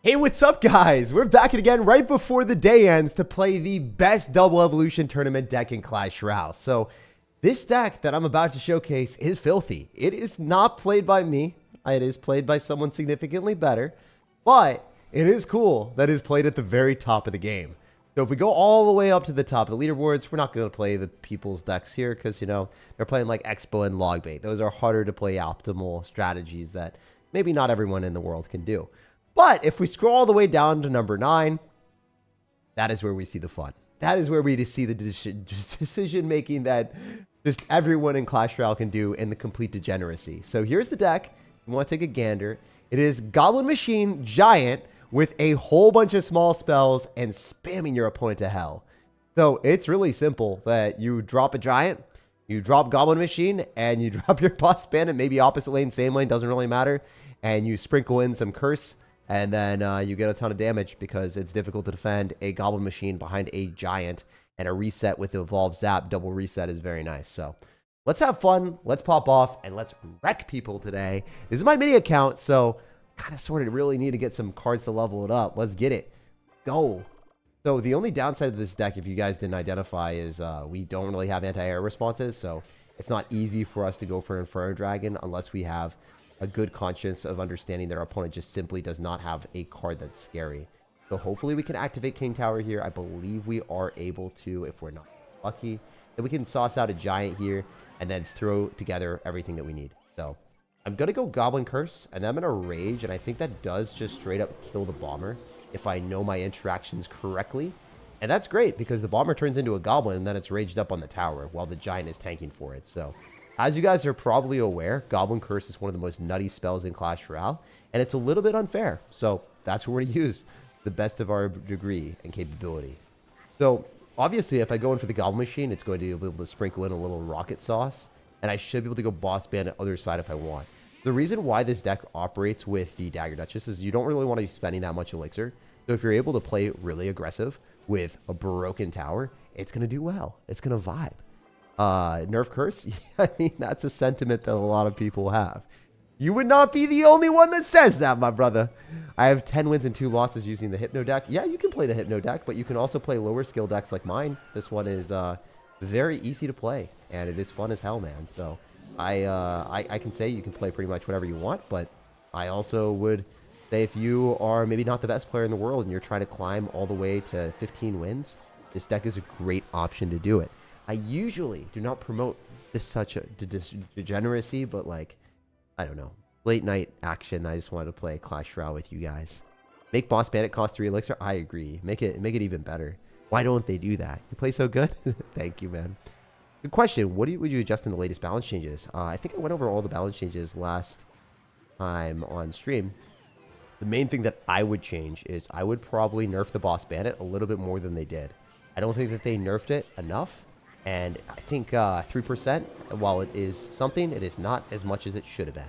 Hey, what's up, guys? We're back again right before the day ends to play the best double evolution tournament deck in Clash Royale. So this deck that I'm about to showcase is filthy. It is not played by me. It is played by someone significantly better, but it is cool that it is played at the very top of the game. So if we go all the way up to the top of the leaderboards, we're not going to play the people's decks here because, you know, they're playing like Expo and Logbait. Those are harder to play optimal strategies that maybe not everyone in the world can do. But if we scroll all the way down to number 9, that is where we see the fun. That is where we see the decision making that just everyone in Clash Royale can do and the complete degeneracy. So here's the deck. You want to take a gander. It is Goblin Machine Giant with a whole bunch of small spells and spamming your opponent to hell. So it's really simple that you drop a Giant, you drop Goblin Machine, and you drop your Boss Bandit, maybe opposite lane, same lane, doesn't really matter. And you sprinkle in some Curse. And then you get a ton of damage because it's difficult to defend a Goblin Machine behind a Giant. And a reset with the Evolve Zap double reset is very nice. So let's have fun. Let's pop off and let's wreck people today. This is my mini account, so kind of sort of really need to get some cards to level it up. Let's get it. Go. So the only downside of this deck, if you guys didn't identify, is we don't really have anti-air responses. So it's not easy for us to go for Inferno Dragon unless we have a good conscience of understanding that our opponent just simply does not have a card that's scary. So hopefully we can activate King Tower here. I believe we are able to if we're not lucky. Then we can sauce out a Giant here and then throw together everything that we need. So I'm going to go Goblin Curse and then I'm going to Rage. And I think that does just straight up kill the Bomber if I know my interactions correctly. And that's great because the Bomber turns into a Goblin and then it's raged up on the tower while the Giant is tanking for it. So as you guys are probably aware, Goblin Curse is one of the most nutty spells in Clash Royale, and it's a little bit unfair. So that's what we're going to use the best of our degree and capability. So obviously, if I go in for the Goblin Machine, it's going to be able to sprinkle in a little Rocket Sauce, and I should be able to go Boss Bandit other side if I want. The reason why this deck operates with the Dagger Duchess is you don't really want to be spending that much Elixir. So if you're able to play really aggressive with a broken tower, it's going to do well. It's going to vibe. Nerf Curse? I mean, that's a sentiment that a lot of people have. You would not be the only one that says that, my brother. I have 10 wins and 2 losses using the Hypno deck. Yeah, you can play the Hypno deck, but you can also play lower skill decks like mine. This one is very easy to play, and it is fun as hell, man. So I can say you can play pretty much whatever you want, but I also would say if you are maybe not the best player in the world and you're trying to climb all the way to 15 wins, this deck is a great option to do it. I usually do not promote this such a degeneracy, but like, I don't know, late night action. I just wanted to play Clash Royale with you guys. Make Boss Bandit cost 3 Elixir. I agree. Make it even better. Why don't they do that? You play so good. Thank you, man. Good question. What would you adjust in the latest balance changes? I think I went over all the balance changes last time on stream. The main thing that I would change is I would probably nerf the Boss Bandit a little bit more than they did. I don't think that they nerfed it enough. And I think 3%, while it is something, it is not as much as it should have been.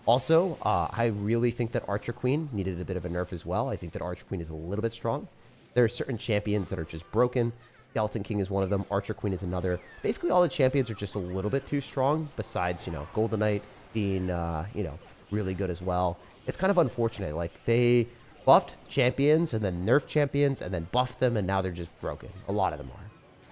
Also, I really think that Archer Queen needed a bit of a nerf as well. I think that Archer Queen is a little bit strong. There are certain champions that are just broken. Skeleton King is one of them. Archer Queen is another. Basically, all the champions are just a little bit too strong, besides, you know, Golden Knight being, you know, really good as well. It's kind of unfortunate. Like, they buffed champions and then nerfed champions and then buffed them, and now they're just broken. A lot of them are.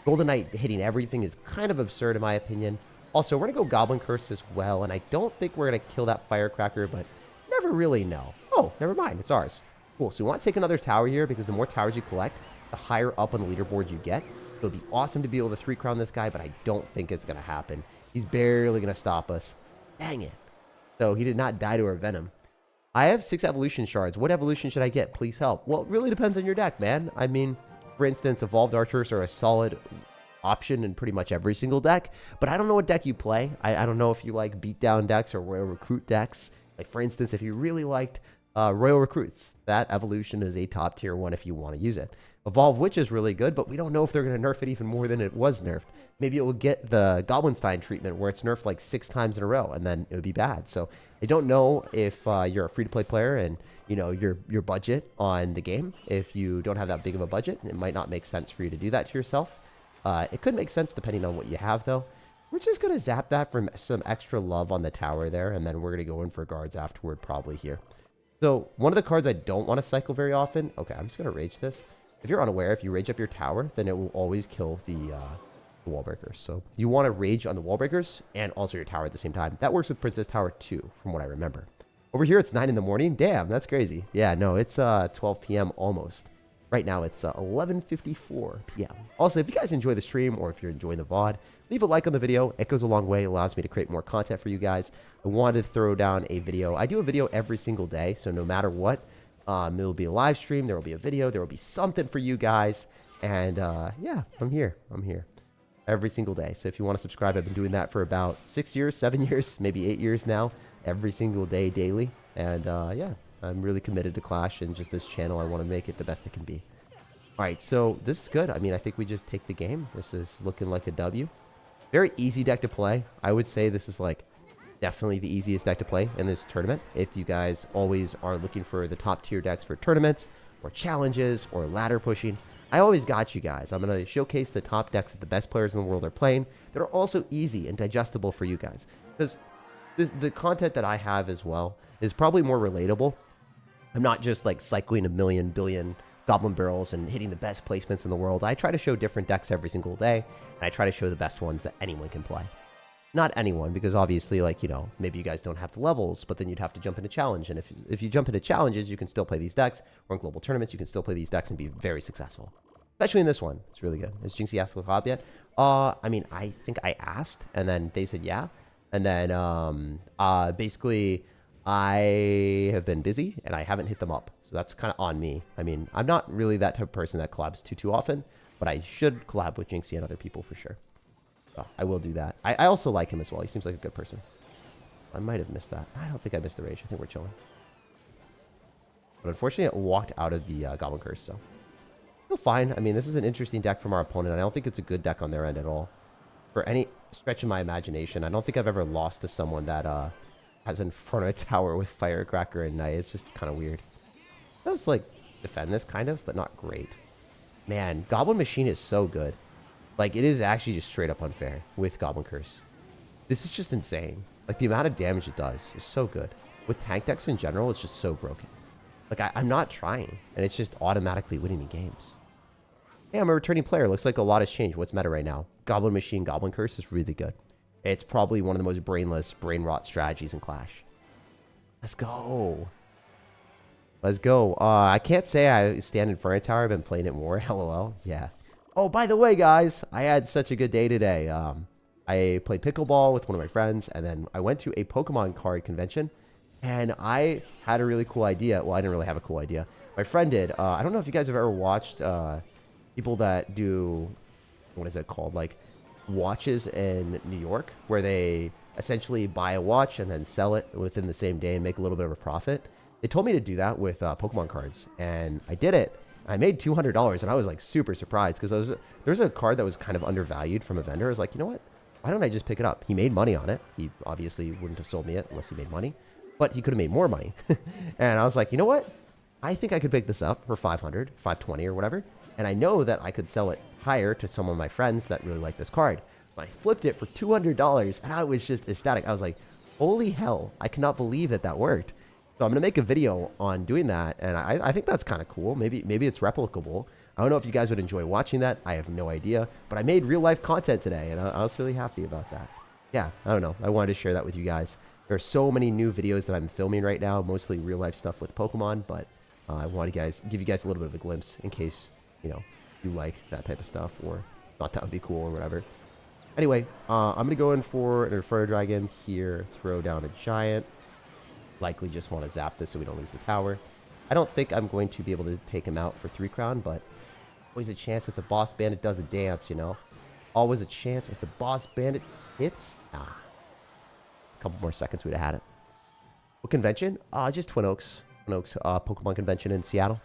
Golden Knight hitting everything is kind of absurd in my opinion. Also, we're going to go Goblin Curse as well, and I don't think we're going to kill that Firecracker, but never really know. Oh, never mind. It's ours. Cool. So we want to take another tower here because the more towers you collect, the higher up on the leaderboard you get. It would be awesome to be able to 3-crown this guy, but I don't think it's going to happen. He's barely going to stop us. Dang it. So he did not die to our Venom. I have 6 evolution shards. What evolution should I get? Please help. Well, it really depends on your deck, man. I mean, for instance, Evolved Archers are a solid option in pretty much every single deck, but I don't know what deck you play. I don't know if you like beatdown decks or Royal Recruit decks. Like, for instance, if you really liked Royal Recruits, that evolution is a top tier one if you want to use it. Evolve Witch is really good, but we don't know if they're going to nerf it even more than it was nerfed. Maybe it will get the Goblinstein treatment where it's nerfed like 6 times in a row, and then it would be bad. So I don't know if you're a free-to-play player and you know your budget on the game. If you don't have that big of a budget, it might not make sense for you to do that to yourself. It could make sense depending on what you have, though. We're just going to zap that for some extra love on the tower there, and then we're going to go in for guards afterward probably here. So one of the cards I don't want to cycle very often. Okay, I'm just going to rage this. If you're unaware, if you rage up your tower, then it will always kill the wall breakers. So you want to rage on the wall breakers and also your tower at the same time. That works with Princess Tower 2, from what I remember. Over here, it's 9 in the morning. Damn, that's crazy. Yeah, no, it's 12 p.m. almost. Right now, it's 11:54 p.m. Also, if you guys enjoy the stream or if you're enjoying the VOD, leave a like on the video. It goes a long way. It allows me to create more content for you guys. I wanted to throw down a video. I do a video every single day, so no matter what, there will be a live stream. There will be a video. There will be something for you guys. And yeah, I'm here. I'm here every single day. So if you want to subscribe, I've been doing that for about 6 years, 7 years, maybe 8 years now, every single day, daily. And yeah. I'm really committed to Clash and just this channel. I want to make it the best it can be. All right, so this is good. I mean, I think we just take the game. This is looking like a W. Very easy deck to play. I would say this is like definitely the easiest deck to play in this tournament. If you guys always are looking for the top tier decks for tournaments or challenges or ladder pushing, I always got you guys. I'm going to showcase the top decks that the best players in the world are playing that are also easy and digestible for you guys. Because the content that I have as well is probably more relatable. I'm not just like cycling a million billion goblin barrels and hitting the best placements in the world. I try to show different decks every single day, and I try to show the best ones that anyone can play. Not anyone, because obviously, like, you know, maybe you guys don't have the levels, but then you'd have to jump into challenge. And if you jump into challenges, you can still play these decks, or in global tournaments, you can still play these decks and be very successful. Especially in this one. It's really good. Has Jinxie asked for a collab yet? I mean, I think I asked, and then they said yeah. And then basically I have been busy and I haven't hit them up. So that's kind of on me. I mean, I'm not really that type of person that collabs too often, but I should collab with Jinxie and other people for sure. So I will do that. I also like him as well. He seems like a good person. I might have missed that. I don't think I missed the rage. I think we're chilling. But unfortunately, it walked out of the Goblin Curse, so still fine. I mean, this is an interesting deck from our opponent. I don't think it's a good deck on their end at all. For any stretch of my imagination, I don't think I've ever lost to someone that has in front of a tower with Firecracker and Knight. It's just kind of weird. I was like defend this kind of, but not great. Man, Goblin Machine is so good. Like, it is actually just straight up unfair with Goblin Curse. This is just insane. Like, the amount of damage it does is so good. With tank decks in general, it's just so broken. Like, I'm not trying, and it's just automatically winning me games. Hey, I'm a returning player. Looks like a lot has changed. What's meta right now? Goblin Machine, Goblin Curse is really good. It's probably one of the most brainless, brain rot strategies in Clash. Let's go. Let's go. I can't say I stand in front of tower. I've been playing it more. LOL. Yeah. Oh, by the way, guys, I had such a good day today. I played pickleball with one of my friends, and then I went to a Pokemon card convention, and I had a really cool idea. Well, I didn't really have a cool idea. My friend did. I don't know if you guys have ever watched people that do, what is it called? Like, watches in New York, where they essentially buy a watch and then sell it within the same day and make a little bit of a profit. They told me to do that with Pokemon cards, and I did it. I made $200, and I was like super surprised because there's a card that was kind of undervalued from a vendor. I was like, you know what? Why don't I just pick it up? He made money on it. He obviously wouldn't have sold me it unless he made money, but he could have made more money. And I was like, you know what? I think I could pick this up for 500, 520 or whatever. And I know that I could sell it higher to some of my friends that really like this card. So I flipped it for $200, and I was just ecstatic. I was like, holy hell, I cannot believe that that worked. So I'm going to make a video on doing that, and I think that's kind of cool. Maybe it's replicable. I don't know if you guys would enjoy watching that. I have no idea. But I made real-life content today, and I was really happy about that. Yeah, I don't know. I wanted to share that with you guys. There are so many new videos that I'm filming right now, mostly real-life stuff with Pokemon, but I want to give you guys a little bit of a glimpse in case, you know, you like that type of stuff, or thought that would be cool or whatever. Anyway, I'm going to go in for an Inferno Dragon here, throw down a Giant. Likely just want to zap this so we don't lose the tower. I don't think I'm going to be able to take him out for 3 crown, but always a chance if the boss bandit does a dance, you know. Always a chance if the boss bandit hits. A couple more seconds we'd have had it. What convention? Just Twin Oaks. Twin Oaks Pokemon convention in Seattle.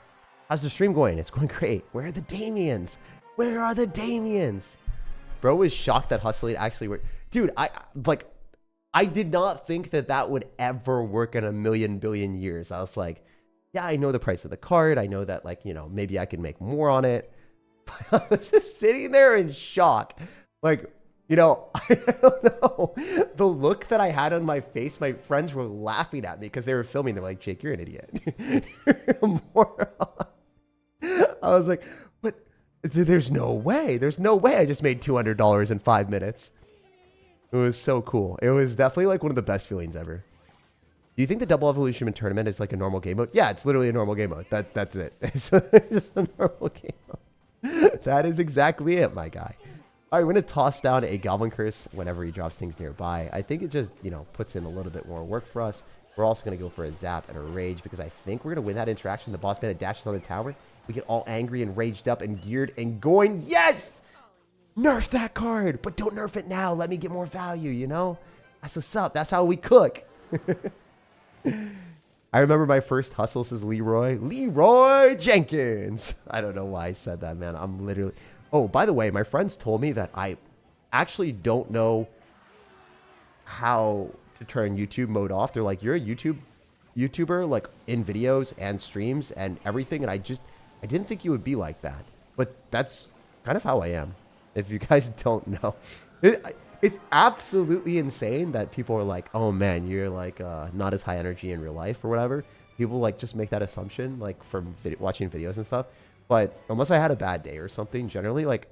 How's the stream going? It's going great. Where are the Damians? Where are the Damians? Bro was shocked that Hustling actually worked. Dude, I did not think that that would ever work in a million billion years. I was like, yeah, I know the price of the card. I know that, like, you know, maybe I can make more on it. I was just sitting there in shock. Like, You know, I don't know. The look that I had on my face, my friends were laughing at me because they were filming. They're like, Jake, you're an idiot. You're a moron. I was like, but there's no way. There's no way I just made $200 in 5 minutes. It was so cool. It was definitely like one of the best feelings ever. Do you think the double evolution tournament is like a normal game mode? Yeah, it's literally a normal game mode. That's it. It's just a normal game mode. That is exactly it, my guy. All right, we're going to toss down a Goblin Curse whenever he drops things nearby. I think it just, you know, puts in a little bit more work for us. We're also going to go for a Zap and a Rage because I think we're going to win that interaction. The boss bandit dashes on the tower. We get all angry and raged up and geared and going. Yes! Nerf that card, but don't nerf it now. Let me get more value, you know? That's what's up. That's how we cook. I remember my first hustle, says Leroy Jenkins. I don't know why I said that, man. I'm literally... Oh, by the way, my friends told me that I actually don't know how to turn YouTube mode off. They're like, you're a YouTuber, like in videos and streams and everything. And I didn't think you would be like that. But that's kind of how I am. If you guys don't know, it's absolutely insane that people are like, oh man, you're like not as high energy in real life or whatever. People like just make that assumption like from watching videos and stuff. But unless I had a bad day or something, generally, like,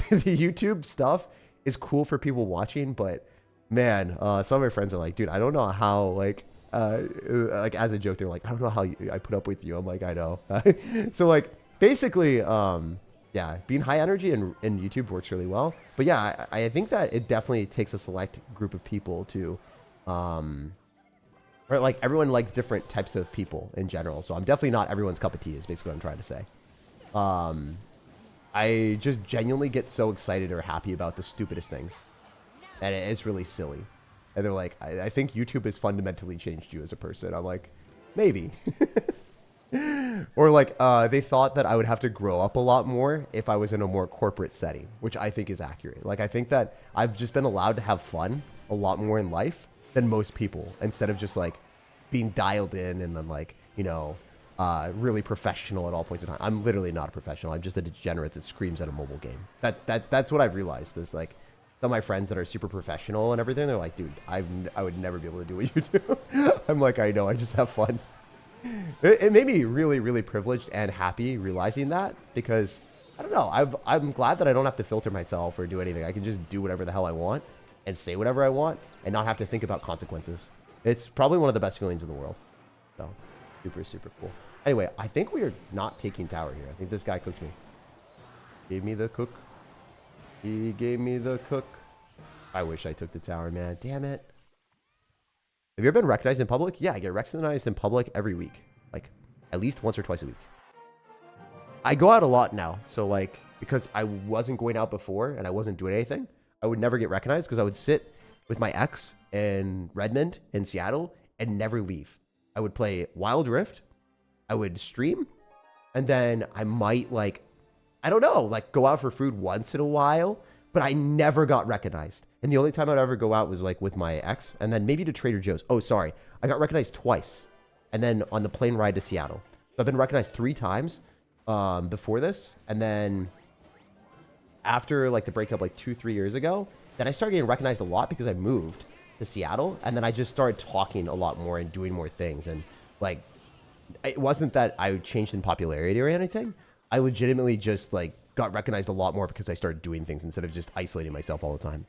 the YouTube stuff is cool for people watching. But, man, some of my friends are like, dude, I don't know how, like as a joke, they're like, I don't know how I put up with you. I'm like, I know. So, like, basically, yeah, being high energy in YouTube works really well. But, yeah, I think that it definitely takes a select group of people to... Right, like everyone likes different types of people in general. So I'm definitely not everyone's cup of tea is basically what I'm trying to say. I just genuinely get so excited or happy about the stupidest things. And it's really silly. And they're like, I think YouTube has fundamentally changed you as a person. I'm like, maybe. Or like, they thought that I would have to grow up a lot more if I was in a more corporate setting, which I think is accurate. Like, I think that I've just been allowed to have fun a lot more in life than most people, instead of just like being dialed in and then like, you know, really professional at all points in time. I'm literally not a professional. I'm just a degenerate that screams at a mobile game. That's what I've realized is like some of my friends that are super professional and everything, they're like, dude, I would never be able to do what you do. I'm like, I know, I just have fun. It made me really, really privileged and happy realizing that, because I don't know, I'm glad that I don't have to filter myself or do anything. I can just do whatever the hell I want and say whatever I want and not have to think about consequences. It's probably one of the best feelings in the world. So, super, super cool. Anyway, I think we are not taking tower here. I think this guy cooked me. Gave me the cook. He gave me the cook. I wish I took the tower, man. Damn it. Have you ever been recognized in public? Yeah, I get recognized in public every week. Like, at least once or twice a week. I go out a lot now. So, like, because I wasn't going out before and I wasn't doing anything, I would never get recognized because I would sit with my ex in Redmond in Seattle and never leave. I would play Wild Rift. I would stream. And then I might like, I don't know, like go out for food once in a while, but I never got recognized. And the only time I'd ever go out was like with my ex and then maybe to Trader Joe's. Oh, sorry. I got recognized twice. And then on the plane ride to Seattle. So I've been recognized 3 times before this. And then after like the breakup like 2-3 years ago, then I started getting recognized a lot because I moved to Seattle. And then I just started talking a lot more and doing more things. And like, it wasn't that I changed in popularity or anything. I legitimately just like got recognized a lot more because I started doing things instead of just isolating myself all the time.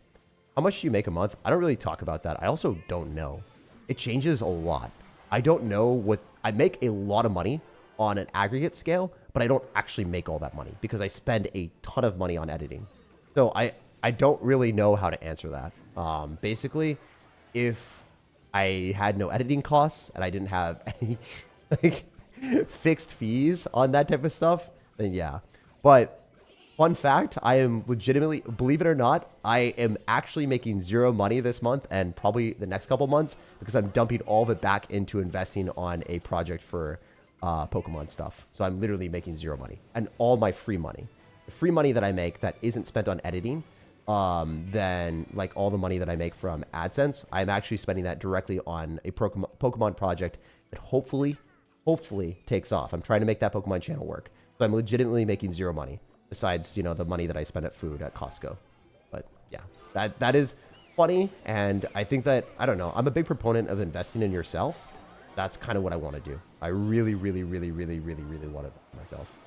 How much do you make a month? I don't really talk about that. I also don't know. It changes a lot. I don't know what I make a lot of money on an aggregate scale, but I don't actually make all that money because I spend a ton of money on editing. So I don't really know how to answer that. Basically, if I had no editing costs and I didn't have any like fixed fees on that type of stuff, then yeah. But fun fact, I am legitimately, believe it or not, I am actually making 0 money this month and probably the next couple months because I'm dumping all of it back into investing on a project for Pokemon stuff. So I'm literally making 0 money and all my free money. The free money that I make that isn't spent on editing, then like all the money that I make from AdSense, I'm actually spending that directly on a Pokemon project that hopefully takes off. I'm trying to make that Pokemon channel work. So I'm legitimately making 0 money besides, you know, the money that I spend at food at Costco. yeah, that is funny. And I think that, I don't know, I'm a big proponent of investing in yourself. That's kind of what I want to do. I really, really, really, really, really, really want to myself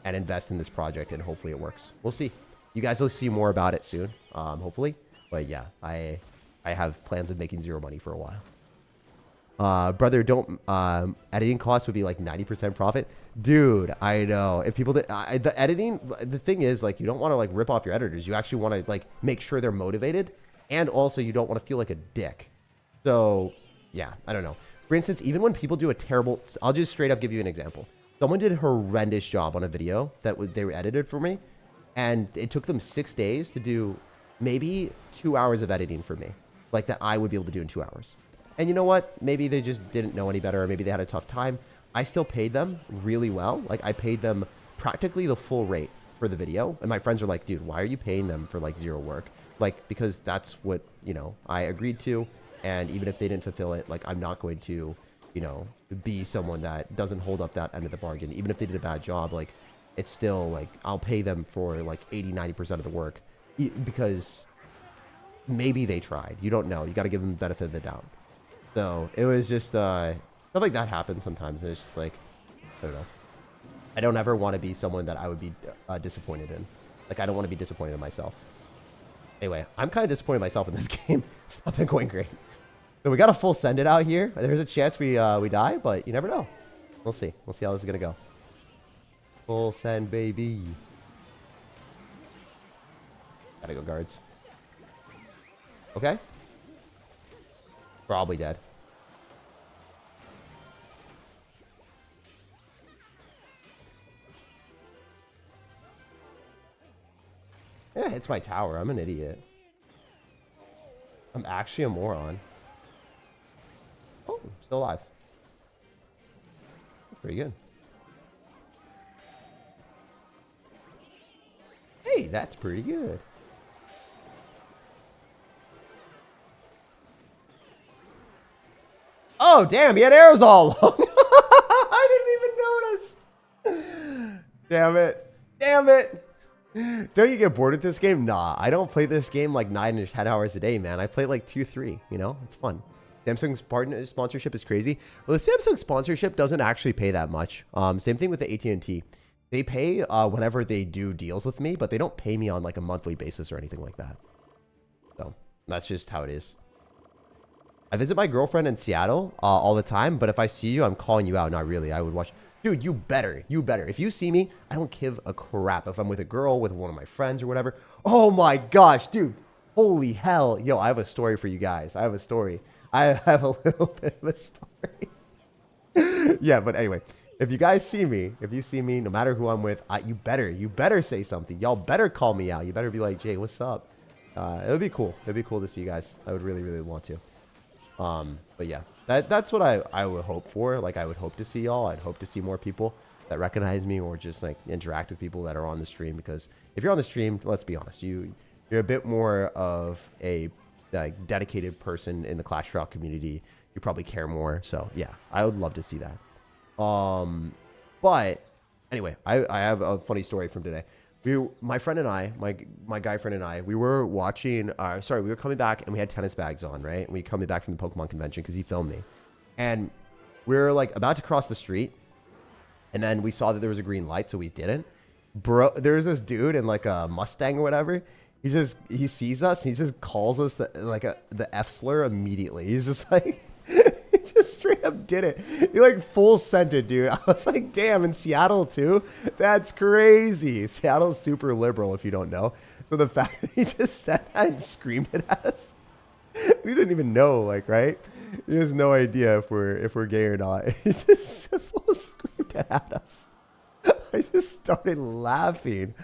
and invest in this project, and hopefully it works. We'll see. You guys will see more about it soon, hopefully. But yeah, I have plans of making zero money for a while. Brother, don't editing costs would be like 90% profit. Dude, I know. If people did the editing, the thing is, like, you don't want to like rip off your editors. You actually want to like make sure they're motivated, and also you don't want to feel like a dick. So yeah, I don't know. For instance, even when people do a terrible, I'll just straight up give you an example. Someone did a horrendous job on a video that they were edited for me, and it took them 6 days to do maybe 2 hours of editing for me, like that I would be able to do in 2 hours. And you know what? Maybe they just didn't know any better, or maybe they had a tough time. I still paid them really well. Like, I paid them practically the full rate for the video. And my friends are like, dude, why are you paying them for like zero work? Like, because that's what, you know, I agreed to. And even if they didn't fulfill it, like, I'm not going to, you know, be someone that doesn't hold up that end of the bargain. Even if they did a bad job, like, it's still like, I'll pay them for like 80-90% of the work, because maybe they tried. You don't know. You got to give them the benefit of the doubt. So it was just stuff like that happens sometimes, and it's just like, I don't know. I don't ever want to be someone that I would be disappointed in. Like, I don't want to be disappointed in myself. Anyway, I'm kind of disappointed in myself in this game. It's not been going great. So we got a full send it out here. There's a chance we die, but you never know. We'll see. We'll see how this is gonna go. Full send, baby. Gotta go, guards. Okay. Probably dead. Yeah, it's my tower. I'm an idiot. I'm actually a moron. Oh, still alive. That's pretty good. Hey, that's pretty good. Oh, damn, he had arrows all along. I didn't even notice. Damn it. Damn it. Don't you get bored with this game? Nah, I don't play this game like 9 or 10 hours a day, man. I play like 2, 3, you know? It's fun. Samsung's partner sponsorship is crazy. Well, the Samsung sponsorship doesn't actually pay that much. Same thing with the AT&T. They pay whenever they do deals with me, but they don't pay me on like a monthly basis or anything like that. So that's just how it is. I visit my girlfriend in Seattle all the time, but if I see you, I'm calling you out. Not really. I would watch. Dude, you better. You better. If you see me, I don't give a crap if I'm with a girl, with one of my friends or whatever. Oh my gosh, dude. Holy hell. Yo, I have a story for you guys. I have a story. I have a little bit of a story. Yeah, but anyway, if you guys see me, no matter who I'm with, you better say something. Y'all better call me out. You better be like, Jay, what's up? It would be cool. It'd be cool to see you guys. I would really, really want to. But yeah, that's what I would hope for. Like, I would hope to see y'all. I'd hope to see more people that recognize me, or just like interact with people that are on the stream. Because if you're on the stream, let's be honest, you're a bit more of a like dedicated person in the Clash Royale community. You probably care more. So yeah, I would love to see that. But anyway, I have a funny story from today. My friend and I, my guy friend and I, we were watching, we were coming back, and we had tennis bags on, right? And we were coming back from the Pokemon convention because he filmed me. And we were like about to cross the street, and then we saw that there was a green light, so we didn't. Bro, there's this dude in like a Mustang or whatever. He sees us, and he just calls us the F slur immediately. He's just like, he just straight up did it. He like full sent it, dude. I was like, damn, in Seattle too? That's crazy. Seattle's super liberal, if you don't know. So the fact that he just said that and screamed it at us, we didn't even know, like, right? He has no idea if we're gay or not. He just full screamed it at us. I just started laughing.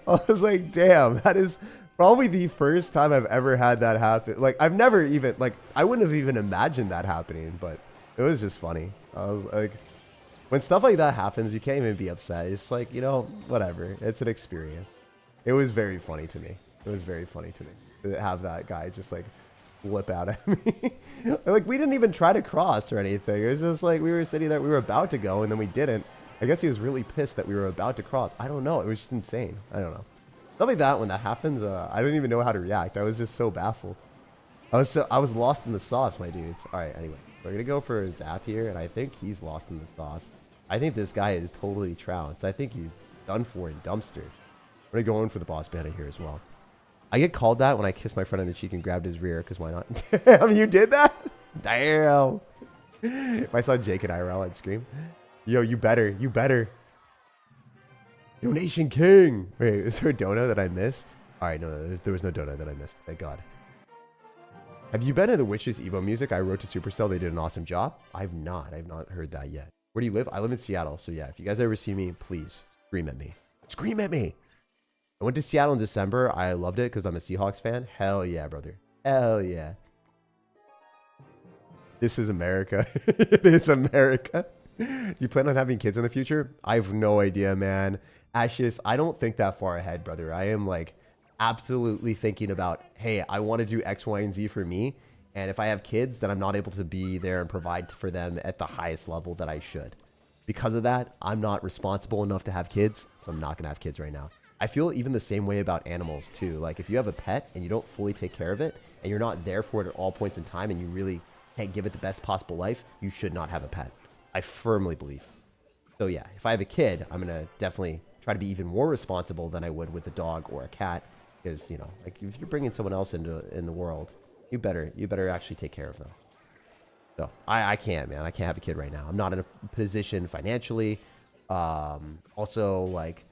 I was like, damn, that is probably the first time I've ever had that happen. Like, I've never even, like, I wouldn't have even imagined that happening, but it was just funny. I was like, when stuff like that happens, you can't even be upset. It's like, you know, whatever. It's an experience. It was very funny to me. It was very funny to me to have that guy just like flip out at me. Like, we didn't even try to cross or anything. It was just like we were sitting there, we were about to go, and then we didn't. I guess he was really pissed that we were about to cross. I don't know. It was just insane. I don't know. Stuff like that, when that happens, I don't even know how to react. I was just so baffled. I was lost in the sauce, my dudes. All right, anyway, we're gonna go for a zap here, and I think he's lost in the sauce. I think this guy is totally trounced. I think he's done for and dumpstered. I'm gonna go in for the boss bandit here as well. I get called that when I kissed my friend on the cheek and grabbed his rear, because why not? Damn, you did that? Damn. If I saw Jake and IRL, I'd scream. Yo, you better. You better. Donation King. Wait, is there a donut that I missed? All right, no, there was no donut that I missed. Thank God. Have you been to the Witches Evo music? I wrote to Supercell. They did an awesome job. I've not heard that yet. Where do you live? I live in Seattle. So yeah, if you guys ever see me, please scream at me. Scream at me. I went to Seattle in December. I loved it because I'm a Seahawks fan. Hell yeah, brother. Hell yeah. This is America. It is America. You plan on having kids in the future? I have no idea, man. Ashes, I don't think that far ahead, brother. I am like absolutely thinking about, hey, I want to do X, Y, and Z for me. And if I have kids, then I'm not able to be there and provide for them at the highest level that I should. Because of that, I'm not responsible enough to have kids, so I'm not going to have kids right now. I feel even the same way about animals too. Like if you have a pet and you don't fully take care of it and you're not there for it at all points in time and you really can't give it the best possible life, you should not have a pet. I firmly believe. So yeah, if I have a kid, I'm going to definitely try to be even more responsible than I would with a dog or a cat. Because, you know, like if you're bringing someone else in the world, you better actually take care of them. So I can't, man. I can't have a kid right now. I'm not in a position financially. Also, like,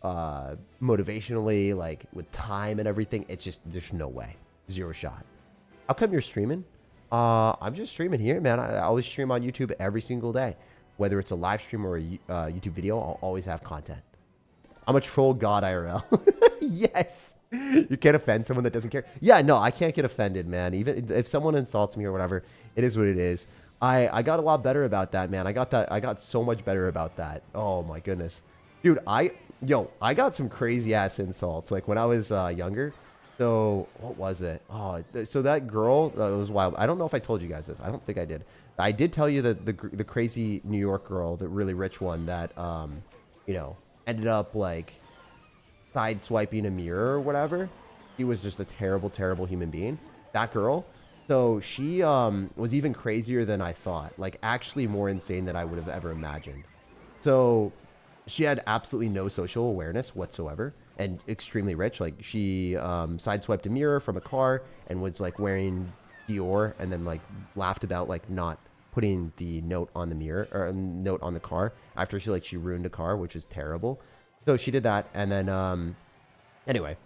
motivationally, like with time and everything, it's just, there's no way. Zero shot. How come you're streaming? I'm just streaming here, man. I always stream on YouTube every single day. Whether it's a live stream or a YouTube video, I'll always have content. I'm a troll god IRL. Yes. You can't offend someone that doesn't care. Yeah, no, I can't get offended, man. Even if someone insults me or whatever, it is what it is. I got a lot better about that, man. I got so much better about that. Oh my goodness. Dude, I got some crazy ass insults like when I was younger. So what was it? Oh, so that girl, that was wild. I don't know if I told you guys this. I don't think I did. I did tell you that the crazy New York girl, the really rich one that, you know, ended up like side swiping a mirror or whatever. He was just a terrible, terrible human being. That girl. So she was even crazier than I thought. Like actually more insane than I would have ever imagined. So she had absolutely no social awareness whatsoever and extremely rich. Like she sideswiped a mirror from a car and was like wearing Dior and then like laughed about like not putting the note on the mirror or note on the car after she ruined a car, which is terrible. So she did that. And then anyway,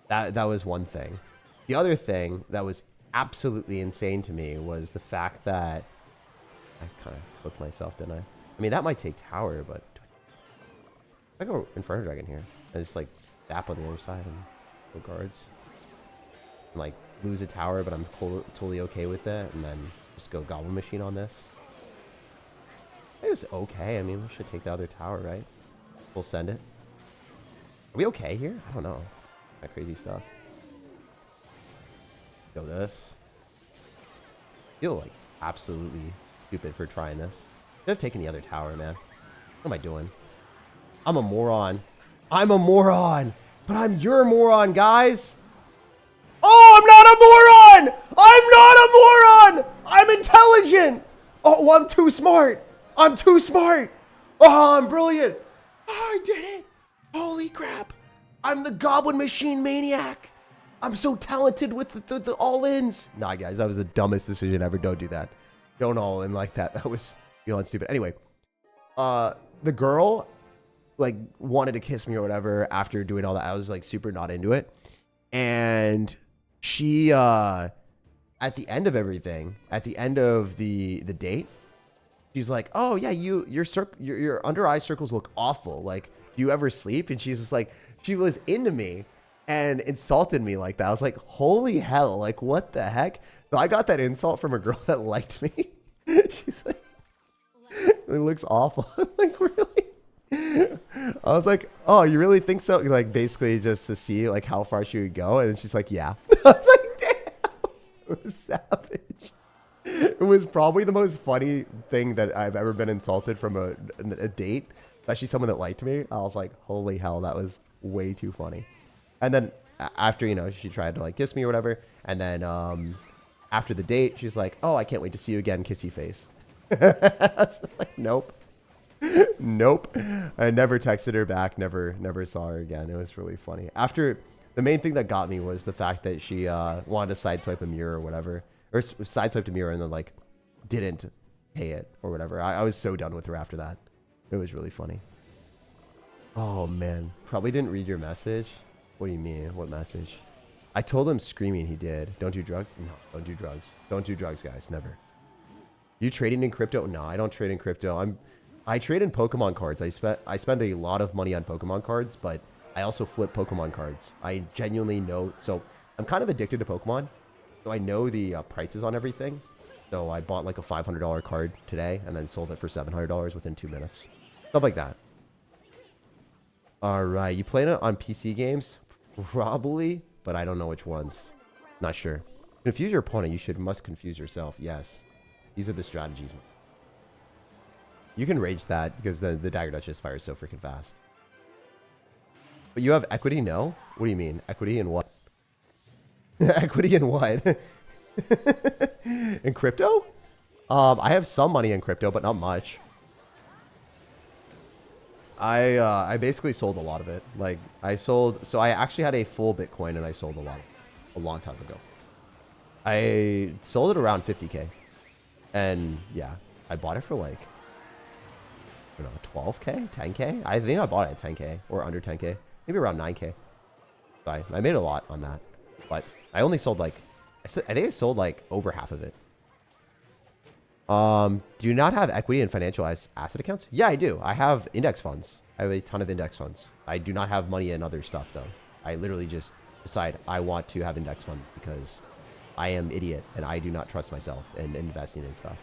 that was one thing. The other thing that was absolutely insane to me was the fact that I kind of flipped myself, didn't I? I mean, that might take tower, but I go Inferno Dragon here. I just like tap on the other side and go guards. And, like lose a tower, but I'm totally okay with it. And then just go Goblin Machine on this. It's okay. I mean, we should take the other tower, right? We'll send it. Are we okay here? I don't know. That crazy stuff. Go this. I feel like absolutely stupid for trying this. Should have taken the other tower, man. What am I doing? I'm a moron. I'm a moron. But I'm your moron, guys. Oh, I'm not a moron. I'm not a moron. I'm intelligent. Oh, I'm too smart. I'm too smart. Oh, I'm brilliant. Oh, I did it. Holy crap. I'm the Goblin Machine Maniac. I'm so talented with the all-ins. Nah, guys, that was the dumbest decision ever. Don't do that. Don't all-in like that. That was beyond stupid. Anyway, the girl like wanted to kiss me or whatever after doing all that. I was like super not into it. And she, at the end of everything, at the end of the date, she's like, oh yeah, your under eye circles look awful. Like, do you ever sleep? And she's just like, she was into me and insulted me like that. I was like, holy hell, like what the heck? So I got that insult from a girl that liked me. She's like, it looks awful. I'm like, really? I was like, oh, you really think so? Like basically just to see like how far she would go. And she's like, yeah. I was like, damn. It was savage. It was probably the most funny thing that I've ever been insulted from a date, especially someone that liked me. I was like, holy hell, that was way too funny. And then after, you know, she tried to like kiss me or whatever. And then after the date, she's like, oh, I can't wait to see you again, kissy face. I was like, nope. Nope. I never texted her back, never saw her again. It was really funny. After, the main thing that got me was the fact that she wanted to sideswipe a mirror or whatever. Or sideswiped a mirror and then like didn't pay it or whatever. I was so done with her after that. It was really funny. Oh man, probably didn't read your message. What do you mean? What message? I told him screaming he did. Don't do drugs? No, don't do drugs. Don't do drugs, guys. Never. You trading in crypto? No, I don't trade in crypto. I trade in Pokemon cards. I spend a lot of money on Pokemon cards, but I also flip Pokemon cards. I genuinely know. So I'm kind of addicted to Pokemon. So I know the prices on everything. So I bought like a $500 card today and then sold it for $700 within 2 minutes. Stuff like that. All right. You playing it on PC games? Probably, but I don't know which ones. Not sure. Confuse your opponent. You must confuse yourself. Yes. These are the strategies. You can rage that because the Dagger Duchess fires so freaking fast. But you have equity? No? What do you mean? Equity in what? Equity in what? In crypto? I have some money in crypto, but not much. I basically sold a lot of it. Like so I actually had a full Bitcoin and I sold a long time ago. I sold it around 50K. And yeah, I bought it for like, I don't know, 12K, 10K. I think I bought it at 10K or under 10K, maybe around 9K. So I made a lot on that, but I only sold like, I think I sold like over half of it. Do you not have equity in financial asset accounts? Yeah, I do. I have index funds. I have a ton of index funds. I do not have money in other stuff though. I literally just decide I want to have index funds because I am idiot and I do not trust myself in investing in stuff.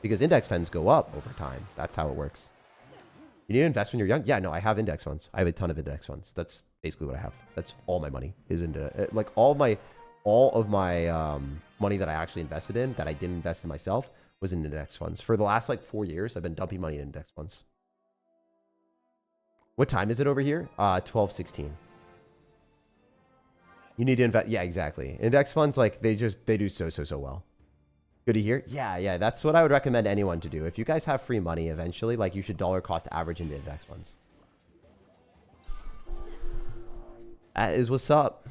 Because index funds go up over time. That's how it works. You need to invest when you're young? Yeah, no, I have index funds. I have a ton of index funds. That's basically what I have. That's all my money is into like all of my money that I actually invested in that I didn't invest in myself was in index funds. For the last like 4 years, I've been dumping money in index funds. What time is it over here? 12:16. You need to invest. Yeah, exactly. Index funds, like they do so well. Good to hear. Yeah. That's what I would recommend anyone to do. If you guys have free money eventually, like you should dollar cost average into index funds. That is what's up.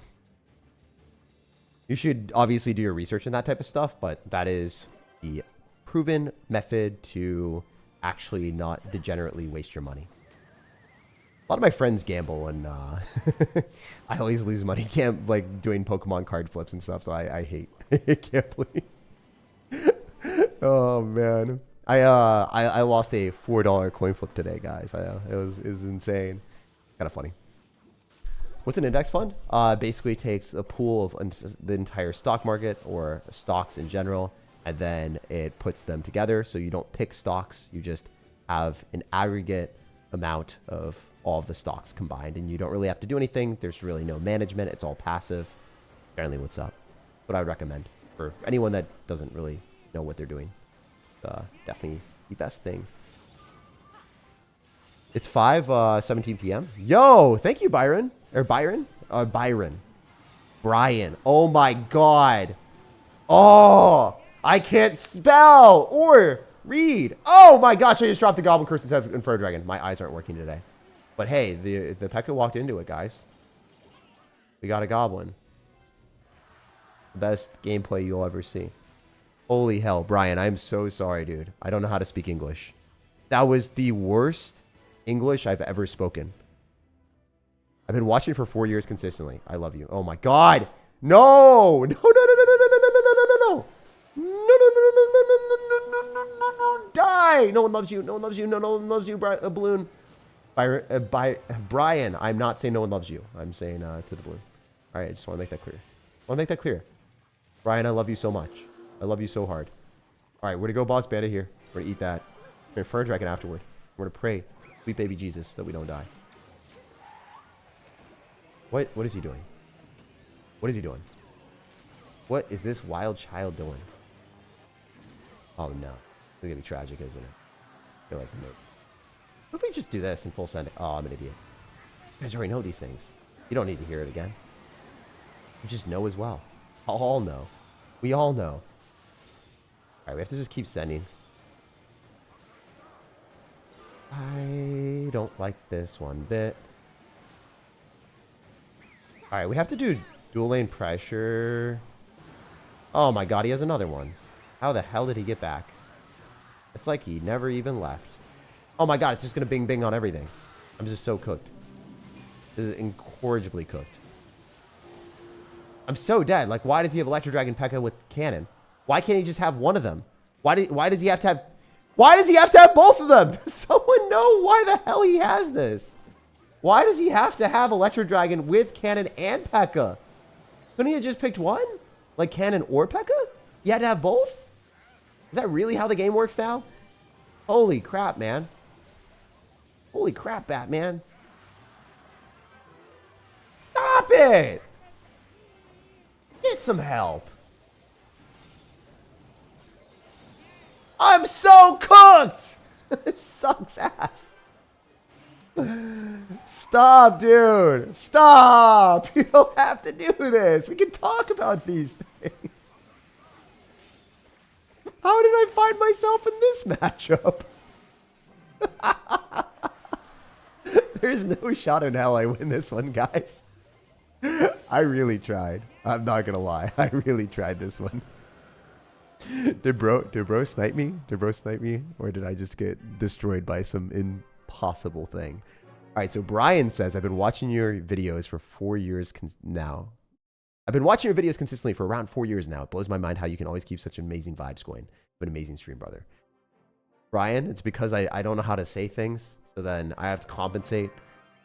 You should obviously do your research in that type of stuff, but that is the proven method to actually not degenerately waste your money. A lot of my friends gamble and I always lose money like doing Pokemon card flips and stuff, so I hate gambling. Oh man. I lost a $4 coin flip today, guys. It was insane. Kind of funny. What's an index fund? Basically takes a pool of the entire stock market or stocks in general, and then it puts them together. So you don't pick stocks, you just have an aggregate amount of all of the stocks combined, and you don't really have to do anything. There's really no management. It's all passive. Apparently, what's up? What I would recommend for anyone that doesn't really know what they're doing. Definitely the best thing. It's 5:17 p.m. Yo, thank you, Byron. Or Byron? Byron. Brian. Oh my God. Oh, I can't spell or read. Oh my gosh, I just dropped the Goblin Curse instead of Inferno Dragon. My eyes aren't working today. But hey, the P.E.K.K.A walked into it, guys. We got a Goblin. The best gameplay you'll ever see. Holy hell, Brian, I'm so sorry, dude. I don't know how to speak English. That was the worst English I've ever spoken. I've been watching for 4 years consistently. I love you. Oh my God. No. Die. No one loves you. No one loves you. No one loves you, Balloon. Brian, I'm not saying no one loves you. I'm saying to the Balloon. All right, I just want to make that clear. I want to make that clear. Brian, I love you so much. I love you so hard. All right, we're going to go boss beta here. We're going to eat that. We're going to Inferno Dragon afterward. We're going to pray, sweet baby Jesus, that we don't die. What is he doing? What is he doing? What is this wild child doing? Oh no. It's going to be tragic, isn't it? I feel like the note. What if we just do this in full send? Oh, I'm an idiot. You guys already know these things. You don't need to hear it again. You just know as well. All know. We all know. All right, we have to just keep sending. I don't like this one bit. All right, we have to do dual lane pressure. Oh my god, he has another one. How the hell did he get back? It's like he never even left. Oh my god, it's just gonna bing bing on everything. I'm just so cooked. This is incorrigibly cooked. I'm so dead. Like, why does he have Electro Dragon P.E.K.K.A. with cannon? Why can't he just have one of them? Why does he have to have both of them? Does someone know why the hell he has this? Why does he have to have Electro Dragon with cannon and P.E.K.K.A.? Couldn't he have just picked one? Like cannon or P.E.K.K.A.? You had to have both? Is that really how the game works now? Holy crap, man. Holy crap, Batman. Stop it! Get some help. I'm so cooked! It sucks ass. Stop, dude. Stop. You don't have to do this. We can talk about these things. How did I find myself in this matchup? There's no shot in hell I win this one, guys. I really tried. I'm not gonna lie. I really tried this one. Did bro snipe me? Did bro snipe me? Or did I just get destroyed by some impossible thing? All right, so Brian says, I've been watching your videos for 4 years now. I've been watching your videos consistently for around 4 years now. It blows my mind how you can always keep such amazing vibes going. An amazing stream, brother. Brian, it's because I don't know how to say things. So then I have to compensate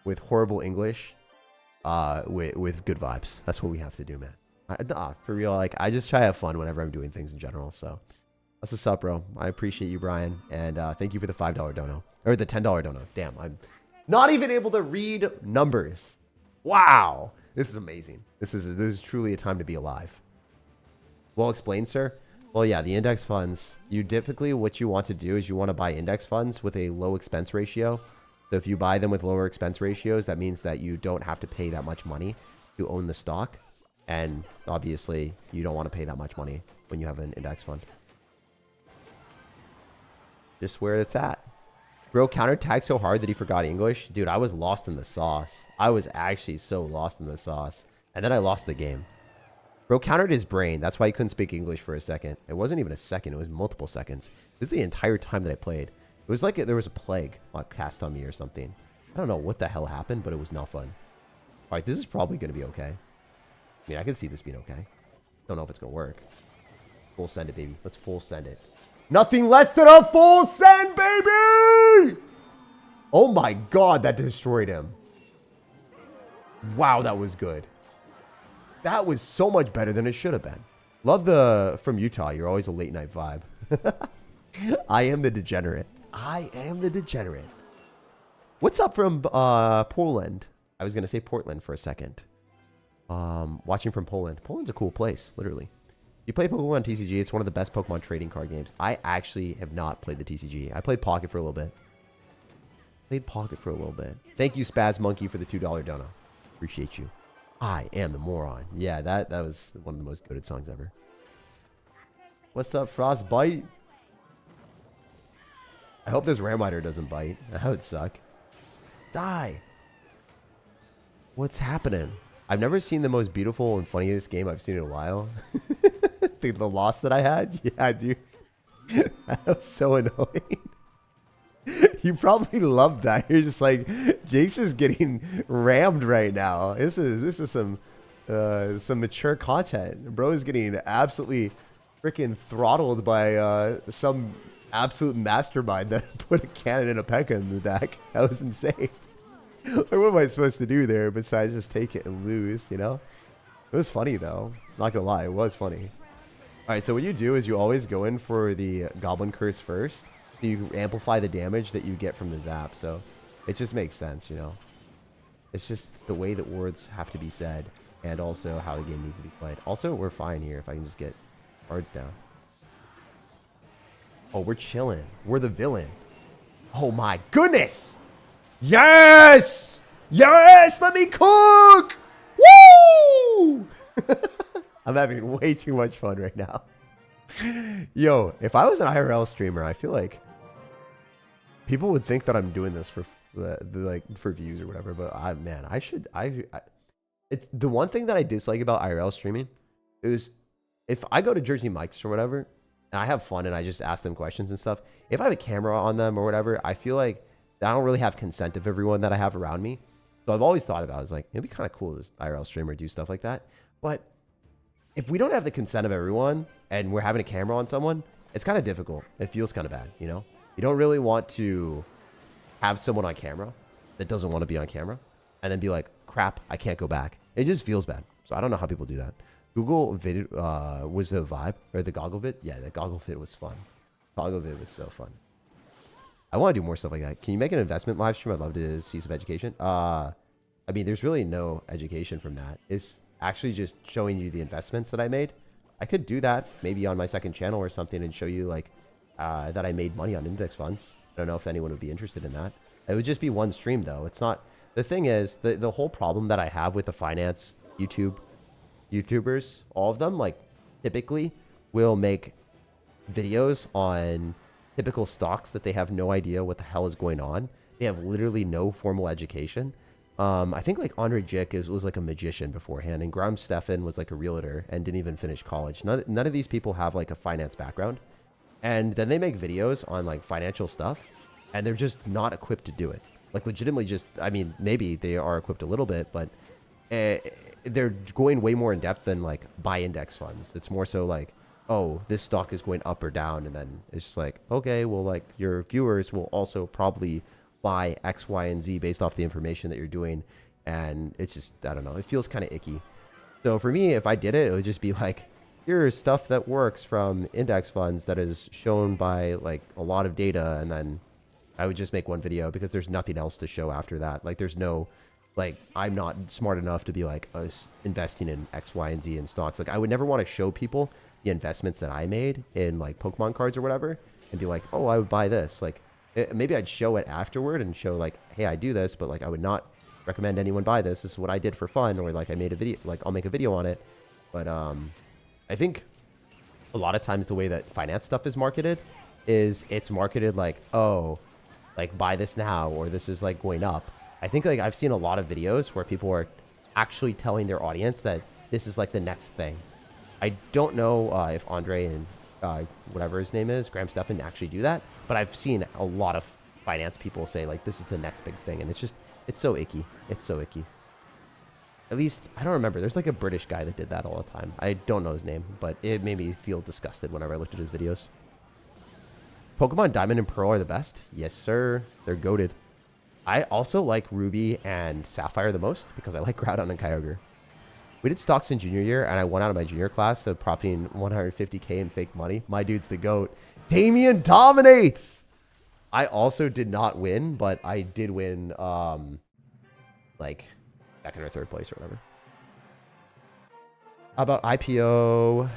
with horrible English with good vibes. That's what we have to do, man. For real, like, I just try to have fun whenever I'm doing things in general. So that's what's up, bro. I appreciate you, Brian. And thank you for the $5 dono. Or the $10 dono. Damn, I'm not even able to read numbers. Wow. This is amazing. This is truly a time to be alive. Well explained, sir. Well, yeah, the index funds, you typically, what you want to do is you want to buy index funds with a low expense ratio. So if you buy them with lower expense ratios, that means that you don't have to pay that much money to own the stock. And obviously, you don't want to pay that much money when you have an index fund. Just where it's at. Bro counter-tagged so hard that he forgot English. Dude, I was lost in the sauce. I was actually so lost in the sauce. And then I lost the game. Bro countered his brain. That's why he couldn't speak English for a second. It wasn't even a second. It was multiple seconds. It was the entire time that I played. It was like there was a plague cast on me or something. I don't know what the hell happened, but it was not fun. All right, this is probably going to be okay. I mean, I can see this being okay. Don't know if it's going to work. Full send it, baby. Let's full send it. Nothing less than a full send, baby! Oh my god, that destroyed him. Wow, that was good. That was so much better than it should have been. Love the, from Utah, you're always a late night vibe. I am the degenerate. I am the degenerate. What's up from Poland? I was going to say Portland for a second. Watching from Poland. Poland's a cool place, literally. You play Pokemon TCG, it's one of the best Pokemon trading card games. I actually have not played the TCG. I played Pocket for a little bit. Thank you, Spaz Monkey, for the $2 dono. Appreciate you. I am the moron. Yeah, that was one of the most goated songs ever. What's up, Frostbite? I hope this Ram Rider doesn't bite. That would suck. Die. What's happening? I've never seen the most beautiful and funniest game I've seen in a while. The loss that I had? Yeah, dude. That was so annoying. You probably loved that. You're just like, Jake's just getting rammed right now. This is some mature content. Bro is getting absolutely freaking throttled by some absolute mastermind that put a cannon and a P.E.K.K.A. in the deck. That was insane. Like, what am I supposed to do there besides just take it and lose, you know? It was funny, though. Not gonna lie, it was funny. Alright, so what you do is you always go in for the Goblin Curse first. So you amplify the damage that you get from the zap. So it just makes sense, you know? It's just the way that words have to be said. And also how the game needs to be played. Also, we're fine here if I can just get cards down. Oh, we're chilling. We're the villain. Oh my goodness! Yes! Yes! Let me cook! Woo! Woo! I'm having way too much fun right now. Yo, if I was an IRL streamer, I feel like people would think that I'm doing this for like for views or whatever. But it's the one thing that I dislike about IRL streaming is if I go to Jersey Mike's or whatever and I have fun and I just ask them questions and stuff. If I have a camera on them or whatever, I feel like I don't really have consent of everyone that I have around me. So I've always thought about it. I was like, it'd be kind of cool to IRL streamer do stuff like that. But if we don't have the consent of everyone and we're having a camera on someone, it's kind of difficult. It feels kind of bad, you know? You don't really want to have someone on camera that doesn't want to be on camera and then be like, crap, I can't go back. It just feels bad. So I don't know how people do that. Google Vid was a vibe, or the Goggle Vid. Yeah, the Goggle Vid was fun. Goggle Vid was so fun. I want to do more stuff like that. Can you make an investment live stream? I'd love to see some education. I mean, there's really no education from that. It's actually just showing you the investments that I made. I could do that maybe on my second channel or something and show you like that I made money on index funds. I don't know if anyone would be interested in that. It would just be one stream though. It's not, the thing is the whole problem that I have with the finance YouTubers, all of them like typically will make videos on typical stocks that they have no idea what the hell is going on. They have literally no formal education. I think like Andre Jick was like a magician beforehand, and Graham Stephan was like a realtor and didn't even finish college. None of these people have like a finance background, and then they make videos on like financial stuff, and they're just not equipped to do it. Like legitimately, just I mean, maybe they are equipped a little bit, but they're going way more in depth than like buy index funds. It's more so like, oh, this stock is going up or down, and then it's just like, okay, well, like your viewers will also probably buy X, Y, and Z based off the information that you're doing, and it's just, I don't know, it feels kind of icky. So for me, if I did it, it would just be like, here's stuff that works from index funds that is shown by like a lot of data, and then I would just make one video because there's nothing else to show after that. Like there's no, like I'm not smart enough to be like investing in X, Y, and Z in stocks. Like I would never want to show people the investments that I made in like Pokemon cards or whatever and be like, oh, I would buy this. Like maybe I'd show it afterward and show like, hey, I do this, but like I would not recommend anyone buy this. This is what I did for fun, or like I made a video, like I'll make a video on it. But I think a lot of times the way that finance stuff is marketed is it's marketed like, oh, like buy this now, or this is like going up. I think like I've seen a lot of videos where people are actually telling their audience that this is like the next thing. I don't know if Andre and whatever his name is, Graham Stephan, actually do that, but I've seen a lot of finance people say like this is the next big thing, and it's just, it's so icky. It's so icky. At least I don't remember. There's like a British guy that did that all the time. I don't know his name, but it made me feel disgusted whenever I looked at his videos. Pokemon Diamond and Pearl are the best. Yes, sir. They're goated. I also like Ruby and Sapphire the most because I like Groudon and Kyogre. We did stocks in junior year, and I won out of my junior class, so profiting 150K in fake money. My dude's the GOAT. Damien dominates! I also did not win, but I did win, like, second or third place or whatever. How about IPO,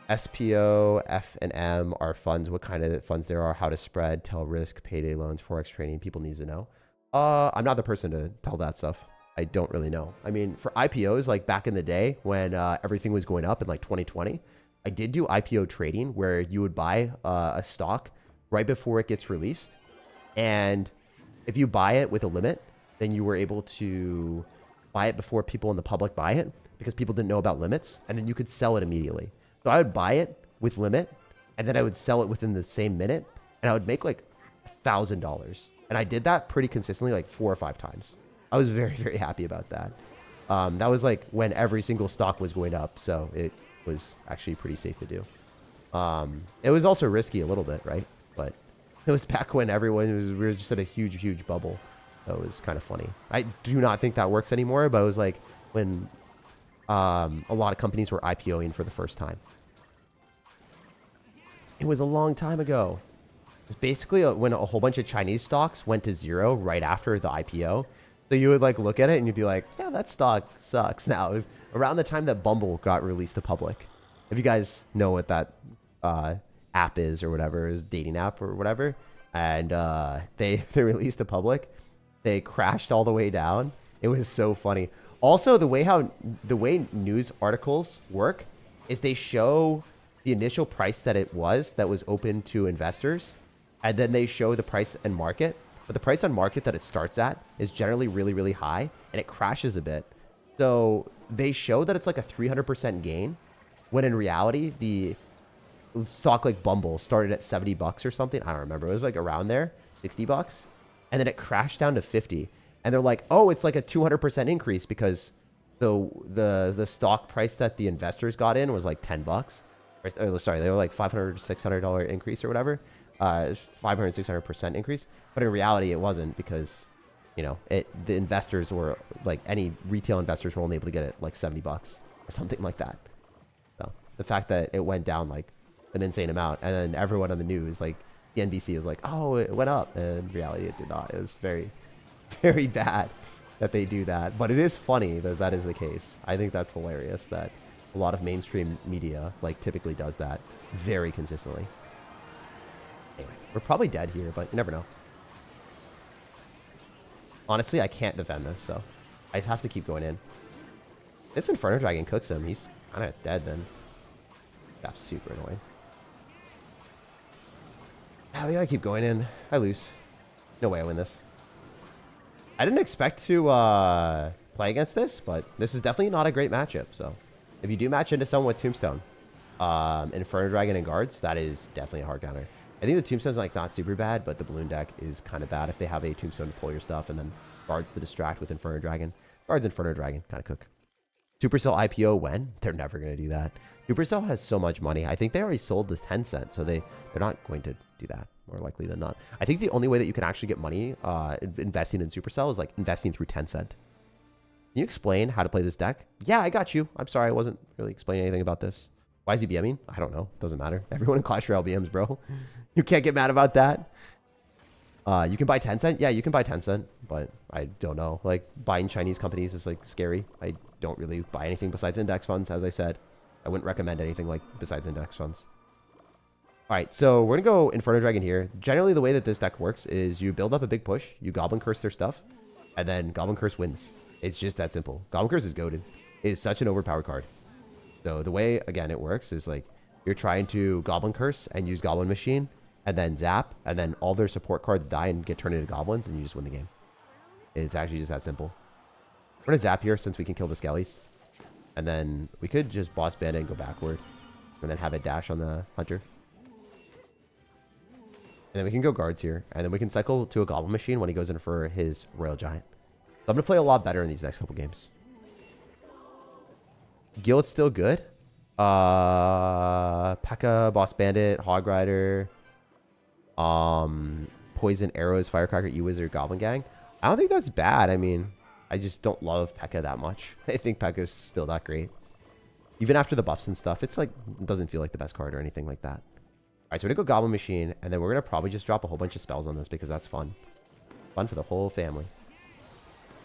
SPO, F, and M are funds? What kind of funds there are, how to spread, tell risk, payday loans, Forex trading. People need to know. I'm not the person to tell that stuff. I don't really know. I mean, for IPOs, like back in the day when everything was going up in like 2020, I did do IPO trading where you would buy a stock right before it gets released. And if you buy it with a limit, then you were able to buy it before people in the public buy it because people didn't know about limits. And then you could sell it immediately. So I would buy it with limit, and then I would sell it within the same minute, and I would make like $1,000. And I did that pretty consistently, like 4 or 5 times. I was very, very happy about that. That was like when every single stock was going up, so it was actually pretty safe to do. It was also risky a little bit, right? But it was back when we were just at a huge, huge bubble. So it was kind of funny. I do not think that works anymore, but it was like when a lot of companies were IPOing for the first time. It was a long time ago. It's basically when a whole bunch of Chinese stocks went to zero right after the IPO. So you would like look at it and you'd be like, yeah, that stock sucks now. It was around the time that Bumble got released to public. If you guys know what that app is or whatever, is dating app or whatever, and they released to public, they crashed all the way down. It was so funny. Also, the way news articles work is they show the initial price that was open to investors, and then they show the price and market. But the price on market that it starts at is generally really, really high, and it crashes a bit. So they show that it's like a 300% gain, when in reality, the stock like Bumble started at 70 bucks or something. I don't remember. It was like around there, 60 bucks. And then it crashed down to 50. And they're like, oh, it's like a 200% increase because the stock price that the investors got in was like 10 bucks. Or, sorry, they were like $500, $600 increase or whatever. 500, 600% increase. But in reality, it wasn't because, you know, the investors were like, any retail investors were only able to get it like 70 bucks or something like that. So the fact that it went down like an insane amount, and then everyone on the news, like the NBC was like, oh, it went up. And in reality, it did not. It was very, very bad that they do that. But it is funny that that is the case. I think that's hilarious that a lot of mainstream media like typically does that very consistently. Anyway, we're probably dead here, but you never know. Honestly, I can't defend this, so I just have to keep going in. This Inferno Dragon cooks him. He's kind of dead then. That's super annoying. Yeah, we gotta keep going in. I lose. No way I win this. I didn't expect to play against this, but this is definitely not a great matchup. So if you do match into someone with Tombstone, Inferno Dragon and Guards, that is definitely a hard counter. I think the Tombstone's like not super bad, but the Balloon deck is kind of bad if they have a Tombstone to pull your stuff and then Guards to distract with Inferno Dragon. Guards, Inferno Dragon, kind of cook. Supercell IPO when? They're never going to do that. Supercell has so much money. I think they already sold the Tencent, so they're not going to do that, more likely than not. I think the only way that you can actually get money investing in Supercell is like investing through Tencent. Can you explain how to play this deck? Yeah, I got you. I'm sorry, I wasn't really explaining anything about this. Why is he BMing? I don't know. Doesn't matter. Everyone in Clash Royale BMs, bro. You can't get mad about that. You can buy Tencent? Yeah, you can buy Tencent, but I don't know. Like, buying Chinese companies is, like, scary. I don't really buy anything besides index funds, as I said. I wouldn't recommend anything, like, besides index funds. All right, so we're going to go Inferno Dragon here. Generally, the way that this deck works is you build up a big push, you Goblin Curse their stuff, and then Goblin Curse wins. It's just that simple. Goblin Curse is goated. It is such an overpowered card. So the way, again, it works is, like, you're trying to Goblin Curse and use Goblin Machine, and then zap, and then all their support cards die and get turned into goblins, and you just win the game. It's actually just that simple. We're going to zap here since we can kill the skellies. And then we could just boss bandit and go backward. And then have it dash on the hunter. And then we can go guards here. And then we can cycle to a goblin machine when he goes in for his royal giant. So I'm going to play a lot better in these next couple games. Guild's still good. P.E.K.K.A, boss bandit, hog rider. Poison arrows, firecracker, e-wizard, goblin gang. I don't think that's bad. I mean, I just don't love P.E.K.K.A that much. I think P.E.K.K.A is still that great. Even after the buffs and stuff, it's like, it doesn't feel like the best card or anything like that. All right, so we're gonna go goblin machine, and then we're gonna probably just drop a whole bunch of spells on this because that's fun. Fun for the whole family.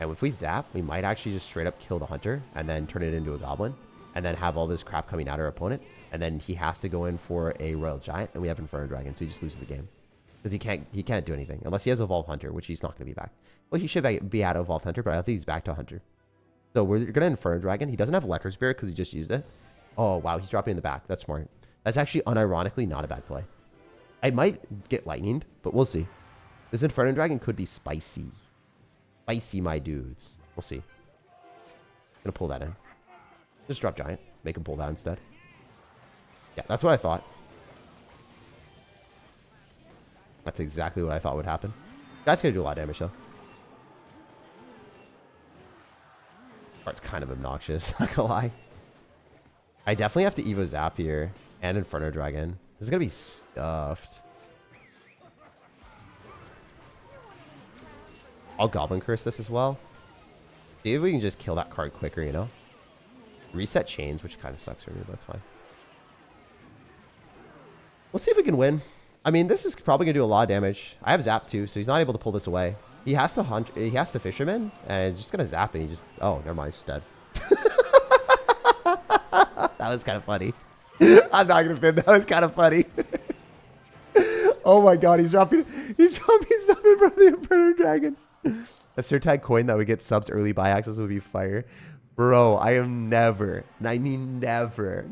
And if we zap, we might actually just straight up kill the hunter and then turn it into a goblin, and then have all this crap coming at our opponent, and then he has to go in for a royal giant, and we have Inferno Dragon, so he just loses the game. Because he can't do anything unless he has Evolved Hunter, which he's not going to be back. Well, he should be at Evolved Hunter, but I don't think he's back to Hunter. So we're going to Inferno Dragon. He doesn't have Electro Spirit because he just used it. Oh, wow. He's dropping in the back. That's smart. That's actually unironically not a bad play. I might get lightninged, but we'll see. This Inferno Dragon could be spicy. Spicy, my dudes. We'll see. Gonna pull that in. Just drop Giant. Make him pull that instead. Yeah, that's what I thought. That's exactly what I thought would happen. That's going to do a lot of damage, though. It's kind of obnoxious, not going to lie. I definitely have to Evo Zap here. And Inferno Dragon. This is going to be stuffed. I'll Goblin Curse this as well. See if we can just kill that card quicker, you know? Reset Chains, which kind of sucks for me, but that's fine. We'll see if we can win. I mean, this is probably going to do a lot of damage. I have Zap too, so he's not able to pull this away. He has to hunt. He has to Fisherman, and it's just going to Zap, and he just... Oh, never mind. He's dead. That was kind of funny. I'm not going to fin. That was kind of funny. Oh my god, he's dropping stuff in front of the Inferno Dragon. A SirTag coin that would get subs early buy access would be fire. Bro, I am never, I mean never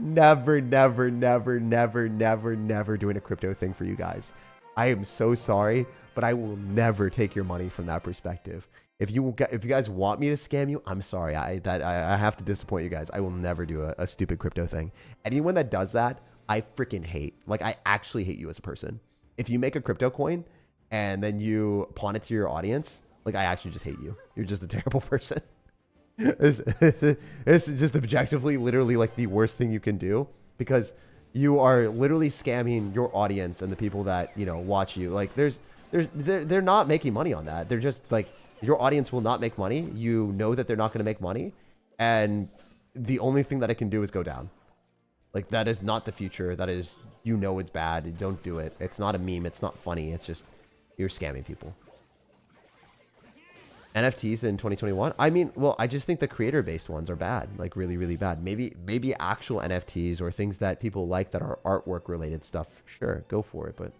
doing a crypto thing for you guys. I am so sorry, but I will never take your money from that perspective. If you guys want me to scam you, I'm sorry. I have to disappoint you guys. I will never do a stupid crypto thing. Anyone that does that, I freaking hate. Like, I actually hate you as a person. If you make a crypto coin and then you pawn it to your audience, like, I actually just hate you. You're just a terrible person. It's just objectively, literally, like, the worst thing you can do, because you are literally scamming your audience and the people that, you know, watch you. Like, they're not making money on that. They're just like, your audience will not make money. You know that they're not going to make money, and the only thing that it can do is go down. Like, that is not the future. That is, you know, it's bad. Don't do it. It's not a meme. It's not funny. It's just, you're scamming people. NFTs in 2021. I mean, well, I just think the creator-based ones are bad, like really, really bad. Maybe actual NFTs or things that people like that are artwork-related stuff. Sure, go for it. But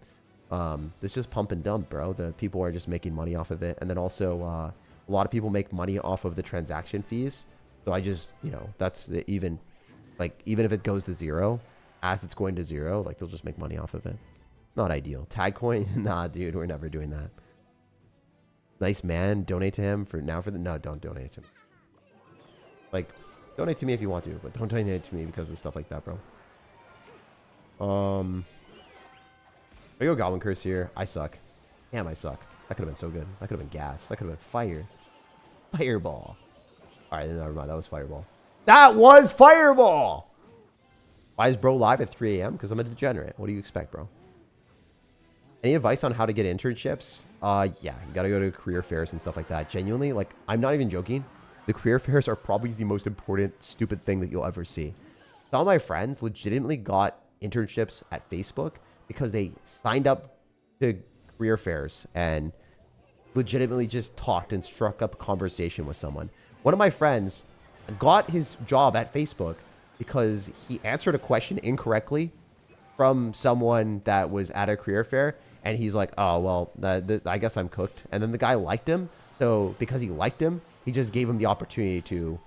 it's just pump and dump, bro. The people are just making money off of it, and then also a lot of people make money off of the transaction fees. So I just, you know, that's even if it goes to zero, as it's going to zero, like, they'll just make money off of it. Not ideal. Tag coin, nah, dude, we're never doing that. Nice man, donate to him no, don't donate to him. Like, donate to me if you want to, but don't donate to me because of stuff like that, bro. I go Goblin Curse here. I suck. Damn, I suck. That could have been so good. That could have been gas. That could have been fire. Fireball. Alright, never mind. That was Fireball. That was Fireball! Why is bro live at 3 a.m.? Because I'm a degenerate. What do you expect, bro? Any advice on how to get internships? Yeah, you gotta go to career fairs and stuff like that. Genuinely, like, I'm not even joking. The career fairs are probably the most important, stupid thing that you'll ever see. Some of my friends legitimately got internships at Facebook because they signed up to career fairs and legitimately just talked and struck up a conversation with someone. One of my friends got his job at Facebook because he answered a question incorrectly from someone that was at a career fair. And he's like, oh, well, I guess I'm cooked. And then the guy liked him. So because he liked him, he just gave him the opportunity to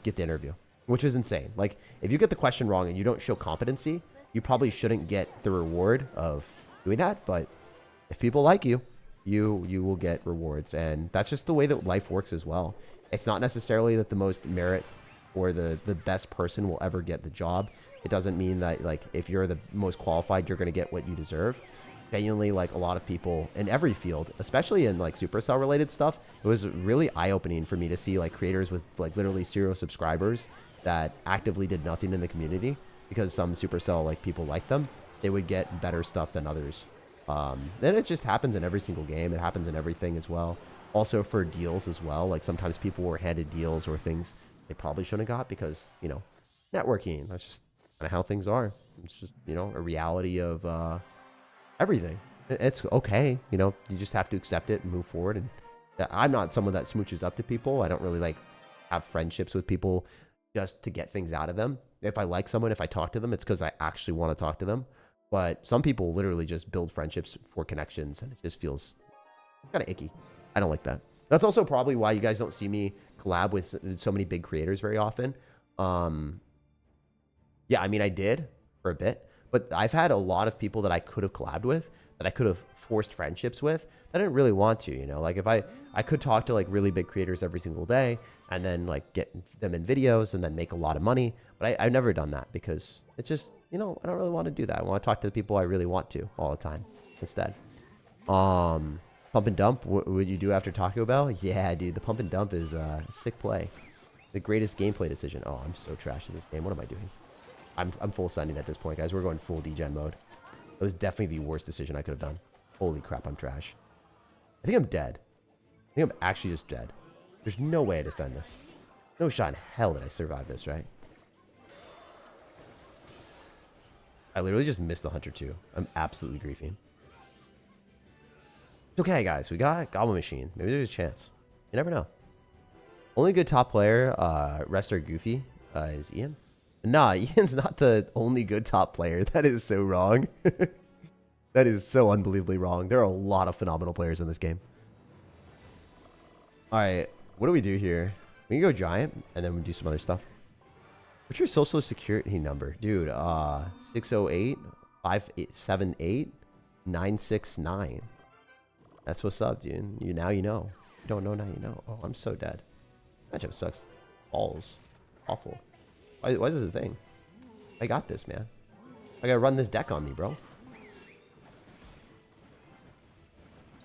get the interview, which is insane. Like, if you get the question wrong and you don't show competency, you probably shouldn't get the reward of doing that. But if people like you, you will get rewards. And that's just the way that life works as well. It's not necessarily that the most merit or the best person will ever get the job. It doesn't mean that, like, if you're the most qualified, you're going to get what you deserve. Genuinely, like, a lot of people in every field, especially in, like, Supercell related stuff, it was really eye-opening for me to see, like, creators with, like, literally 0 subscribers that actively did nothing in the community because some Supercell, like, people like them. They would get better stuff than others. Then it just happens in every single game. It happens in everything as well. Also for deals as well. Like, sometimes people were handed deals or things they probably shouldn't have got because, you know, networking. That's just kind of how things are. It's just, you know, a reality of everything. It's okay, you know, you just have to accept it and move forward. And I'm not someone that smooches up to people. I don't really, like, have friendships with people just to get things out of them. If I like someone, if I talk to them, it's because I actually want to talk to them. But some people literally just build friendships for connections, and it just feels kind of icky. I don't like that. That's also probably why you guys don't see me collab with so many big creators very often. Yeah, I mean, I did for a bit. But I've had a lot of people that I could have collabed with, that I could have forced friendships with, that I didn't really want to, you know? Like, if I could talk to, like, really big creators every single day and then, like, get them in videos and then make a lot of money. But I've never done that because it's just, you know, I don't really want to do that. I want to talk to the people I really want to all the time instead. Pump and dump, what would you do after Taco Bell? Yeah, dude, the pump and dump is sick play. The greatest gameplay decision. Oh, I'm so trash in this game. What am I doing? I'm full sending at this point, guys. We're going full degen mode. It was definitely the worst decision I could have done. Holy crap, I'm trash. I think I'm dead. I think I'm actually just dead. There's no way I defend this. No shot in hell that I survive this, right? I literally just missed the Hunter too. I'm absolutely griefing. It's okay, guys. We got Goblin Machine. Maybe there's a chance. You never know. Only good top player, rest are goofy, is Ian. Nah, Ian's not the only good top player. That is so wrong. That is so unbelievably wrong. There are a lot of phenomenal players in this game. All right. What do we do here? We can go giant and then we do some other stuff. What's your social security number? Dude, 608 578 969. That's what's up, dude. Now you know. You don't know, now you know. Oh, I'm so dead. Matchup sucks. Balls. Awful. Why is this a thing? I got this, man. I gotta run this deck on me, bro.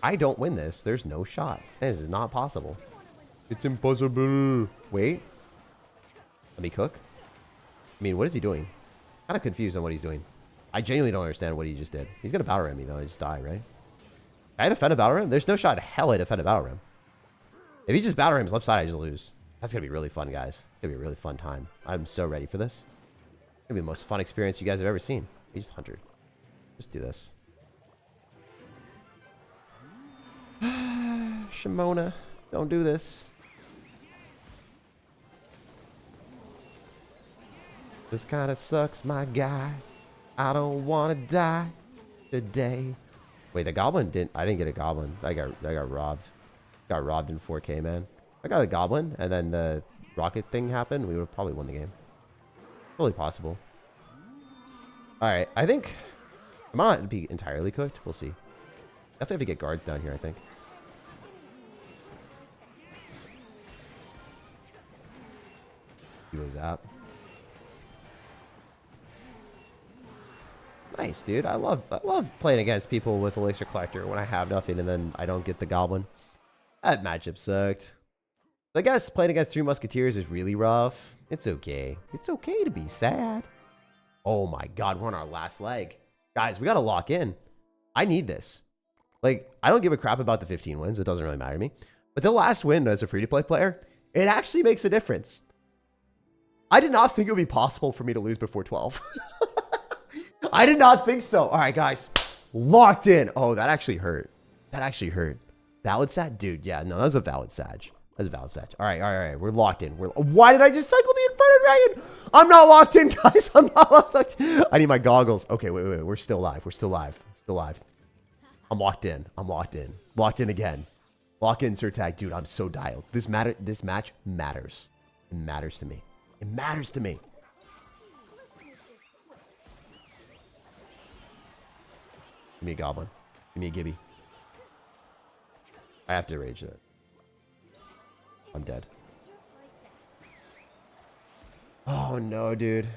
I don't win this. There's no shot. This is not possible. It's impossible. Wait. Let me cook. I mean, what is he doing? Kind of confused on what he's doing. I genuinely don't understand what he just did. He's gonna battle ram me though. I just die, right? I defend a battle ram? There's no shot in hell I defend a battle ram. If he just battle rams left side, I just lose. That's gonna be really fun, guys. It's gonna be a really fun time. I'm so ready for this. It's gonna be the most fun experience you guys have ever seen. He's 100. Just do this. Shimona, don't do this. This kind of sucks, my guy. I don't want to die today. Wait, the goblin didn't. I didn't get a goblin. I got robbed. Got robbed in 4K, man. I got a goblin, and then the rocket thing happened. We would have probably won the game. Totally possible. All right, I think I might not be entirely cooked. We'll see. Definitely have to get guards down here, I think. Zap. Nice, dude. I love playing against people with Elixir Collector when I have nothing and then I don't get the goblin. That matchup sucked. I guess playing against 3 Musketeers is really rough. It's okay. It's okay to be sad. Oh my god, we're on our last leg. Guys, we gotta lock in. I need this. Like, I don't give a crap about the 15 wins. It doesn't really matter to me. But the last win as a free-to-play player, it actually makes a difference. I did not think it would be possible for me to lose before 12. I did not think so. All right, guys. Locked in. Oh, that actually hurt. That actually hurt. Valid Sag? Dude, yeah. No, that was a valid Sag. That's a valid Sag. All right, all right, all right. We're locked in. Why did I just cycle the Inferno Dragon? I'm not locked in, guys. I'm not locked in. I need my goggles. Okay, wait. We're still live. We're still live. Still live. I'm locked in. I'm locked in. Locked in again. Lock in, SirTag. Dude, I'm so dialed. This match matters. It matters to me. It matters to me. Give me a goblin. Give me a Gibby. I have to rage that. I'm dead. Oh no, dude.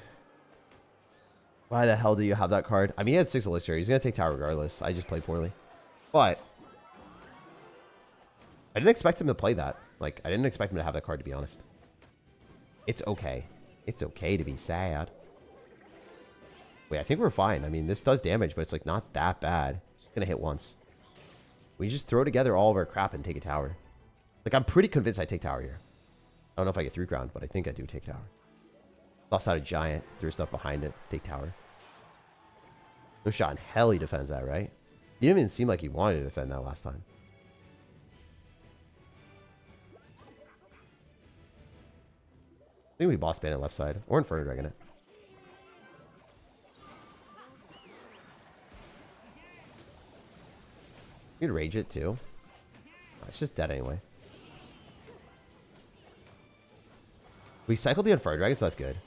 Why the hell do you have that card? I mean, he had 6 Elixir. He's going to take tower regardless. I just played poorly. But I didn't expect him to play that. Like, I didn't expect him to have that card, to be honest. It's okay. It's okay to be sad. Wait, I think we're fine. I mean, this does damage, but it's like not that bad. It's gonna hit once. We just throw together all of our crap and take a tower. Like, I'm pretty convinced I take tower here. I don't know if I get 3 ground, but I think I do take tower. Lost out a giant, threw stuff behind it, take tower. No shot in hell he defends that, right? He didn't even seem like he wanted to defend that last time. I think we boss bandit left side. Or Inferno Dragon it. You could rage it too. Oh, it's just dead anyway. We cycled the Inferno Dragon, so that's good.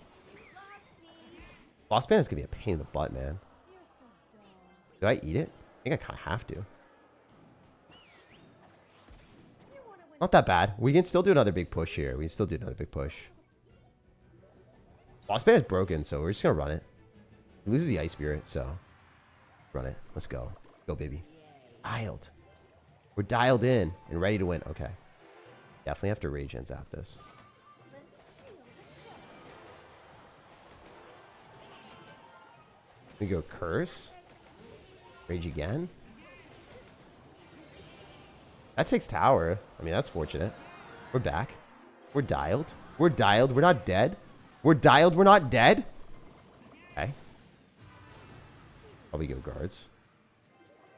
Boss bandit's gonna be a pain in the butt, man. Do I eat it? I think I kind of have to. Not that bad. We can still do another big push here. We can still do another big push. Boss bandit's broken, so we're just gonna run it. He loses the Ice Spirit, so run it. Let's go. Go, baby. Dialed. We're dialed in and ready to win. Okay. Definitely have to rage and zap this. We go curse. Rage again. That takes tower. I mean, that's fortunate. We're back. We're dialed. We're dialed. We're not dead. We're dialed. We're not dead. Okay. Probably go guards.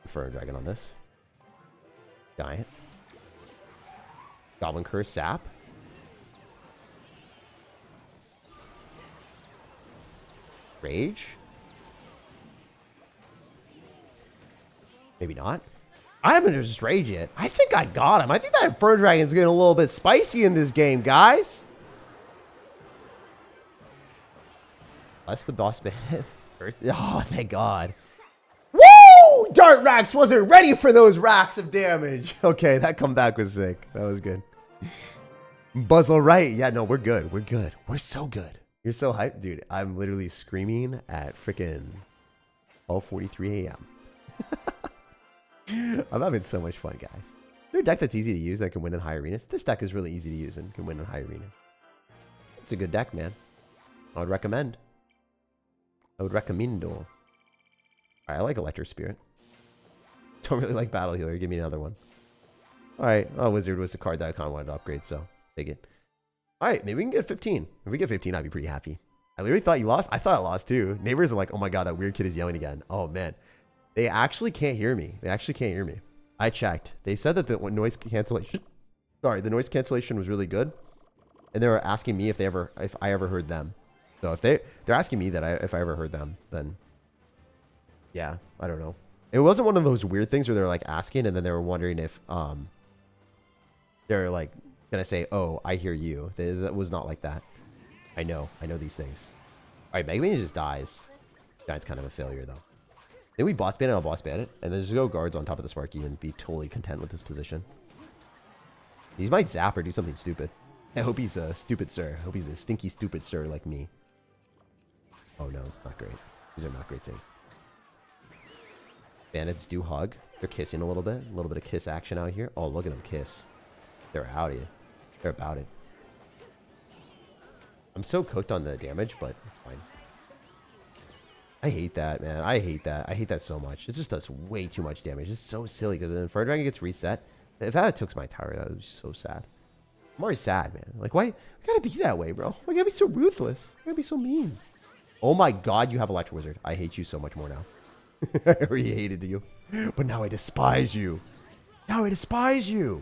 Inferno Dragon on this. Giant. Goblin Curse Sap. Rage. Maybe not. I'm gonna just rage it. I think I got him. I think that Inferno Dragon's getting a little bit spicy in this game, guys. That's the boss man. Oh, thank God. Woo! Dart Rax wasn't ready for those racks of damage. Okay, that comeback was sick. That was good. Buzzle right. Yeah, no, we're good. We're good. We're so good. You're so hyped. Dude, I'm literally screaming at freaking 12:43 a.m. I'm having so much fun, guys. Is there a deck that's easy to use that can win in high arenas? This deck is really easy to use and can win in high arenas. It's a good deck, man. I would recommend. I would recommend. Alright, I like Electro Spirit. Don't really like Battle Healer. Give me another one. Alright. Oh, Wizard was a card that I kind of wanted to upgrade, so take it. Alright, maybe we can get 15. If we get 15, I'd be pretty happy. I literally thought you lost. I thought I lost too. Neighbors are like, oh my God, that weird kid is yelling again. Oh, man. They actually can't hear me. They actually can't hear me. I checked. They said that the noise cancellation, the noise cancellation was really good, and they were asking me if I ever heard them. So if they're asking me that if I ever heard them, then yeah, I don't know. It wasn't one of those weird things where they're like asking, and then they were wondering if they're like gonna say, "Oh, I hear you." That was not like that. I know these things. All right, Mega Man just dies. Giant's kind of a failure though. Then we boss ban it, I'll boss ban it, and then just go guards on top of the Sparky and be totally content with this position. He might zap or do something stupid. I hope he's a stupid sir. I hope he's a stinky stupid sir like me. Oh no, it's not great. These are not great things. Bandits do hug. They're kissing a little bit of kiss action out here. Oh, look at them kiss. They're out here. They're about it. I'm so cooked on the damage, but it's fine. I hate that, man. I hate that. I hate that so much. It just does way too much damage. It's so silly because the Inferno Dragon gets reset. If that took my tower, that would be so sad. I'm already sad, man. Like, why? You gotta be that way, bro. Why you gotta be so ruthless? You gotta be so mean. Oh my God, you have Electro Wizard. I hate you so much more now. I already hated you. But now I despise you. Now I despise you.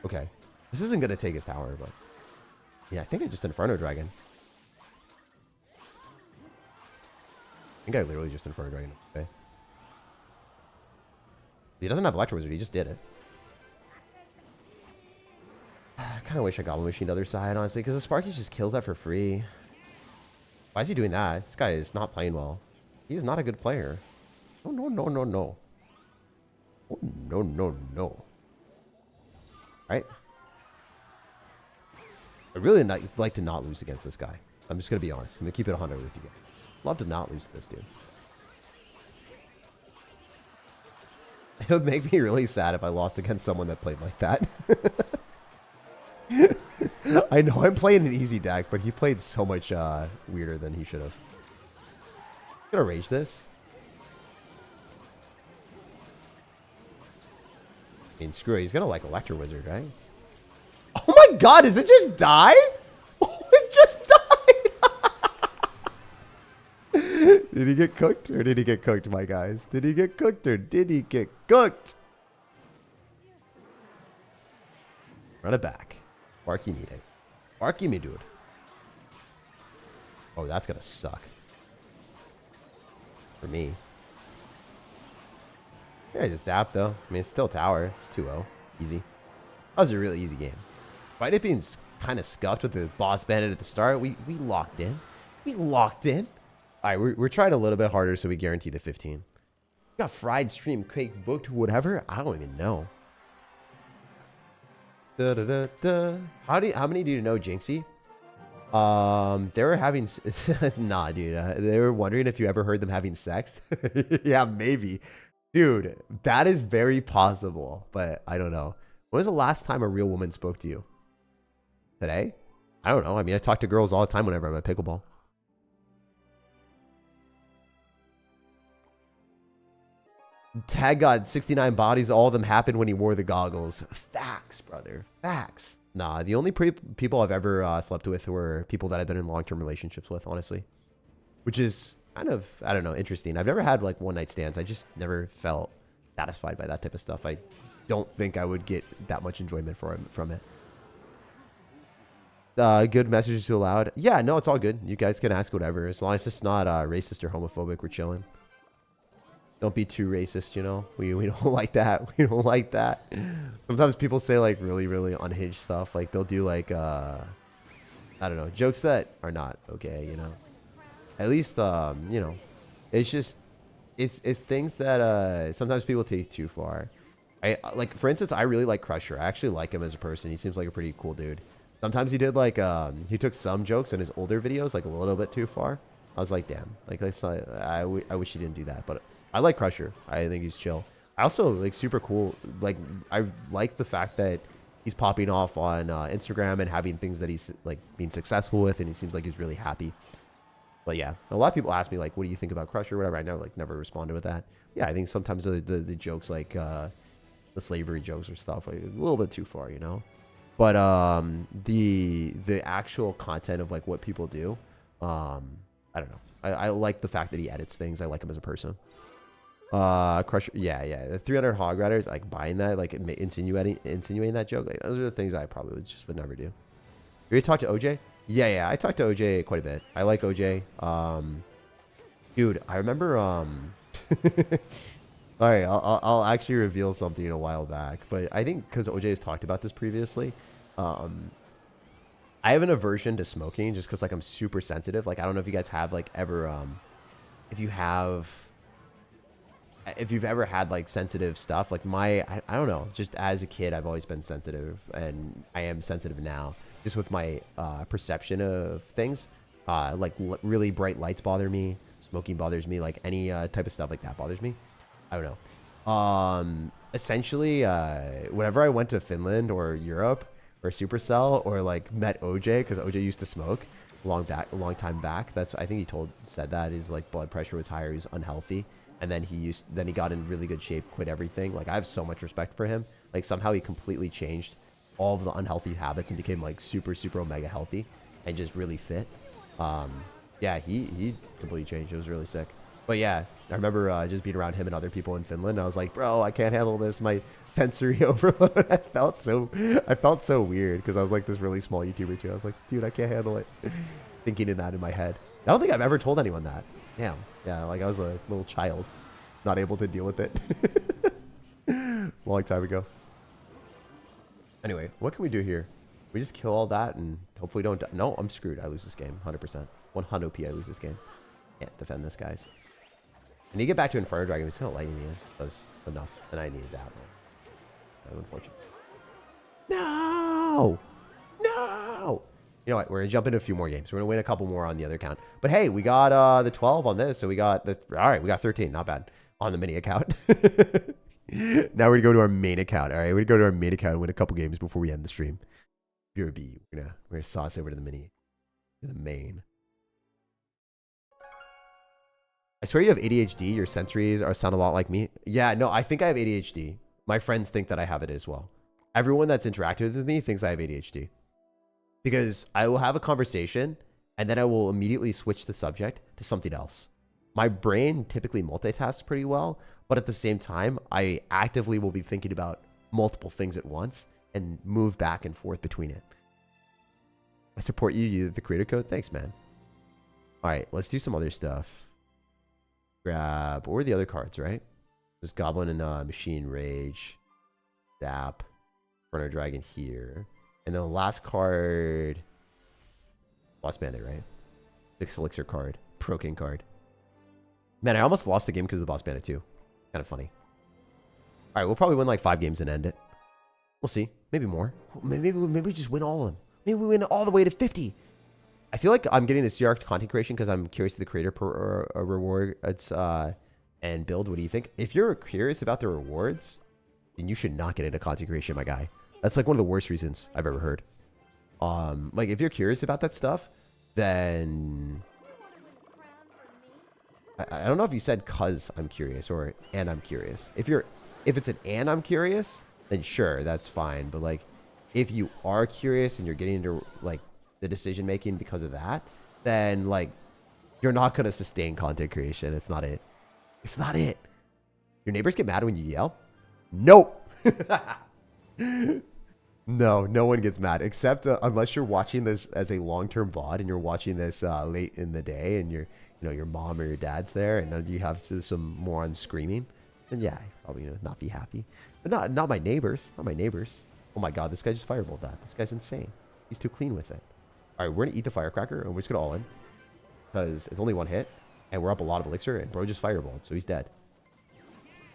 Okay. This isn't gonna take his tower, but yeah, I think I just Inferno Dragon. I think I literally just Inferno Dragon. Okay. He doesn't have Electro Wizard. He just did it. I kind of wish I Goblin Machine the other side, honestly, because the Sparky just kills that for free. Why is he doing that? This guy is not playing well. He is not a good player. No, no, no, no, no. Oh, no, no, no. Right? I really like to not lose against this guy. I'm just going to be honest. I'm going to keep it 100 with you guys. Love to not lose to this dude. It would make me really sad if I lost against someone that played like that. I know I'm playing an easy deck, but he played so much weirder than he should have. I'm gonna rage this. I mean, screw it. He's gonna like Electro Wizard, right? Oh my God! Does it just die? Oh, it just died! Did he get cooked, or did he get cooked, my guys? Did he get cooked, or did he get cooked? Run it back. Sparky me, dude. Sparky me, dude. Oh, that's gonna suck. For me. Yeah, I just zapped, though. I mean, it's still tower. It's 2-0. Easy. That was a really easy game. Despite it being kind of scuffed with the boss bandit at the start, we locked in. We locked in. All right, we're trying a little bit harder so we guarantee the 15. We got fried stream, cake booked, whatever. I don't even know. Da, da, da, da. How many do you know, Jinxie? They were having nah, dude. They were wondering if you ever heard them having sex. Yeah, maybe, dude. That is very possible, but I don't know. When was the last time a real woman spoke to you? Today? I don't know. I mean, I talk to girls all the time whenever I'm at pickleball. Tag God, 69 bodies, all of them happened when he wore the goggles. Facts, brother. Facts. Nah, the only people I've ever slept with were people that I've been in long-term relationships with, honestly. Which is kind of, I don't know, interesting. I've never had, like, one-night stands. I just never felt satisfied by that type of stuff. I don't think I would get that much enjoyment from it. Good messages too loud. Yeah, no, it's all good. You guys can ask whatever. As long as it's not racist or homophobic, we're chilling. Don't be too racist, you know? We don't like that. We don't like that. Sometimes people say like really, really unhinged stuff. Like they'll do like, I don't know, jokes that are not okay, you know? At least, you know, it's just, it's things that sometimes people take too far. Like, for instance, I really like Crusher. I actually like him as a person. He seems like a pretty cool dude. Sometimes he did like, he took some jokes in his older videos like a little bit too far. I was like, damn, like that's not, I wish he didn't do that. But I like Crusher. I think he's chill. I also like super cool. Like, I like the fact that he's popping off on Instagram and having things that he's like being successful with, and he seems like he's really happy. But yeah, a lot of people ask me like, what do you think about Crusher or whatever? I never responded with that. Yeah, I think sometimes the jokes like the slavery jokes or stuff like a little bit too far, you know. But the actual content of like what people do, I don't know. I like the fact that he edits things. I like him as a person. Crusher, yeah. The 300 hog riders, like buying that, like insinuating that joke. Like, those are the things I probably would never do. You ready to talk to OJ? Yeah. I talked to OJ quite a bit. I like OJ. Dude, I remember. All right, I'll actually reveal something a while back, but I think because OJ has talked about this previously, I have an aversion to smoking just because like I'm super sensitive. Like I don't know if you guys have like ever if you've ever had like sensitive stuff. Like I don't know, just as a kid I've always been sensitive, and I am sensitive now just with my perception of things. Like really bright lights bother me, smoking bothers me, like any type of stuff like that bothers me. I don't know. Essentially, whenever I went to Finland or Europe or Supercell or like met OJ, because OJ used to smoke a long time back. I think he said that his like blood pressure was higher, he was unhealthy, and then he got in really good shape, quit everything. Like I have so much respect for him. Like somehow he completely changed all of the unhealthy habits and became like super omega healthy and just really fit. Yeah, he completely changed. It was really sick. But yeah, I remember just being around him and other people in Finland. I was like, bro, I can't handle this. My sensory overload. I felt so weird because I was like this really small YouTuber too. I was like, dude, I can't handle it. Thinking in that in my head. I don't think I've ever told anyone that. Damn. Yeah, like I was a little child, not able to deal with it. Long time ago. Anyway, what can we do here? We just kill all that and hopefully don't die. No, I'm screwed. I lose this game. 100%. 100p I lose this game. Can't defend this, guys. I need to get back to Inferno Dragon. He's still lighting me. That's enough. And I need his out. So unfortunate. No! You know what? We're going to jump into a few more games. We're going to win a couple more on the other account. But hey, we got the 12 on this. So we got the... All right, we got 13. Not bad. On the mini account. Now we're going to go to our main account. All right, we're going to go to our main account and win a couple games before we end the stream. BRB. We're going to sauce over to the mini. To the main. I swear you have ADHD. Your sensories sound a lot like me. Yeah, no, I think I have ADHD. My friends think that I have it as well. Everyone that's interacted with me thinks I have ADHD. Because I will have a conversation and then I will immediately switch the subject to something else. My brain typically multitasks pretty well, but at the same time, I actively will be thinking about multiple things at once and move back and forth between it. I support you. You the creator code. Thanks, man. All right, let's do some other stuff. Grab, what were the other cards, right? There's Goblin and Machine Rage. Zap. Inferno Dragon here. And then the last card... Lost Bandit, right? 6 Elixir card. Pro King card. Man, I almost lost the game because of the Boss Bandit too. Kind of funny. Alright, we'll probably win like 5 games and end it. We'll see. Maybe more. Maybe we just win all of them. Maybe we win all the way to 50. I feel like I'm getting the CR content creation because I'm curious to the creator reward and build. What do you think? If you're curious about the rewards, then you should not get into content creation, my guy. That's like one of the worst reasons I've ever heard. Like if you're curious about that stuff, then I don't know if you said cause I'm curious or and I'm curious. If it's an and I'm curious, then sure, that's fine. But like if you are curious and you're getting into like the decision making because of that, then like you're not going to sustain content creation. It's not it. It's not it. Your neighbors get mad when you yell? Nope. No one gets mad except unless you're watching this as a long-term VOD and you're watching this late in the day and you're you know, your mom or your dad's there, and then you have some morons screaming, then yeah, I'd probably not be happy. But not my neighbors. Not my neighbors. Oh my god, this guy just fireballed that. This guy's insane. He's too clean with it. All right, we're gonna eat the firecracker, and we're just gonna all in because it's only one hit, and we're up a lot of elixir, and bro just fireballed, so he's dead.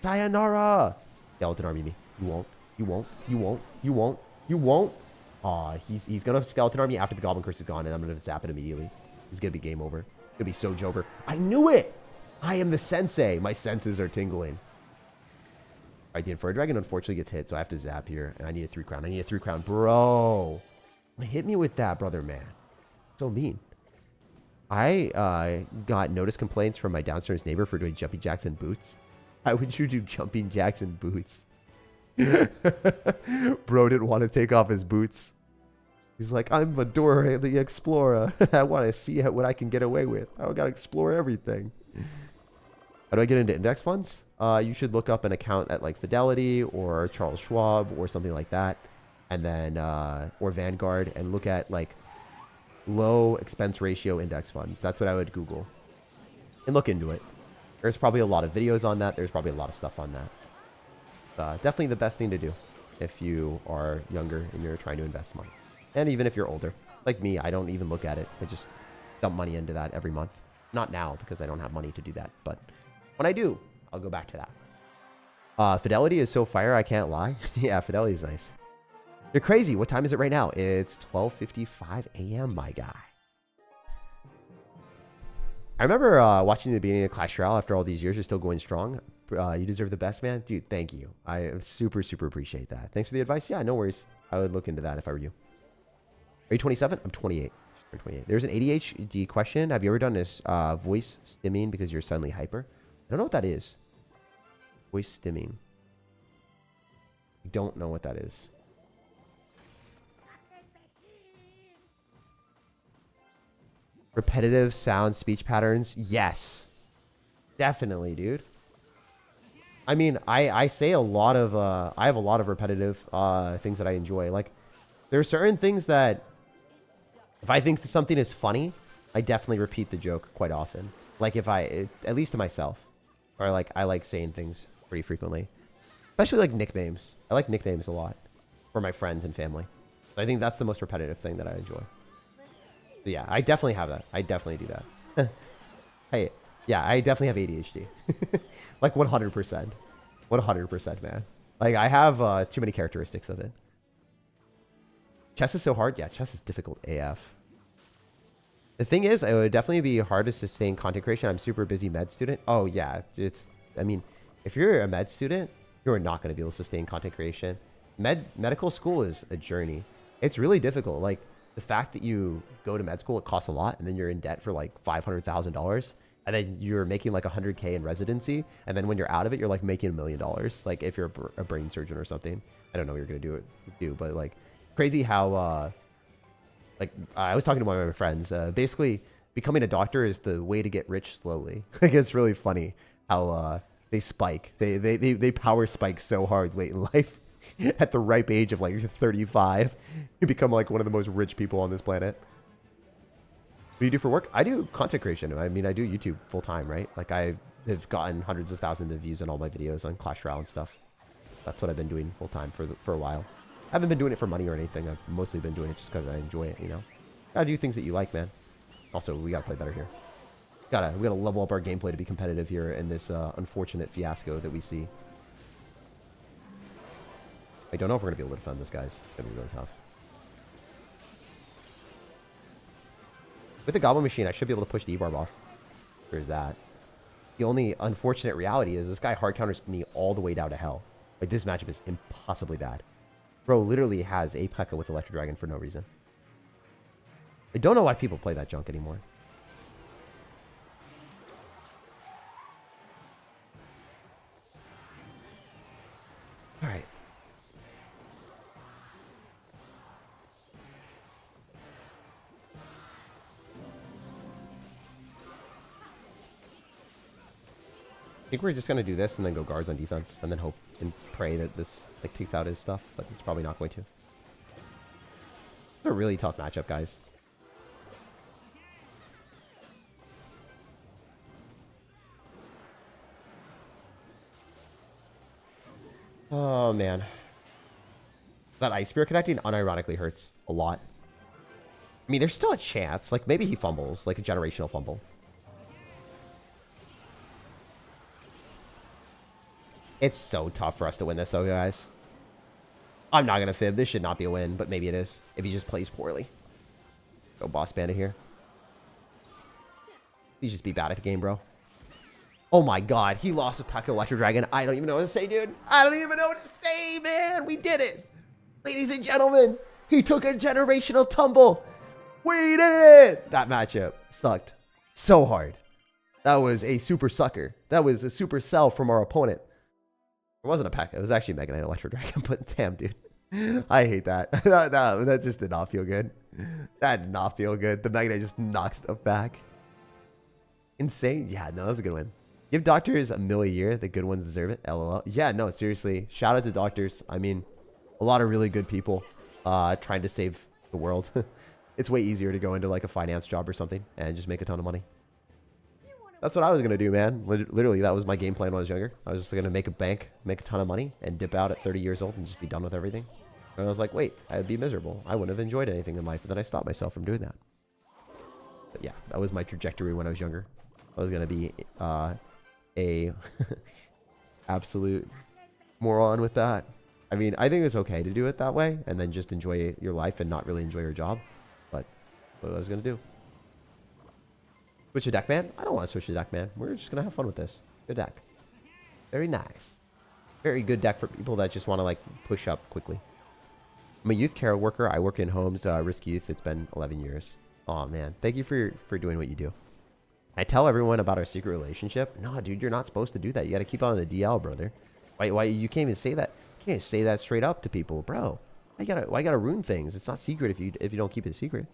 Sayonara! Skeleton army me. You won't. You won't. You won't. You won't. You won't. Aw, he's gonna skeleton army after the goblin curse is gone, and I'm gonna zap it immediately. He's gonna be game over. It's gonna be so joker. I knew it! I am the sensei. My senses are tingling. Alright, the Inferno Dragon unfortunately gets hit, so I have to zap here. And I need a 3 crown. I need a 3 crown. Bro! Hit me with that, brother man. So mean. I got notice complaints from my downstairs neighbor for doing jumping jacks and boots. Why would you do jumping jacks and boots? Bro didn't want to take off his boots. He's like, I'm Dora the Explorer. I want to see what I can get away with. I gotta explore everything. How do I get into index funds? You should look up an account at like Fidelity or Charles Schwab or something like that. And then, or Vanguard, and look at like low expense ratio index funds. That's what I would Google. And look into it. There's probably a lot of videos on that. There's probably a lot of stuff on that. Definitely the best thing to do if you are younger and you're trying to invest money. And even if you're older. Like me, I don't even look at it. I just dump money into that every month. Not now, because I don't have money to do that. But when I do, I'll go back to that. Fidelity is so fire, I can't lie. Yeah, Fidelity is nice. You're crazy. What time is it right now? It's 12:55 a.m., my guy. I remember watching the beginning of Clash Royale after all these years. You're still going strong. You deserve the best, man. Dude, thank you. I super, super appreciate that. Thanks for the advice. Yeah, no worries. I would look into that if I were you. Are you 27? I'm 28. I'm 28. There's an ADHD question. Have you ever done this voice stimming because you're suddenly hyper? I don't know what that is. Voice stimming. I don't know what that is. Repetitive sound speech patterns. Yes. Definitely, dude. I mean, I say a lot of, I have a lot of repetitive things that I enjoy. Like, there are certain things that, if I think something is funny, I definitely repeat the joke quite often. Like, if at least to myself. Or, like, I like saying things pretty frequently. Especially, like, nicknames. I like nicknames a lot for my friends and family. I think that's the most repetitive thing that I enjoy. But yeah, I definitely have that. I definitely do that. Hey, yeah, I definitely have ADHD. Like 100%. 100%, man. Like, I have too many characteristics of it. Chess is so hard. Yeah, chess is difficult AF. The thing is, it would definitely be hard to sustain content creation. I'm super busy med student. Oh, yeah. I mean, if you're a med student, you're not going to be able to sustain content creation. Medical school is a journey. It's really difficult. Like, the fact that you go to med school, it costs a lot, and then you're in debt for like $500,000, and then you're making like $100K in residency, and then when you're out of it, you're like making $1 million. Like, if you're a brain surgeon or something. I don't know what you're gonna do, but like, crazy how like I was talking to one of my friends. Basically, becoming a doctor is the way to get rich slowly. Like, it's really funny how they spike. They power spike so hard late in life. At the ripe age of like 35, you become like one of the most rich people on this planet. What do you do for work? I do content creation. I mean, I do YouTube full time, right? Like, I have gotten hundreds of thousands of views on all my videos on Clash Royale and stuff. That's what I've been doing full time for a while. I haven't been doing it for money or anything. I've mostly been doing it just because I enjoy it, you know? Gotta do things that you like, man. Also, we gotta play better here. We gotta level up our gameplay to be competitive here in this unfortunate fiasco that we see. I don't know if we're going to be able to defend this, guys. It's going to be really tough. With the Goblin Machine, I should be able to push the E-Barb off. There's that. The only unfortunate reality is this guy hard counters me all the way down to hell. Like, this matchup is impossibly bad. Bro literally has a P.E.K.K.A with Electro Dragon for no reason. I don't know why people play that junk anymore. Alright. I think we're just going to do this and then go guards on defense and then hope and pray that this like takes out his stuff, but it's probably not going to. It's a really tough matchup, guys. Oh, man. That Ice Spear connecting unironically hurts a lot. I mean, there's still a chance. Like, maybe he fumbles, like a generational fumble. It's so tough for us to win this, though, guys. I'm not going to fib. This should not be a win, but maybe it is if he just plays poorly. Go Boss Bandit here. Please just be bad at the game, bro. Oh, my God. He lost with Pekka Electro Dragon. I don't even know what to say, dude. I don't even know what to say, man. We did it. Ladies and gentlemen, he took a generational tumble. We did it. That matchup sucked so hard. That was a super sucker. That was a super sell from our opponent. It wasn't a Pekka. It was actually Mega Knight Electro Dragon, but damn, dude. I hate that. That just did not feel good. That did not feel good. The Mega Knight just knocked stuff back. Insane. Yeah, no, that was a good win. Give doctors $1 million a year. The good ones deserve it. LOL. Yeah, no, seriously. Shout out to doctors. I mean, a lot of really good people trying to save the world. It's way easier to go into like a finance job or something and just make a ton of money. That's what I was going to do, man. Literally, that was my game plan when I was younger. I was just going to make a bank, make a ton of money, and dip out at 30 years old and just be done with everything. And I was like, wait, I'd be miserable. I wouldn't have enjoyed anything in life. And then I stopped myself from doing that. But yeah, that was my trajectory when I was younger. I was going to be a absolute moron with that. I mean, I think it's okay to do it that way and then just enjoy your life and not really enjoy your job. But what I was going to do. Switch a deck, man? I don't want to switch a deck, man. We're just going to have fun with this. Good deck. Very nice. Very good deck for people that just want to, like, push up quickly. I'm a youth care worker. I work in homes, Risk Youth. It's been 11 years. Oh, man. Thank you for doing what you do. I tell everyone about our secret relationship. No, dude, you're not supposed to do that. You got to keep on the DL, brother. Why you can't even say that? You can't say that straight up to people, bro. Why you gotta ruin things? It's not secret if you don't keep it secret.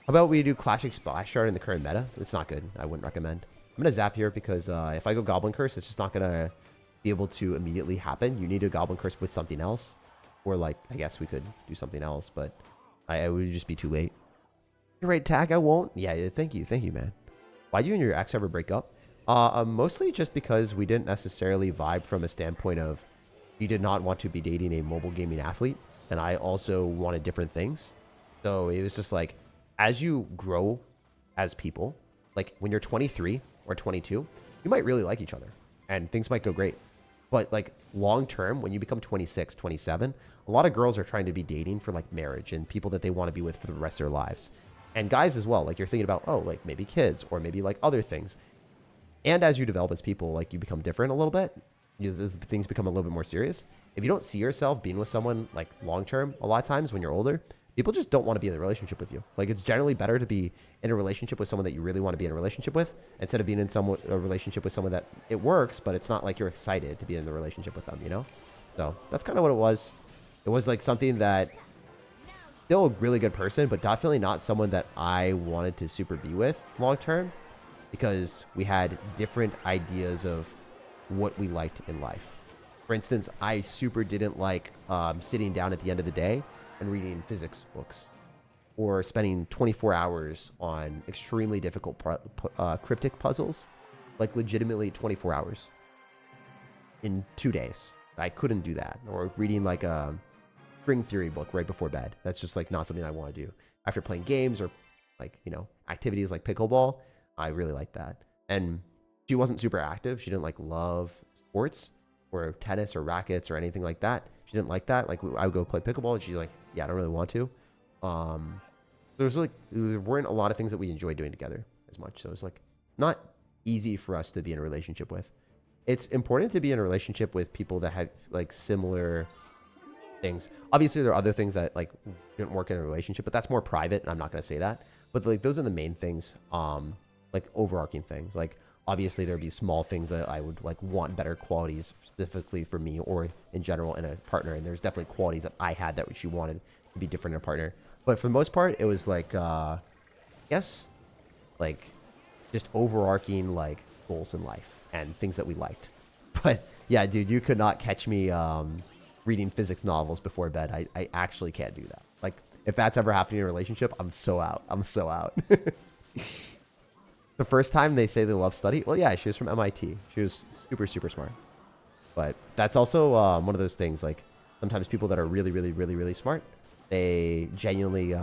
How about we do Classic Splash Shard in the current meta? It's not good. I wouldn't recommend. I'm going to zap here because if I go Goblin Curse, it's just not going to be able to immediately happen. You need a Goblin Curse with something else. Or, like, I guess we could do something else, but I would just be too late. You're right, Tag. I won't. Yeah, thank you. Thank you, man. Why'd you and your ex ever break up? Mostly just because we didn't necessarily vibe from a standpoint of you did not want to be dating a mobile gaming athlete, and I also wanted different things. So it was just like, as you grow as people, like when you're 23 or 22, you might really like each other and things might go great. But like long term, when you become 26, 27, a lot of girls are trying to be dating for like marriage and people that they want to be with for the rest of their lives. And guys as well, like you're thinking about, oh, like maybe kids or maybe like other things. And as you develop as people, like you become different a little bit. Things become a little bit more serious. If you don't see yourself being with someone like long term, a lot of times when you're older, people just don't want to be in a relationship with you. Like it's generally better to be in a relationship with someone that you really want to be in a relationship with instead of being in a relationship with someone that it works, but it's not like you're excited to be in the relationship with them, you know? So that's kind of what it was. It was like something that still a really good person, but definitely not someone that I wanted to super be with long term because we had different ideas of what we liked in life. For instance, I super didn't like sitting down at the end of the day and reading physics books or spending 24 hours on extremely difficult cryptic puzzles, like legitimately 24 hours in 2 days. I couldn't do that. Or reading like a string theory book right before bed. That's just like not something I want to do. After playing games or like, you know, activities like pickleball, I really like that. And she wasn't super active. She didn't like love sports or tennis or rackets or anything like that. She didn't like that. Like I would go play pickleball and she's like, yeah, I don't really want to. There weren't a lot of things that we enjoyed doing together as much. So it's like not easy for us to be in a relationship with. It's important to be in a relationship with people that have like similar things. Obviously there are other things that like didn't work in a relationship, but that's more private and I'm not going to say that. But like those are the main things, like overarching things. Like obviously there'd be small things that I would like want better qualities specifically for me or in general in a partner. And there's definitely qualities that I had that she wanted to be different in a partner. But for the most part, it was like, I guess, like just overarching like goals in life and things that we liked. But yeah, dude, you could not catch me reading physics novels before bed. I actually can't do that. Like if that's ever happening in a relationship, I'm so out. I'm so out. The first time they say they love study. Well, yeah, she was from MIT. She was super, super smart. But that's also one of those things, like, sometimes people that are really, really, really, really smart, they genuinely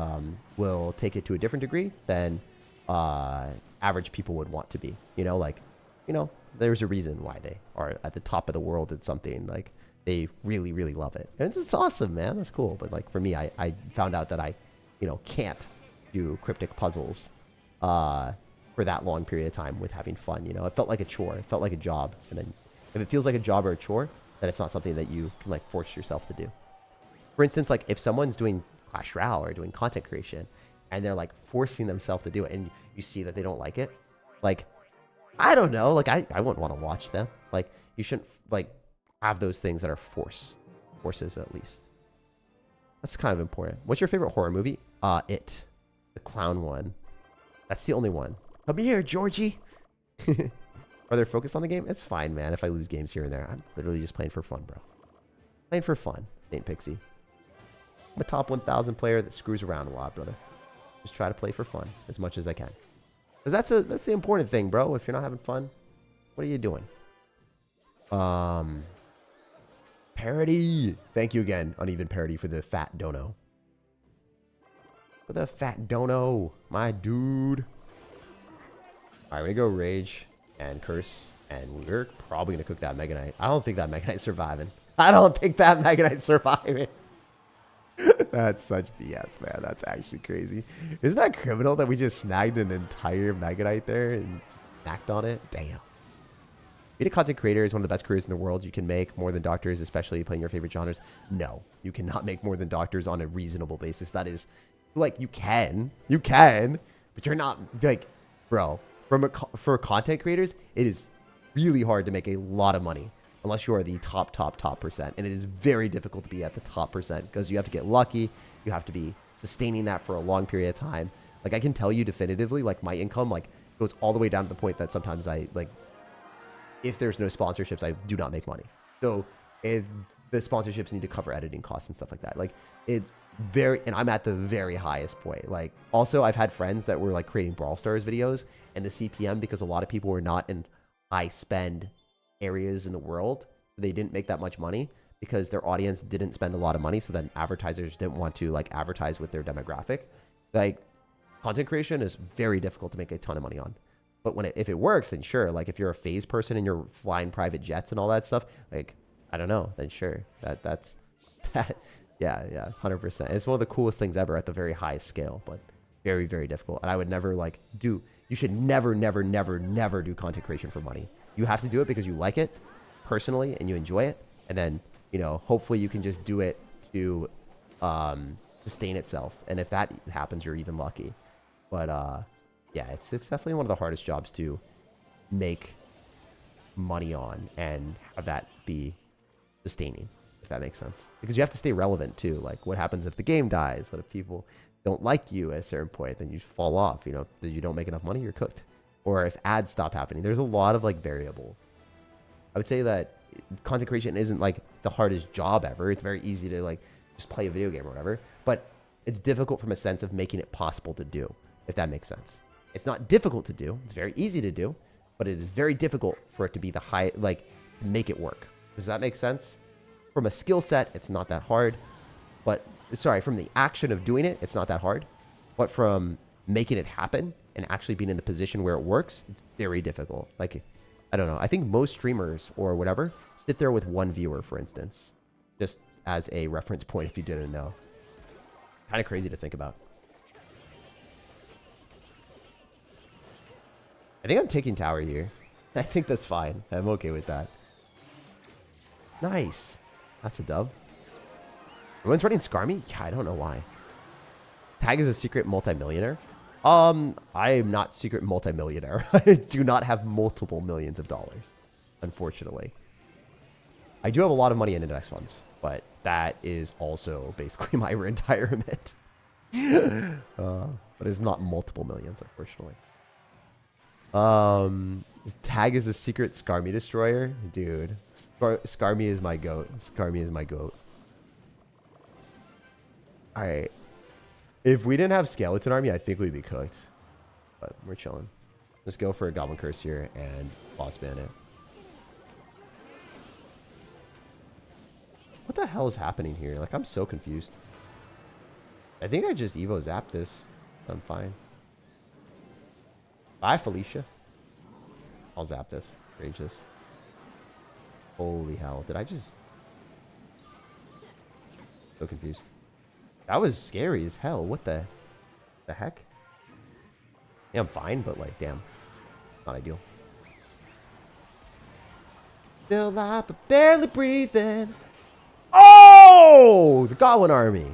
will take it to a different degree than average people would want to be. You know, like, you know, there's a reason why they are at the top of the world at something. Like, they really, really love it. And it's awesome, man. That's cool. But, like, for me, I found out that I, you know, can't do cryptic puzzles for that long period of time with having fun. You know, it felt like a chore. It felt like a job. And then if it feels like a job or a chore, then it's not something that you can, like, force yourself to do. For instance, like, if someone's doing Clash Royale or doing content creation and they're, like, forcing themselves to do it and you see that they don't like it, like, I don't know, like, I wouldn't want to watch them. Like, you shouldn't, like, have those things that are forces, at least. That's kind of important. What's your favorite horror movie? It. The clown one. That's the only one. Come here, Georgie. Are they focused on the game? It's fine, man, if I lose games here and there. I'm literally just playing for fun, bro. Playing for fun, Saint Pixie. I'm a top 1,000 player that screws around a lot, brother. Just try to play for fun as much as I can. Because that's the important thing, bro. If you're not having fun, what are you doing? Parody. Thank you again, Uneven Parody, for the fat dono. For the fat dono, my dude. All right, we're going to go Rage and Curse. And we're probably going to cook that Mega Knight. I don't think that Mega Knight's surviving. I don't think that Mega Knight's surviving. That's such BS, man. That's actually crazy. Isn't that criminal that we just snagged an entire Mega Knight there and just snacked on it? Damn. Being a content creator is one of the best careers in the world. You can make more than doctors, especially playing your favorite genres. No, you cannot make more than doctors on a reasonable basis. That is, like, you can, but you're not, like, bro, for content creators, it is really hard to make a lot of money unless you are the top percent. And it is very difficult to be at the top percent because you have to get lucky. You have to be sustaining that for a long period of time. Like, I can tell you definitively, like, my income, like, goes all the way down to the point that sometimes I, like, if there's no sponsorships, I do not make money. So the sponsorships need to cover editing costs and stuff like that. Like, it's very, and I'm at the very highest point. Like, also, I've had friends that were, like, creating Brawl Stars videos, and the CPM, because a lot of people were not in high spend areas in the world, they didn't make that much money because their audience didn't spend a lot of money. So then advertisers didn't want to, like, advertise with their demographic. Like, content creation is very difficult to make a ton of money on. But if it works, then sure. Like, if you're a phase person and you're flying private jets and all that stuff, like, I don't know, then sure. That's yeah, 100%. It's one of the coolest things ever at the very highest scale, but very, very difficult. And I would never, like, you should never do content creation for money. You have to do it because you like it personally and you enjoy it. And then, you know, hopefully you can just do it to sustain itself. And if that happens, you're even lucky. But yeah, it's definitely one of the hardest jobs to make money on and have that be sustaining, if that makes sense. Because you have to stay relevant too. Like, what happens if the game dies? What if people don't like you at a certain point? Then you fall off. You know, if you don't make enough money, you're cooked. Or if ads stop happening. There's a lot of, like, variables. I would say that content creation isn't, like, the hardest job ever. It's very easy to, like, just play a video game or whatever. But it's difficult from a sense of making it possible to do, if that makes sense. It's not difficult to do. It's very easy to do. But it is very difficult for it to be the high, like, make it work. Does that make sense? From a skill set, it's not that hard. But, sorry, from the action of doing it, it's not that hard. But from making it happen and actually being in the position where it works, it's very difficult. Like, I don't know. I think most streamers or whatever sit there with one viewer, for instance, just as a reference point if you didn't know. Kind of crazy to think about. I think I'm taking tower here. I think that's fine. I'm okay with that. Nice. That's a dub. Everyone's running Skarmy? Yeah, I don't know why. Tag is a secret multimillionaire. I am not secret multimillionaire. I do not have multiple millions of dollars, unfortunately. I do have a lot of money in index funds, but that is also basically my retirement. But it's not multiple millions, unfortunately. Tag is a secret Skarmy destroyer. Dude, Skarmy is my goat. Skarmy is my goat. Alright. If we didn't have Skeleton Army, I think we'd be cooked. But we're chilling. Let's go for a Goblin Curse here and Boss Bandit. What the hell is happening here? Like, I'm so confused. I think I just Evo zapped this. I'm fine. Bye, Felicia. I'll zap this. Rage this. Holy hell. Did I just... So confused. That was scary as hell. What the heck? Yeah, I'm fine, but like, damn. Not ideal. Still alive, but barely breathing. Oh! The Goblin Army.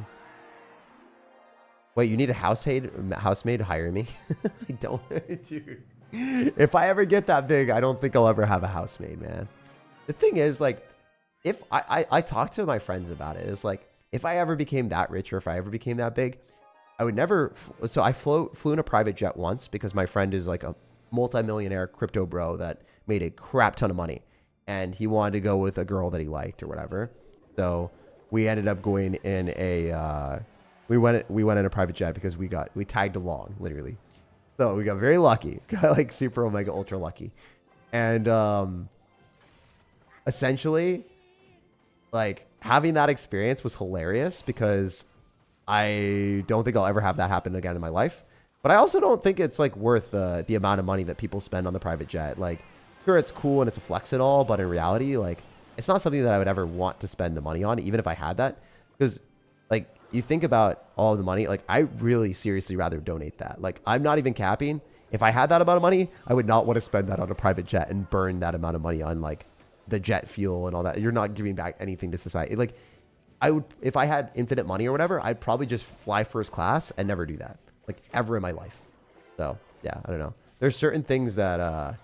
Wait, you need a housemaid to hire me? I don't, dude. If I ever get that big, I don't think I'll ever have a housemaid, man. The thing is, like, if I talk to my friends about it, it's like, if I ever became that rich or if I ever became that big, I would never. So I flew in a private jet once because my friend is like a multimillionaire crypto bro that made a crap ton of money. And he wanted to go with a girl that he liked or whatever. So we ended up going in a, we went in a private jet because we tagged along, literally. So we got very lucky, got like super omega ultra lucky. And essentially, like, having that experience was hilarious because I don't think I'll ever have that happen again in my life. But I also don't think it's like worth the amount of money that people spend on the private jet. Like, sure, it's cool and it's a flex and all, but in reality, like, it's not something that I would ever want to spend the money on, even if I had that. Because, like, you think about all the money, like, I really seriously rather donate that. Like, I'm not even capping. If I had that amount of money, I would not want to spend that on a private jet and burn that amount of money on, like, the jet fuel and all that. You're not giving back anything to society. Like, I would, if I had infinite money or whatever, I'd probably just fly first class and never do that, like, ever in my life. So yeah, I don't know. There's certain things that,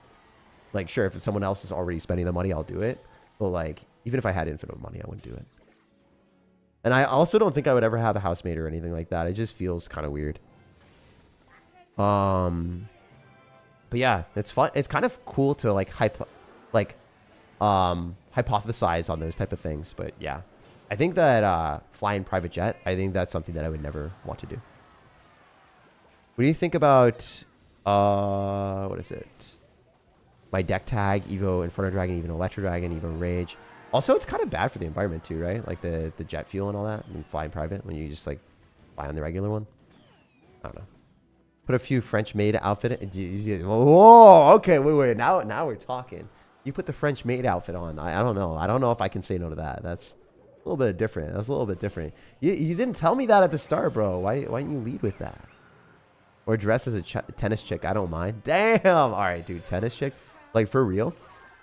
like, sure, if someone else is already spending the money, I'll do it. But like, even if I had infinite money, I wouldn't do it. And I also don't think I would ever have a housemate or anything like that. It just feels kind of weird. But yeah, it's fun. It's kind of cool to like hypothesize on those type of things. But yeah, I think that flying private jet, I think that's something that I would never want to do. What do you think about what is it? My deck tag, Evo Inferno Dragon, even Electro Dragon, Evo Rage. Also, it's kind of bad for the environment too, right? Like the jet fuel and all that. When flying private, when you just like fly on the regular one. I don't know. Put a few French maid outfit. Whoa, okay, wait. Now we're talking. You put the French maid outfit on. I don't know. I don't know if I can say no to that. That's a little bit different. That's a little bit different. You didn't tell me that at the start, bro. Why didn't you lead with that? Or dress as a tennis chick. I don't mind. Damn. All right, dude. Tennis chick. Like, for real.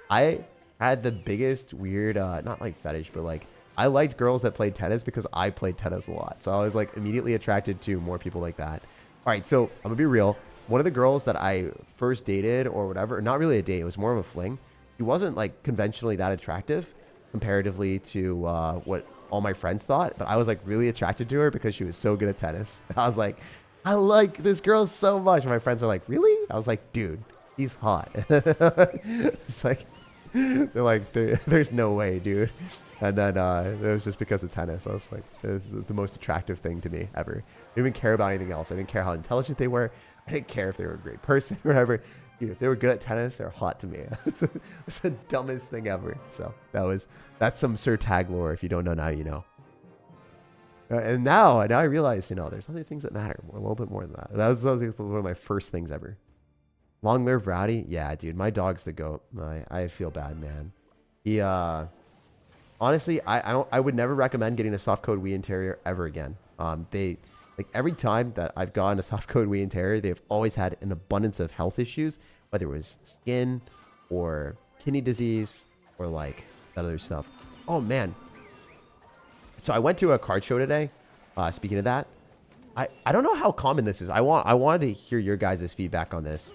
I had the biggest weird, not like fetish, but like, I liked girls that played tennis because I played tennis a lot. So I was like immediately attracted to more people like that. All right, so I'm gonna be real. One of the girls that I first dated or whatever, not really a date, it was more of a fling. She wasn't like conventionally that attractive comparatively to what all my friends thought, but I was like really attracted to her because she was so good at tennis. I was like, I like this girl so much. My friends are like, really? I was like, dude, he's hot. It's like, they're like, there's no way, dude. And then it was just because of tennis. I was like, it was the most attractive thing to me ever. I didn't even care about anything else. I didn't care how intelligent they were. I didn't care if they were a great person or whatever. Dude, if they were good at tennis, they're hot to me. It's the dumbest thing ever. So that's some SirTag lore. If you don't know now, you know. And now I realize, you know, there's other things that matter more, a little bit more than that. That was one of my first things ever. Long live Rowdy. Yeah, dude, my dog's the goat. I feel bad, man. He honestly, I would never recommend getting a soft code Wee and Terrier ever again. They like every time that I've gotten a soft code Wee and Terrier, they've always had an abundance of health issues, whether it was skin or kidney disease or like that other stuff. Oh man. So I went to a card show today. Speaking of that, I don't know how common this is. I wanted to hear your guys' feedback on this.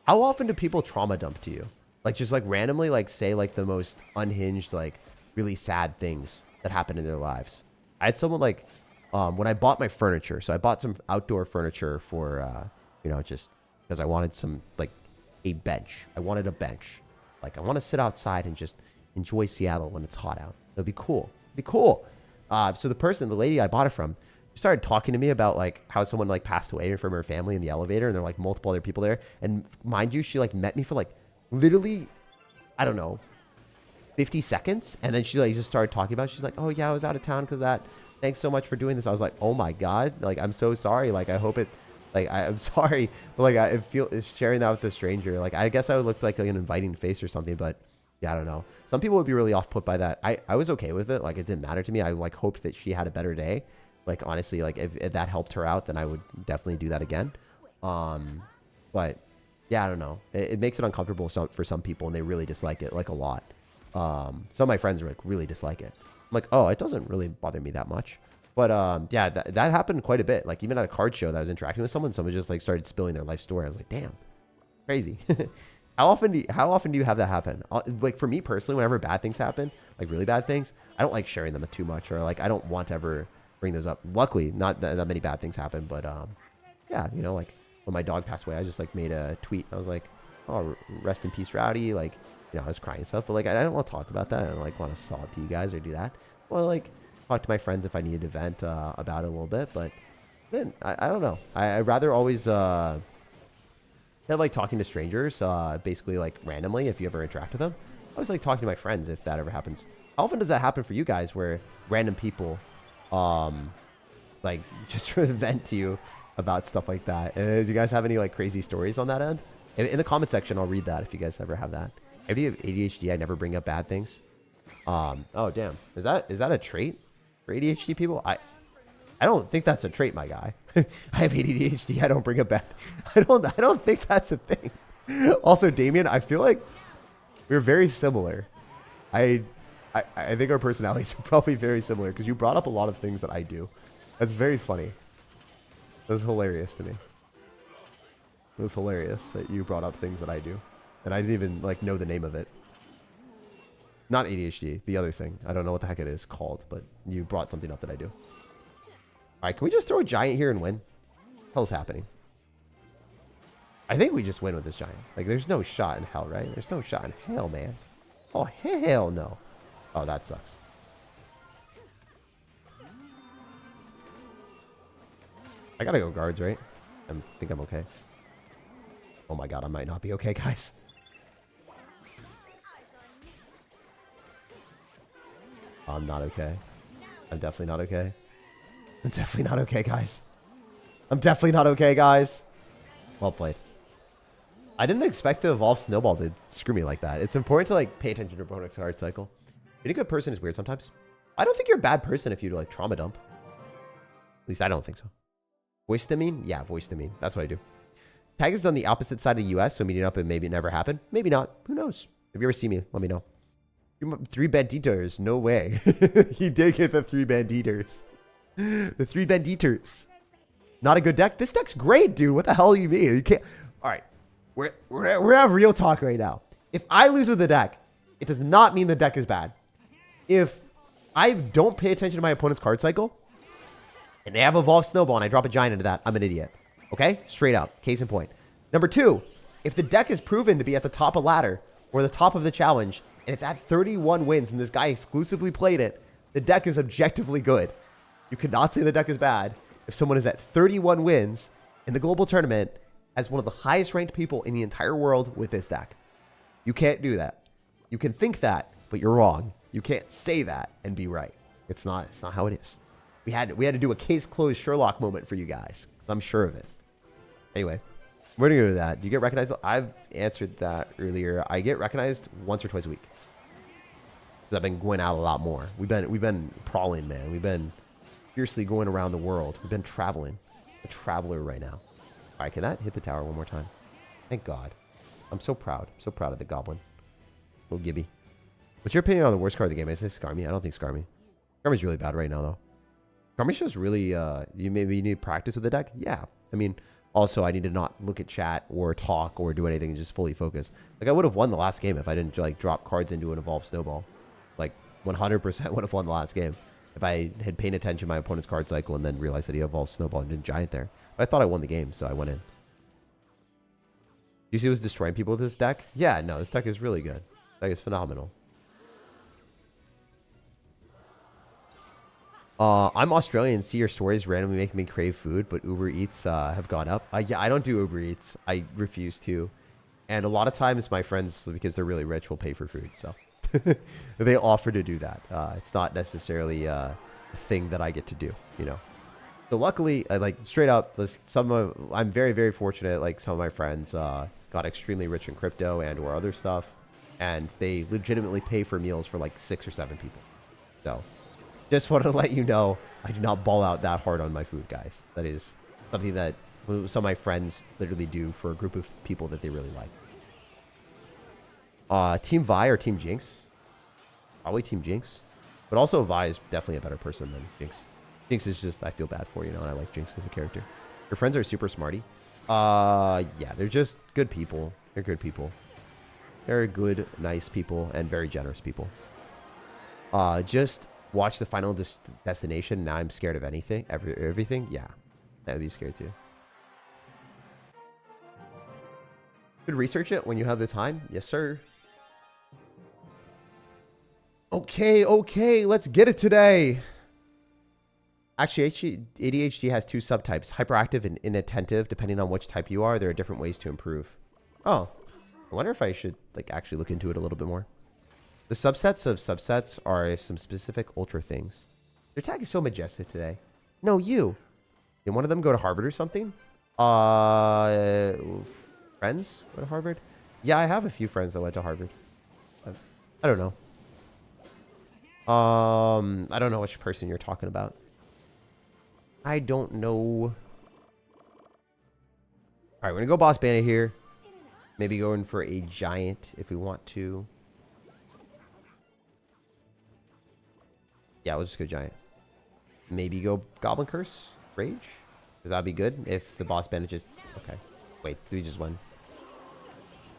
How often do people trauma dump to you? Like just like randomly like say like the most unhinged, like really sad things that happen in their lives. I had someone like, when I bought my furniture, so I bought some outdoor furniture for, you know, just because I wanted some, like a bench. I wanted a bench. Like I want to sit outside and just enjoy Seattle when it's hot out. It'll be cool. It'd be cool. So the lady I bought it from, she started talking to me about like how someone like passed away from her family in the elevator and there were like multiple other people there. And mind you, she like met me for like literally, I don't know, 50 seconds. And then she like just started talking about it. She's like, oh yeah, I was out of town because that. Thanks so much for doing this. I was like, oh my God. Like, I'm so sorry. Like, I hope it, like, I'm sorry. But like, I feel sharing that with a stranger. Like, I guess I would look like an inviting face or something, but yeah, I don't know. Some people would be really off put by that. I was okay with it. Like, it didn't matter to me. I like hoped that she had a better day. Like, honestly, like if that helped her out, then I would definitely do that again. But yeah, I don't know. It makes it uncomfortable for some people, and they really dislike it like a lot. Some of my friends are like really dislike it. I'm like, oh, it doesn't really bother me that much. But yeah, that happened quite a bit. Like even at a card show that I was interacting with someone just like started spilling their life story. I was like, damn, crazy. How often do you have that happen? Like for me personally, whenever bad things happen, like really bad things, I don't like sharing them too much, or like I don't want to ever bring those up. Luckily, not that many bad things happen, but yeah, you know, like when my dog passed away, I just like made a tweet. I was like, oh, rest in peace, Rowdy. Like, you know, I was crying and stuff, but like I don't want to talk about that. I don't like want to sob to you guys or do that. I want to like talk to my friends if I needed to vent about it a little bit, but man, I don't know. I'd rather always have like talking to strangers, basically like randomly if you ever interact with them. I always like talking to my friends if that ever happens. How often does that happen for you guys where random people like just vent to you about stuff like that? And do you guys have any like crazy stories on that end? In the comment section, I'll read that if you guys ever have that. If you have ADHD, I never bring up bad things. Oh damn, is that a trait for ADHD people? I don't think that's a trait, my guy. I have ADHD. I don't bring up bad. I don't think that's a thing. Also, Damien, I feel like we're very similar. I think our personalities are probably very similar because you brought up a lot of things that I do. That's very funny. That's hilarious to me. It was hilarious that you brought up things that I do, and I didn't even like know the name of it. Not ADHD, the other thing. I don't know what the heck it is called, but you brought something up that I do. All right, can we just throw a giant here and win? What the hell's happening? I think we just win with this giant. Like, there's no shot in hell, right? There's no shot in hell, man. Oh, hell no. Oh, that sucks. I gotta go guards, right? I think I'm okay. Oh my god, I might not be okay, guys. I'm not okay. I'm definitely not okay. I'm definitely not okay, guys. I'm definitely not okay, guys. Well played. I didn't expect the evolve snowball to screw me like that. It's important to like pay attention to your opponent's card cycle. Being a good person is weird sometimes. I don't think you're a bad person if you do like trauma dump. At least I don't think so. Voice demean? Yeah, voice demean. That's what I do. Tag is done the opposite side of the US, so meeting up and maybe it never happened. Maybe not. Who knows? If you ever see me, let me know. 3 banditos. No way. He did get the 3 banditos. The 3 banditos. Not a good deck? This deck's great, dude. What the hell do you mean? You can't. All right. We're having real talk right now. If I lose with the deck, it does not mean the deck is bad. If I don't pay attention to my opponent's card cycle, and they have Evolved Snowball, and I drop a giant into that, I'm an idiot. Okay? Straight up. Case in point. Number 2, if the deck is proven to be at the top of ladder, or the top of the challenge, and it's at 31 wins, and this guy exclusively played it, the deck is objectively good. You cannot say the deck is bad if someone is at 31 wins in the global tournament as one of the highest ranked people in the entire world with this deck. You can't do that. You can think that, but you're wrong. You can't say that and be right. It's not how it is. We had to do a case closed Sherlock moment for you guys. I'm sure of it. Anyway, we're gonna go to that. Do you get recognized? I've answered that earlier. I get recognized once or twice a week. Because I've been going out a lot more. We've been prowling, man. We've been fiercely going around the world. We've been traveling. A traveler right now. All right, can that hit the tower one more time? Thank God. I'm so proud. I'm so proud of the goblin. Little Gibby. What's your opinion on the worst card of the game? I say Skarmy. I don't think Skarmy. Skarmy's really bad right now, though. Skarmy shows really, you maybe need practice with the deck? Yeah. I mean, also, I need to not look at chat or talk or do anything and just fully focus. Like, I would have won the last game if I didn't, like, drop cards into an Evolved Snowball. Like, 100% would have won the last game if I had paid attention to my opponent's card cycle and then realized that he Evolved Snowball and didn't Giant there. But I thought I won the game, so I went in. You see who's destroying people with this deck? Yeah, no, this deck is really good. This deck is phenomenal. I'm Australian. See your stories randomly making me crave food, but Uber Eats have gone up. Yeah, I don't do Uber Eats. I refuse to. And a lot of times my friends, because they're really rich, will pay for food. So They offer to do that. It's not necessarily a thing that I get to do, you know. So luckily, like straight up, I'm very, very fortunate. Like some of my friends got extremely rich in crypto and or other stuff, and they legitimately pay for meals for like 6 or 7 people. So just want to let you know, I do not ball out that hard on my food, guys. That is something that some of my friends literally do for a group of people that they really like. Team Vi or Team Jinx? Probably Team Jinx. But also Vi is definitely a better person than Jinx. Jinx is just, I feel bad for, you know, and I like Jinx as a character. Your friends are super smarty. Yeah, they're just good people. They're good people. They're good, nice people, and very generous people. Just watch the Final Destination. Now I'm scared of anything. Everything? Yeah. I'd be scared too. Could research it when you have the time. Yes, sir. Okay, let's get it today. Actually, ADHD has 2 subtypes, hyperactive and inattentive. Depending on which type you are, there are different ways to improve. Oh, I wonder if I should like actually look into it a little bit more. The subsets of subsets are some specific ultra things. Their tag is so majestic today. No, you. Did one of them go to Harvard or something? Friends go to Harvard? Yeah, I have a few friends that went to Harvard. I don't know. I don't know which person you're talking about. I don't know. All right, we're gonna go boss bandit here. Maybe going for a giant if we want to. Yeah, we'll just go giant. Maybe go goblin curse rage, because that'd be good if the boss bandit just. Okay, wait, we just won.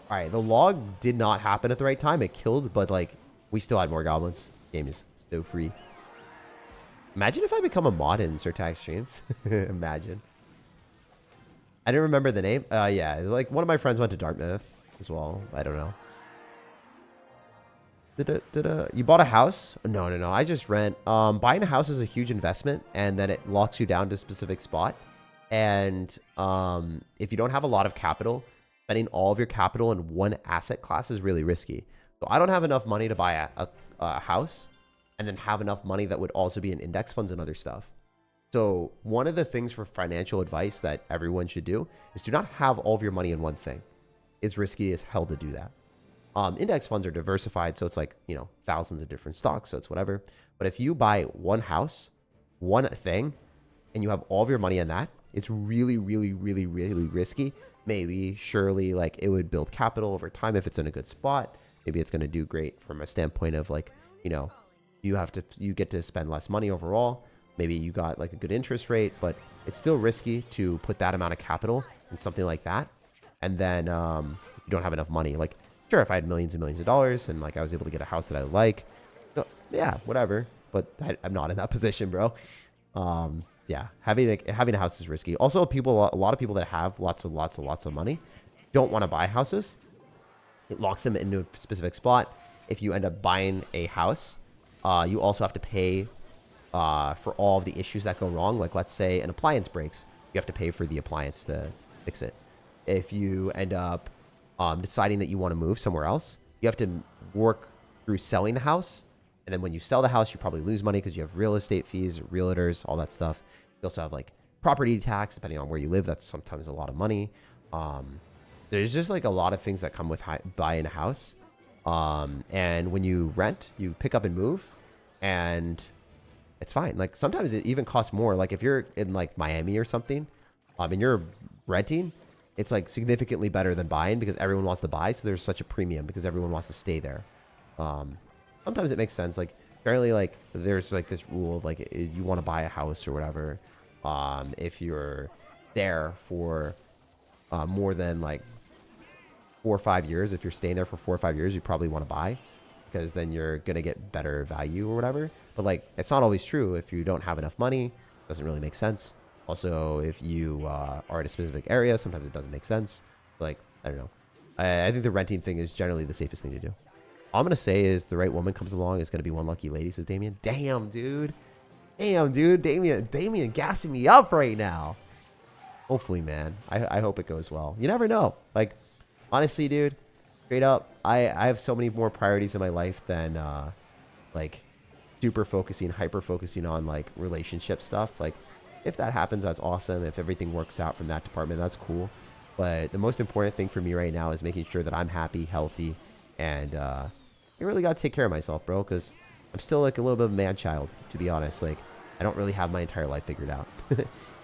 All right, the log did not happen at the right time. It killed, but like we still had more goblins. This game is so free. Imagine if I become a mod in SirTag streams. Imagine. I didn't remember the name. Yeah, like one of my friends went to Dartmouth as well. I don't know. You bought a house? No. I just rent. Buying a house is a huge investment, and then it locks you down to a specific spot. And if you don't have a lot of capital, spending all of your capital in one asset class is really risky. So I don't have enough money to buy a house, and then have enough money that would also be in index funds and other stuff. So one of the things for financial advice that everyone should do is do not have all of your money in one thing. It's risky as hell to do that. Index funds are diversified, so it's like, you know, thousands of different stocks, so it's whatever. But if you buy one house, one thing, and you have all of your money in that, it's really, really, really, really risky. Maybe, surely, like it would build capital over time if it's in a good spot. Maybe it's going to do great from a standpoint of like, you know, you get to spend less money overall. Maybe you got like a good interest rate, but it's still risky to put that amount of capital in something like that. And then you don't have enough money. Like, sure, if I had millions and millions of dollars and like I was able to get a house that I like, so, yeah, whatever. But I'm not in that position, bro. Yeah, having a house is risky. Also, a lot of people that have lots of money don't want to buy houses. It locks them into a specific spot. If you end up buying a house, you also have to pay for all of the issues that go wrong. Like, let's say an appliance breaks, you have to pay for the appliance to fix it. If you end up deciding that you want to move somewhere else, you have to work through selling the house. And then when you sell the house, you probably lose money because you have real estate fees, realtors, all that stuff. You also have like property tax, depending on where you live. That's sometimes a lot of money. There's just like a lot of things that come with buying a house. And when you rent, you pick up and move, and it's fine. Like sometimes it even costs more. Like if you're in like Miami or something, and you're renting, it's like significantly better than buying because everyone wants to buy. So there's such a premium because everyone wants to stay there. Sometimes it makes sense. Like apparently, like there's like this rule of like you want to buy a house or whatever. If you're there for more than like 4 or 5 years, if you're staying there for 4 or 5 years, you probably want to buy because then you're gonna get better value or whatever. But like it's not always true. If you don't have enough money, it doesn't really make sense. Also, if you are in a specific area, sometimes it doesn't make sense. Like I don't know. I think the renting thing is generally the safest thing to do. All I'm going to say is the right woman comes along, is going to be one lucky lady, says Damien. Damn, dude. Damien gassing me up right now. Hopefully, man. I hope it goes well. You never know. Like, honestly, dude, straight up, I have so many more priorities in my life than like hyper focusing on like relationship stuff. Like if that happens, that's awesome. If everything works out from that department, that's cool. But the most important thing for me right now is making sure that I'm happy, healthy, and I really got to take care of myself, bro, because I'm still like a little bit of a man child, to be honest. Like I don't really have my entire life figured out.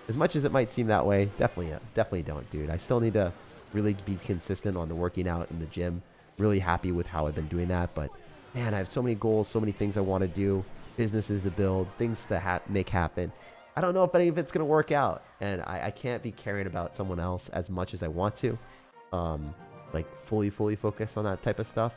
As much as it might seem that way, definitely don't, dude. I still need to really be consistent on the working out in the gym. Really happy with how I've been doing that, but man, I have so many goals, so many things I want to do, businesses to build, things to make happen. I don't know if any of it's going to work out, and I can't be caring about someone else as much as I want to, like fully focus on that type of stuff.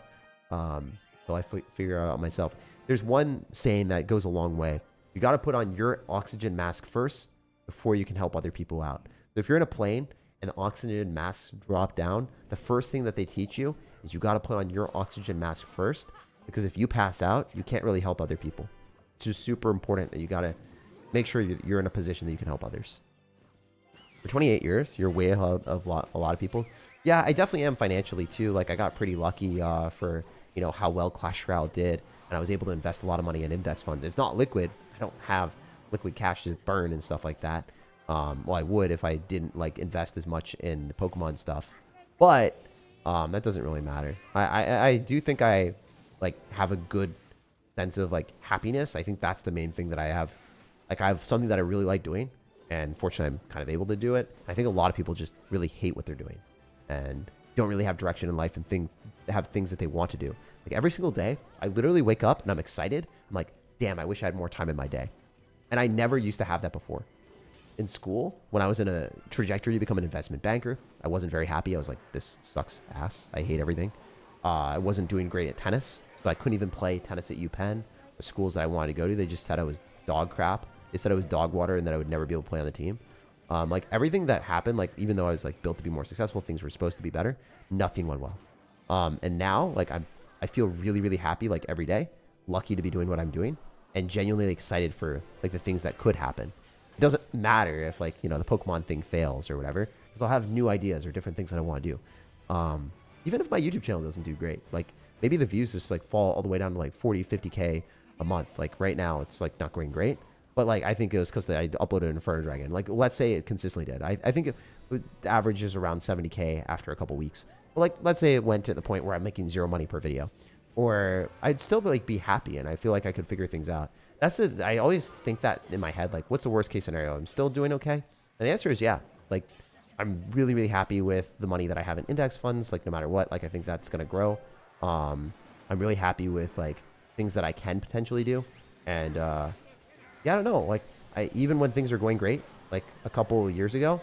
So I figure out myself. There's one saying that goes a long way. You got to put on your oxygen mask first before you can help other people out. So if you're in a plane and the oxygen masks drop down, the first thing that they teach you is you got to put on your oxygen mask first, because if you pass out, you can't really help other people. It's just super important that you got to make sure you're in a position that you can help others. For 28 years, you're way ahead of a lot of people. Yeah, I definitely am financially too. Like I got pretty lucky for, you know, how well Clash Royale did, and I was able to invest a lot of money in index funds. It's not liquid. I don't have liquid cash to burn and stuff like that. Well, I would if I didn't like invest as much in the Pokemon stuff, but that doesn't really matter. I do think I like have a good sense of like happiness. I think that's the main thing that I have. Like I have something that I really like doing, and fortunately I'm kind of able to do it. I think a lot of people just really hate what they're doing and don't really have direction in life and have things that they want to do. Like every single day, I literally wake up and I'm excited. I'm like, damn, I wish I had more time in my day. And I never used to have that before. In school, when I was in a trajectory to become an investment banker, I wasn't very happy. I was like, this sucks ass. I hate everything. I wasn't doing great at tennis, so I couldn't even play tennis at UPenn. The schools that I wanted to go to, they just said I was dog crap. They said I was dog water and that I would never be able to play on the team. Like everything that happened, like even though I was like built to be more successful, things were supposed to be better, nothing went well. And now like I feel really happy like every day, lucky to be doing what I'm doing, and genuinely excited for like the things that could happen. It doesn't matter if like, you know, the Pokemon thing fails or whatever, because I'll have new ideas or different things that I want to do. Even if my YouTube channel doesn't do great, like maybe the views just like fall all the way down to like 40, 50K a month. Like right now it's like not going great, but like I think it was because I uploaded Inferno Dragon. Like let's say it consistently did. I think it averages around 70K after a couple weeks. But like let's say it went to the point where I'm making zero money per video, or I'd still like be happy and I feel like I could figure things out. I always think that in my head, like what's the worst case scenario? I'm still doing okay. And the answer is yeah. Like I'm really happy with the money that I have in index funds. Like no matter what, like I think that's going to grow. I'm really happy with like things that I can potentially do. And yeah, I don't know. Like even when things are going great, like a couple of years ago,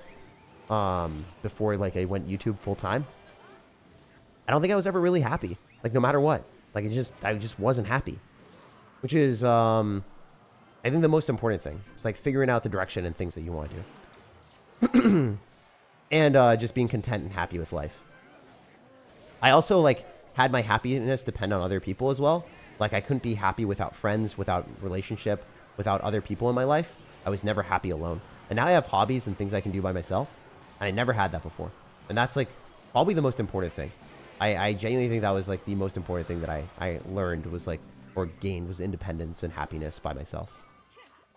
before like I went YouTube full time, I don't think I was ever really happy. Like no matter what, like I just wasn't happy, which is, I think the most important thing is like figuring out the direction and things that you want to do. And just being content and happy with life. I also like had my happiness depend on other people as well. Like I couldn't be happy without friends, without relationship, without other people in my life. I was never happy alone. And now I have hobbies and things I can do by myself. And I never had that before. And that's like probably the most important thing. I genuinely think that was like the most important thing that I learned was like, or gained, was independence and happiness by myself.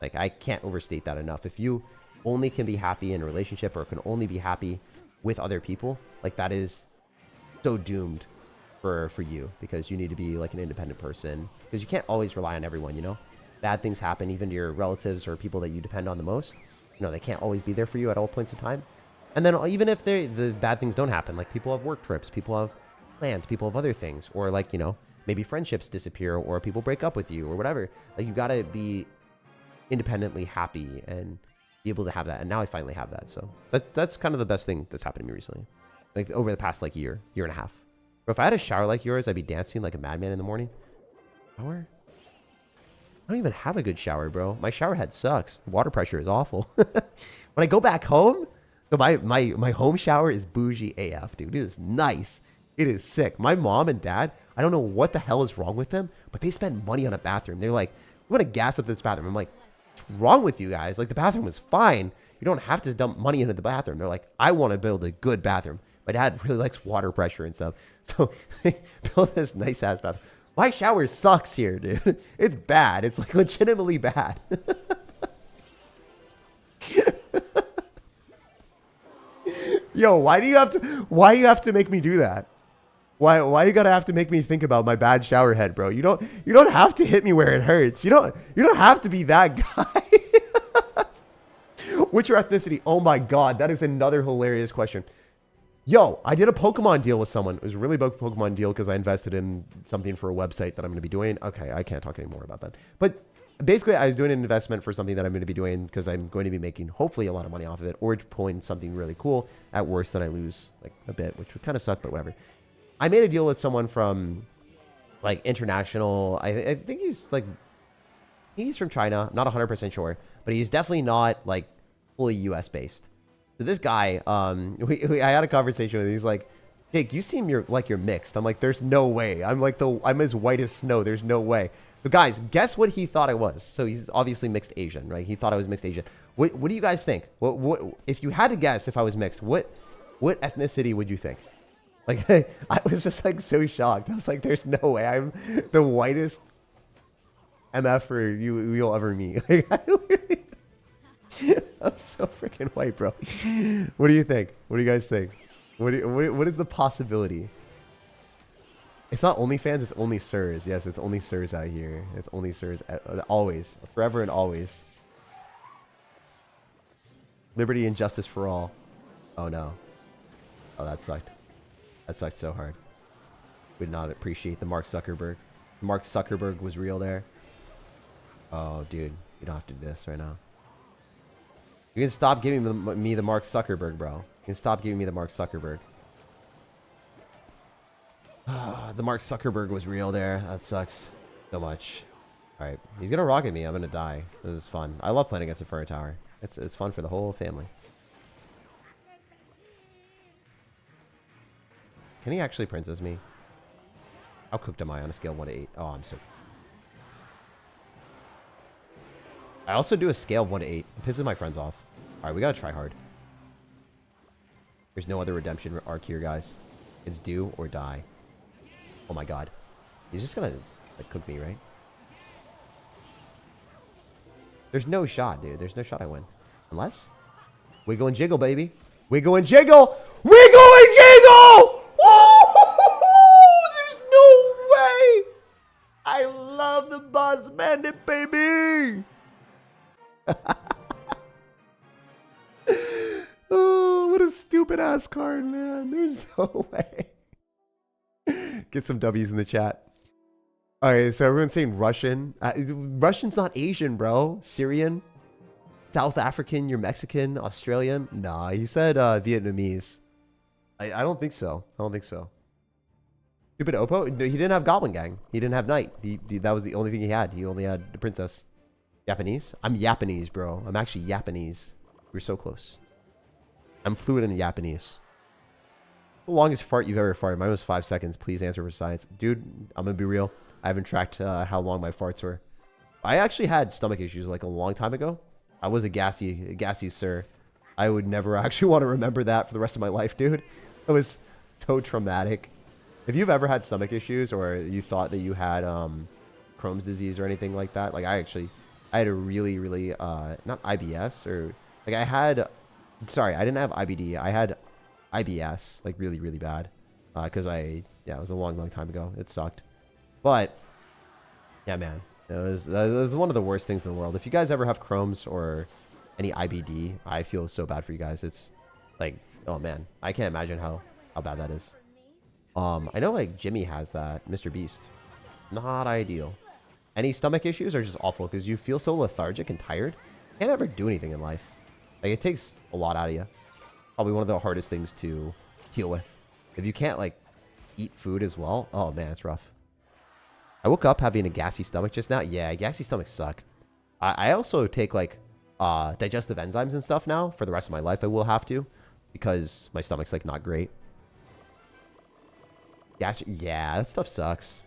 Like I can't overstate that enough. If you only can be happy in a relationship or can only be happy with other people, like that is so doomed for you, because you need to be like an independent person, because you can't always rely on everyone, you know. Bad things happen even to your relatives or people that you depend on the most. You know, they can't always be there for you at all points in time. And then even if the bad things don't happen, like people have work trips, people have plans, people have other things, or like, you know, maybe friendships disappear or people break up with you or whatever. Like you got to be independently happy and be able to have that. And now I finally have that. So that's kind of the best thing that's happened to me recently. Like over the past like year and a half. But if I had a shower like yours, I'd be dancing like a madman in the morning. Shower? I don't even have a good shower, bro. My shower head sucks. The water pressure is awful. When I go back home, so my home shower is bougie AF, dude. It is nice. It is sick. My mom and dad, I don't know what the hell is wrong with them, but they spend money on a bathroom. They're like, we want to gas up this bathroom. I'm like, what's wrong with you guys? Like the bathroom is fine. You don't have to dump money into the bathroom. They're like, I want to build a good bathroom. My dad really likes water pressure and stuff. So built this nice ass bathroom. My shower sucks here, dude. It's bad. It's like legitimately bad. Yo, why do you have to make me do that? Why you gotta have to make me think about my bad shower head, bro? You don't have to hit me where it hurts. You don't have to be that guy. What's your ethnicity? Oh my god, that is another hilarious question. Yo, I did a Pokemon deal with someone. It was a really big Pokemon deal because I invested in something for a website that I'm going to be doing. Okay, I can't talk anymore about that. But basically, I was doing an investment for something that I'm going to be doing because I'm going to be making hopefully a lot of money off of it, or pulling something really cool. At worst, then I lose like a bit, which would kind of suck, but whatever. I made a deal with someone from like international. I think he's from China. Not 100% sure, but he's definitely not like fully US based. So this guy, I had a conversation with him. He's like, Jake, you seem like you're mixed. I'm like, there's no way. I'm as white as snow. There's no way. So guys, guess what he thought I was. So he's obviously mixed Asian, right? He thought I was mixed Asian. What do you guys think? What if you had to guess if I was mixed, what ethnicity would you think? Like, I was just like so shocked. I was like, there's no way. I'm the whitest MFer you'll ever meet. Like, I'm so freaking white, bro. What do you think? What do you guys think? What is the possibility? It's not OnlyFans, it's only Sirs. Yes, it's only Sirs out here. It's only Sirs. Always. Forever and always. Liberty and justice for all. Oh, no. Oh, that sucked. That sucked so hard. Would not appreciate the Mark Zuckerberg. Mark Zuckerberg was real there. Oh, dude. You don't have to do this right now. You can stop giving me the Mark Zuckerberg, bro. You can stop giving me the Mark Zuckerberg. The Mark Zuckerberg was real there. That sucks so much. All right. He's going to rocket me. I'm going to die. This is fun. I love playing against Inferno Tower. It's fun for the whole family. Can he actually princess me? How cooked am I on a scale of 1 to 8? Oh, I'm so... I also do a scale of 1 to 8. It pisses my friends off. Alright, we gotta try hard. There's no other redemption arc here, guys. It's do or die. Oh my god. He's just gonna like cook me, right? There's no shot, dude. There's no shot I win. Unless... Wiggle and jiggle, baby. Wiggle and jiggle! Wiggle and jiggle! Oh, there's no way! I love the Boss Bandit, baby! Oh, what a stupid ass card, man. There's no way. Get some W's in the chat. All right, so everyone's saying Russian. Russian's not Asian, bro. Syrian, South African, you're Mexican, Australian. Nah, he said Vietnamese. I don't think so. I don't think so. Stupid Oppo. He didn't have Goblin Gang. He didn't have Knight. That was the only thing he had. He only had the Princess. Japanese? I'm Japanese, bro. I'm actually Japanese. We're so close. I'm fluent in Japanese. The longest fart you've ever farted? Mine was 5 seconds. Please answer for science. Dude, I'm going to be real. I haven't tracked how long my farts were. I actually had stomach issues like a long time ago. I was a gassy sir. I would never actually want to remember that for the rest of my life, dude. It was so traumatic. If you've ever had stomach issues or you thought that you had Crohn's disease or anything like that, like I had a really, not IBS or like sorry, I didn't have IBD. I had IBS, like really, really bad. Cause it was a long time ago. It sucked. But yeah, man, that was one of the worst things in the world. If you guys ever have Crohn's or any IBD, I feel so bad for you guys. It's like, oh man, I can't imagine how bad that is. I know like Jimmy has that, Mr. Beast. Not ideal. Any stomach issues are just awful because you feel so lethargic and tired. You can't ever do anything in life. Like it takes a lot out of you. Probably one of the hardest things to deal with. If you can't like eat food as well, oh man, it's rough. I woke up having a gassy stomach just now. Yeah, gassy stomachs suck. I also take like digestive enzymes and stuff now for the rest of my life. I will have to because my stomach's like not great. Yeah, that stuff sucks.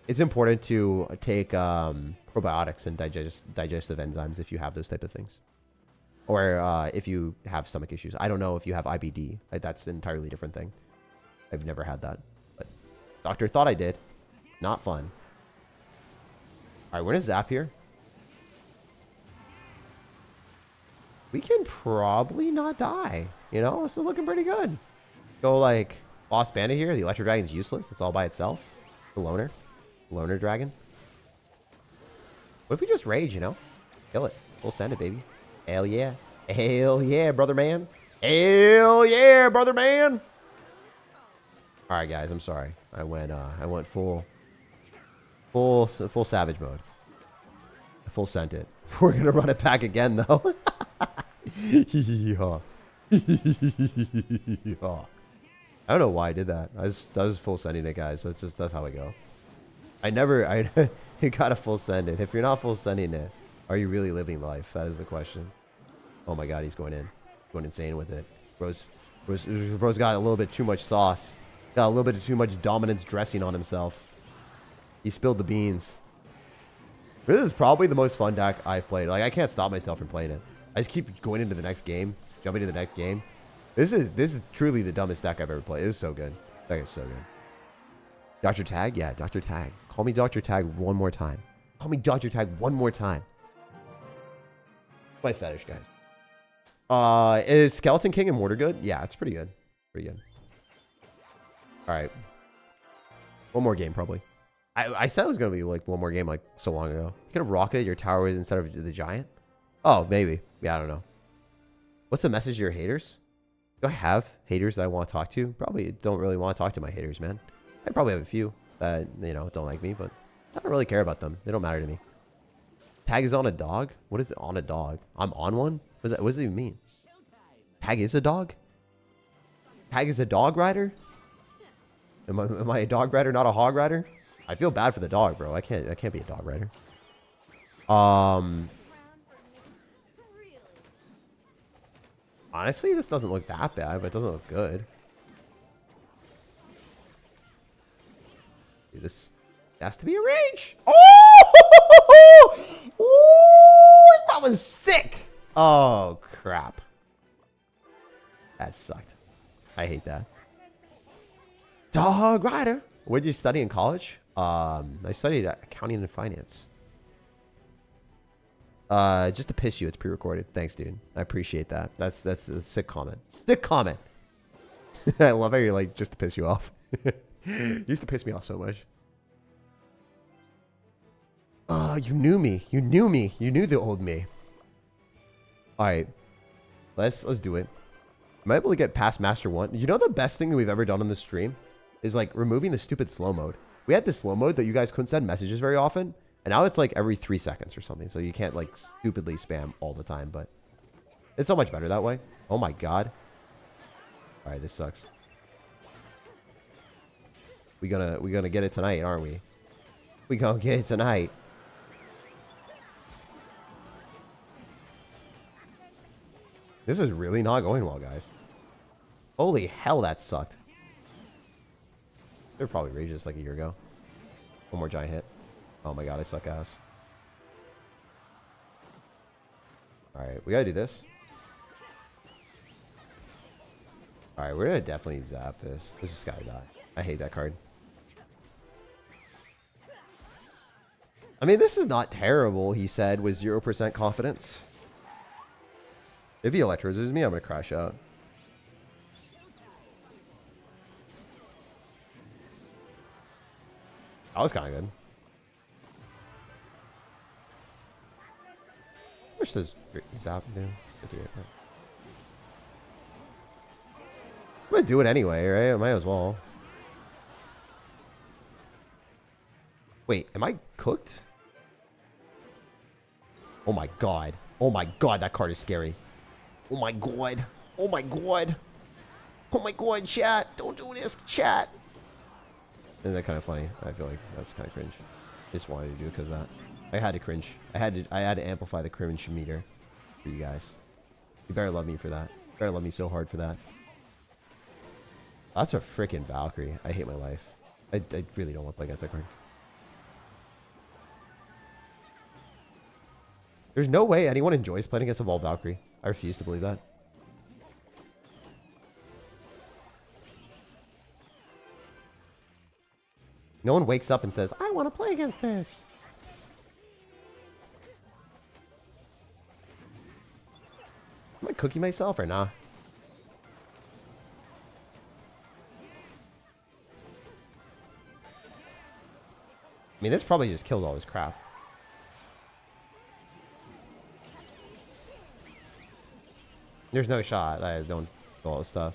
It's important to take probiotics and digestive enzymes if you have those type of things. Or if you have stomach issues. I don't know if you have IBD. That's an entirely different thing. I've never had that. But doctor thought I did. Not fun. All right, we're going to zap here. We can probably not die. You know, it's still looking pretty good. Go like boss bandit here. The electro dragon's useless. It's all by itself. The loner. Loner dragon. What if we just rage, you know? Kill it. We'll send it, baby. Hell yeah. Hell yeah, brother man. Hell yeah, brother man. All right, guys. I'm sorry. I went full savage mode. I full sent it. We're gonna run it back again though. Yeah. I don't know why I did that. I was full sending it, guys. That's how I go. You gotta full send it. If you're not full sending it, are you really living life? That is the question. Oh my god, he's going in. Going insane with it. Bro's got a little bit too much sauce. Got a little bit too much dominance dressing on himself. He spilled the beans. This is probably the most fun deck I've played. Like, I can't stop myself from playing it. I just keep going into the next game, jumping to the next game. This is truly the dumbest deck I've ever played. It is so good. That is so good. Dr. Tag? Yeah, Dr. Tag. Call me Dr. Tag one more time. Call me Dr. Tag one more time. My fetish, guys. Is Skeleton King and Mortar good? Yeah, it's pretty good. Pretty good. All right. One more game, probably. I said it was going to be like one more game like so long ago. You could have rocketed your towers instead of the giant. Oh, maybe. Yeah, I don't know. What's the message to your haters? Do I have haters that I want to talk to? Probably don't really want to talk to my haters, man. I probably have a few that, you know, don't like me, but I don't really care about them. They don't matter to me. Tag is on a dog? What is it on a dog? I'm on one? What does it even mean? Tag is a dog? Tag is a dog rider? Am I a dog rider, not a hog rider? I feel bad for the dog, bro. I can't be a dog rider. Honestly, this doesn't look that bad, but it doesn't look good. Dude, this has to be a rage. Oh! Ooh, that was sick. Oh, crap. That sucked. I hate that. Dog rider. What did you study in college? I studied accounting and finance. Just to piss you, it's pre-recorded. Thanks, dude. I appreciate that. That's a sick comment. Sick comment. I love how you're like, just to piss you off. You used to piss me off so much. Oh, you knew me. You knew me. You knew the old me. All right. Let's do it. Am I able to get past Master 1? You know the best thing that we've ever done on this stream is like removing the stupid slow mode. We had this slow mode that you guys couldn't send messages very often. And now it's like every 3 seconds or something. So you can't like stupidly spam all the time. But it's so much better that way. Oh my god. All right, this sucks. We gonna get it tonight, aren't we? We gonna get it tonight. This is really not going well, guys. Holy hell, that sucked. They were probably raged just like a year ago. One more giant hit. Oh my god, I suck ass. Alright, we gotta do this. Alright, we're gonna definitely zap this. This just gotta die. I hate that card. I mean, this is not terrible, he said, with 0% confidence. If he electros me, I'm gonna crash out. That was kind of good. Wish this zap do. I'm gonna do it anyway, right? I might as well. Wait, am I cooked? Oh my god. Oh my god, that card is scary. Oh my god. Oh my god. Oh my god, chat. Don't do this, chat. Isn't that kind of funny? I feel like that's kind of cringe. I just wanted to do it because of that. I had to cringe. I had to amplify the cringe meter for you guys. You better love me for that. You better love me so hard for that. That's a freaking Valkyrie. I hate my life. I really don't want to play against that card. There's no way anyone enjoys playing against a Vault Valkyrie. I refuse to believe that. No one wakes up and says, I want to play against this. Am I cooking myself or nah? I mean, this probably just killed all this crap. There's no shot. I don't do all this stuff.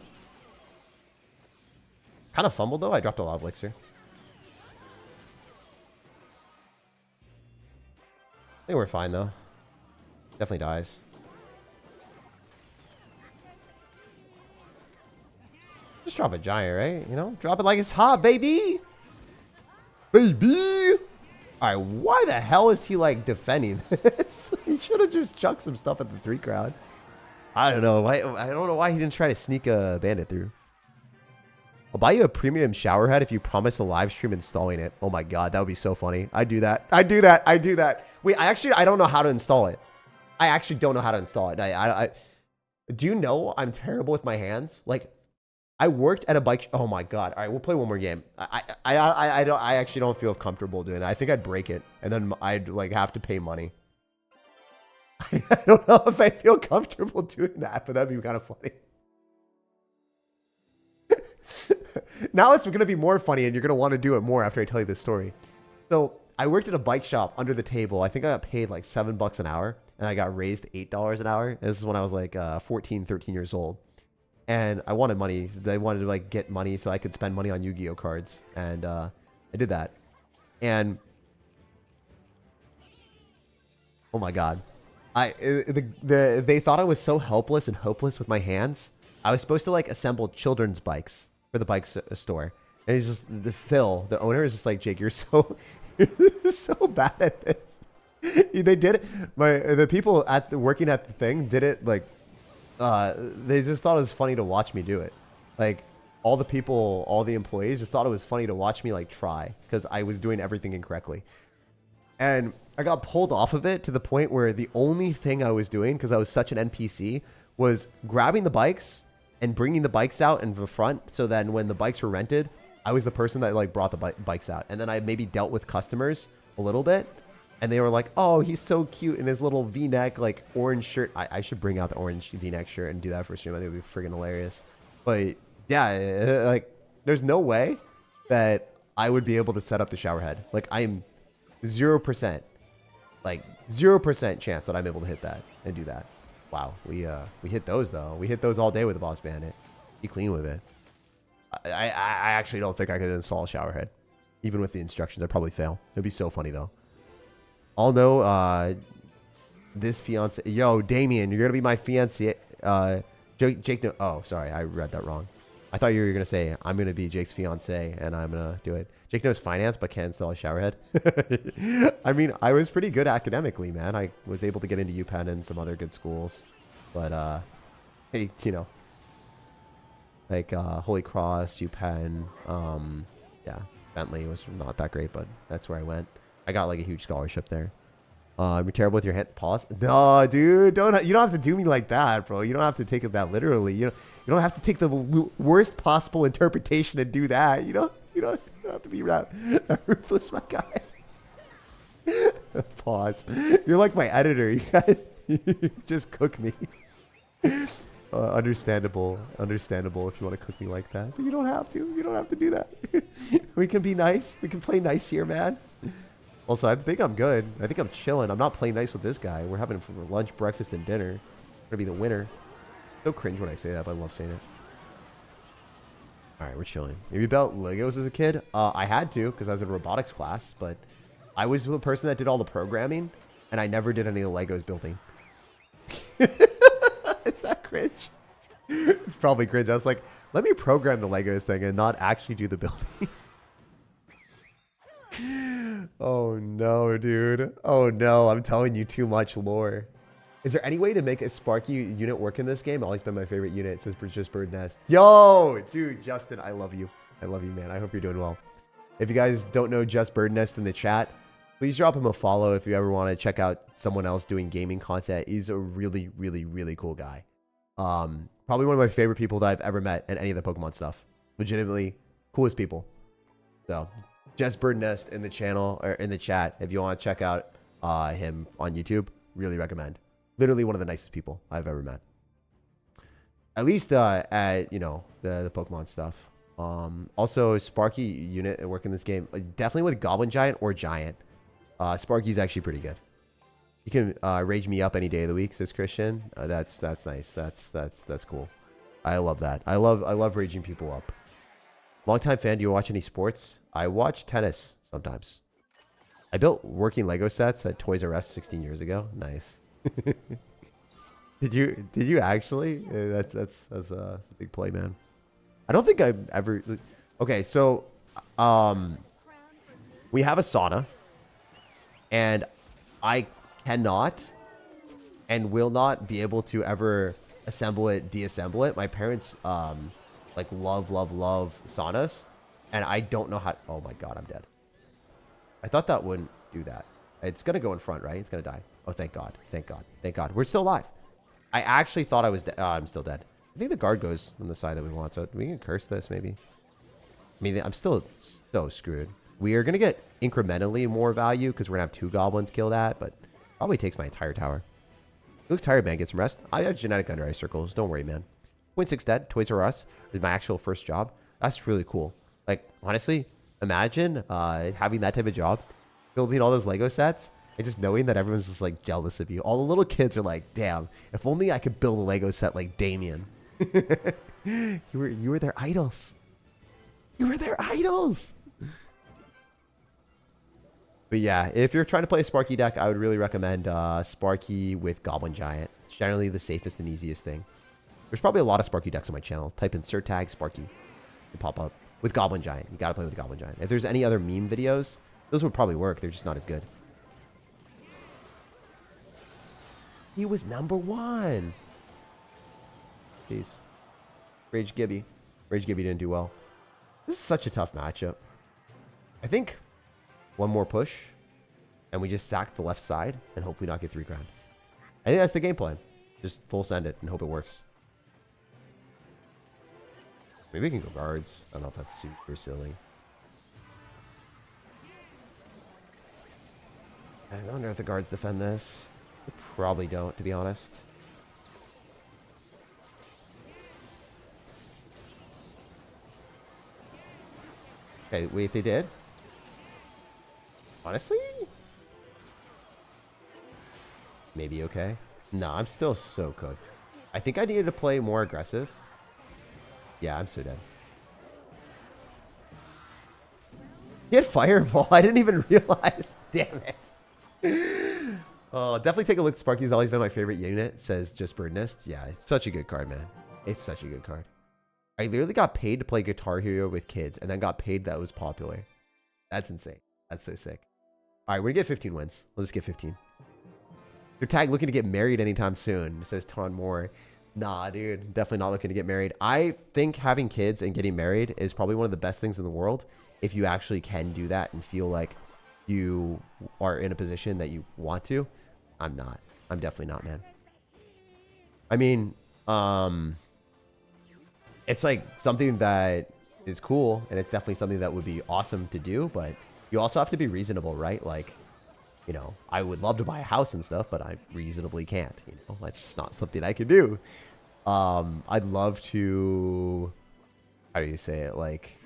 Kind of fumbled, though. I dropped a lot of elixir. I think we're fine, though. Definitely dies. Just drop a giant, right? You know? Drop it like it's hot, baby! Baby! Alright, why the hell is he, like, defending this? He should have just chucked some stuff at the 3 crowd. I don't know. I don't know why he didn't try to sneak a bandit through. I'll buy you a premium shower head if you promise a live stream installing it. Oh my god, that would be so funny. I do that. I do that. I do that. Wait, I don't know how to install it. I actually don't know how to install it. Do you know I'm terrible with my hands? Like, I worked at a bike. Oh my god. All right, we'll play one more game. I actually don't feel comfortable doing that. I think I'd break it, and then I'd like have to pay money. I don't know if I feel comfortable doing that, but that'd be kind of funny. Now it's going to be more funny, and you're going to want to do it more after I tell you this story. So I worked at a bike shop under the table. I think I got paid like $7 an hour, and I got raised $8 an hour. This is when I was like 14, 13 years old. And I wanted money. They wanted to like get money so I could spend money on Yu-Gi-Oh cards. And I did that. And oh my god. They thought I was so helpless and hopeless with my hands. I was supposed to like assemble children's bikes for the bike store. And he's just, Phil, the owner, is just like, Jake, you're so bad at this. They did it. The people working at the thing did it like, they just thought it was funny to watch me do it. Like all the employees just thought it was funny to watch me like try, because I was doing everything incorrectly. And I got pulled off of it to the point where the only thing I was doing, because I was such an NPC, was grabbing the bikes and bringing the bikes out in the front. So then when the bikes were rented, I was the person that like brought the bikes out. And then I maybe dealt with customers a little bit. And they were like, oh, he's so cute in his little V-neck, like orange shirt. I should bring out the orange V-neck shirt and do that for stream. I think it would be friggin' hilarious. But yeah, like there's no way that I would be able to set up the shower head. Like I'm 0%, like 0% chance that I'm able to hit that and do that. Wow, we hit those though. We hit those all day with the boss bandit. Be clean with it. I actually don't think I could install a shower head. Even with the instructions, I'd probably fail. It'd be so funny though. I'll know this fiance. Yo, Damien, you're gonna be my fiance. Jake. No, oh, sorry, I read that wrong. I thought you were gonna say I'm gonna be Jake's fiance and I'm gonna do it. Jake knows finance but can't install a shower head. I mean, I was pretty good academically, man. I was able to get into UPenn and some other good schools, but hey, you know, like Holy Cross, UPenn, yeah, Bentley was not that great, but that's where I went. I got like a huge scholarship there. You're terrible with your hand. Pause. No, dude, you don't have to do me like that, bro. You don't have to take it that literally. You don't have to take the worst possible interpretation and do that. You don't have to be that ruthless, my guy. Pause. You're like my editor. You guys just cook me. Understandable if you want to cook me like that. But you don't have to. You don't have to do that. We can be nice. We can play nice here, man. Also, I think I'm good. I think I'm chilling. I'm not playing nice with this guy. We're having for lunch, breakfast, and dinner. We're gonna be the winner. So cringe when I say that, but I love saying it. All right, we're chilling. Maybe about Legos as a kid. I had to because I was in robotics class, but I was the person that did all the programming, and I never did any of the Legos building. Is that cringe? It's probably cringe. I was like, let me program the Legos thing and not actually do the building. Oh no, dude. Oh no, I'm telling you too much lore. Is there any way to make a Sparky unit work in this game? Always been my favorite unit. It says just bird nest. Yo, dude, Justin, I love you. I love you, man. I hope you're doing well. If you guys don't know Just Bird Nest in the chat, Please drop him a follow if you ever want to check out someone else doing gaming content. He's a really, really, really cool guy. Probably one of my favorite people that I've ever met in any of the Pokemon stuff. Legitimately coolest people. So, Just Bird Nest in the channel or in the chat if you want to check out him on YouTube. Really recommend. Literally one of the nicest people I've ever met. At least at the Pokemon stuff. Also, Sparky unit at work in this game. Definitely with Goblin Giant or Giant. Sparky's actually pretty good. You can rage me up any day of the week, says Christian. That's nice. That's cool. I love that. I love raging people up. Longtime fan. Do you watch any sports? I watch tennis sometimes. I built working Lego sets at Toys R Us 16 years ago. Nice. Did you actually? That's a big play, man. I don't think I've ever. Okay, so we have a sauna, and I cannot and will not be able to ever assemble it, deassemble it. My parents like love saunas, and I don't know how. Oh my god, I'm dead. I thought that wouldn't do that. It's gonna go in front, right? It's gonna die. Oh, thank god, thank god, thank god. We're still alive. I actually thought I was dead. I'm still dead. I think the guard goes on the side that we want, so we can curse this maybe. I mean, I'm still so screwed. We are gonna get incrementally more value because we're gonna have 2 goblins kill that, but probably takes my entire tower. You look tired, man. Get some rest. I have genetic under eye circles. Don't worry, man. 0.6 dead. Toys R Us is my actual first job. That's really cool. Like, honestly, imagine having that type of job, building all those Lego sets, and just knowing that everyone's just like jealous of you. All the little kids are like, damn, if only I could build a Lego set like Damien. You were their idols. You were their idols. But yeah, if you're trying to play a Sparky deck, I would really recommend Sparky with Goblin Giant. It's generally the safest and easiest thing. There's probably a lot of Sparky decks on my channel. Type in SirTag Sparky. It'll pop up. With Goblin Giant. You gotta play with Goblin Giant. If there's any other meme videos, those would probably work. They're just not as good. He was #1. Jeez. Rage Gibby. Rage Gibby didn't do well. This is such a tough matchup. I think one more push, and we just sack the left side and hopefully not get 3 grand. I think that's the game plan. Just full send it and hope it works. Maybe we can go guards. I don't know if that's super silly. I wonder if the guards defend this. They probably don't, to be honest. Okay, wait, they did? Honestly? Maybe okay. No, I'm still so cooked. I think I needed to play more aggressive. Yeah, I'm so dead. He had Fireball. I didn't even realize. Damn it. Oh, definitely take a look. Sparky's always been my favorite unit, says Just Bird Nest. Yeah, it's such a good card, man. It's such a good card. I literally got paid to play Guitar Hero with kids and then got paid that was popular. That's insane. That's so sick. All right, we're going to get 15 wins. We'll just get 15. Your tag looking to get married anytime soon, says Ton Moore. Nah, dude. Definitely not looking to get married. I think having kids and getting married is probably one of the best things in the world if you actually can do that and feel like you are in a position that you want to. I'm not. I'm definitely not, man. I mean, it's like something that is cool, and it's definitely something that would be awesome to do, but you also have to be reasonable, right? Like, you know, I would love to buy a house and stuff, but I reasonably can't, you know? That's just not something I can do. I'd love to, how do you say it? Like,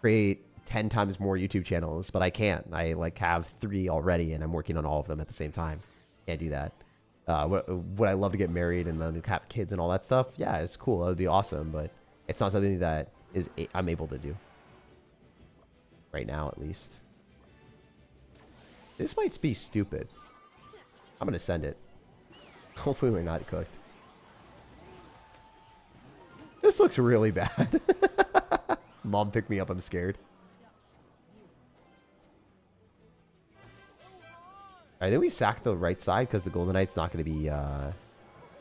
create 10 times more YouTube channels, but I can't. I like have 3 already, and I'm working on all of them at the same time. Can't do that. Would I love to get married and then have kids and all that stuff? Yeah, it's cool. That would be awesome, but it's not something that I'm able to do right now, at least. This might be stupid. I'm gonna send it. Hopefully we're not cooked. This looks really bad. Mom picked me up. I'm scared. I think we sack the right side because the Golden Knight's not going to be the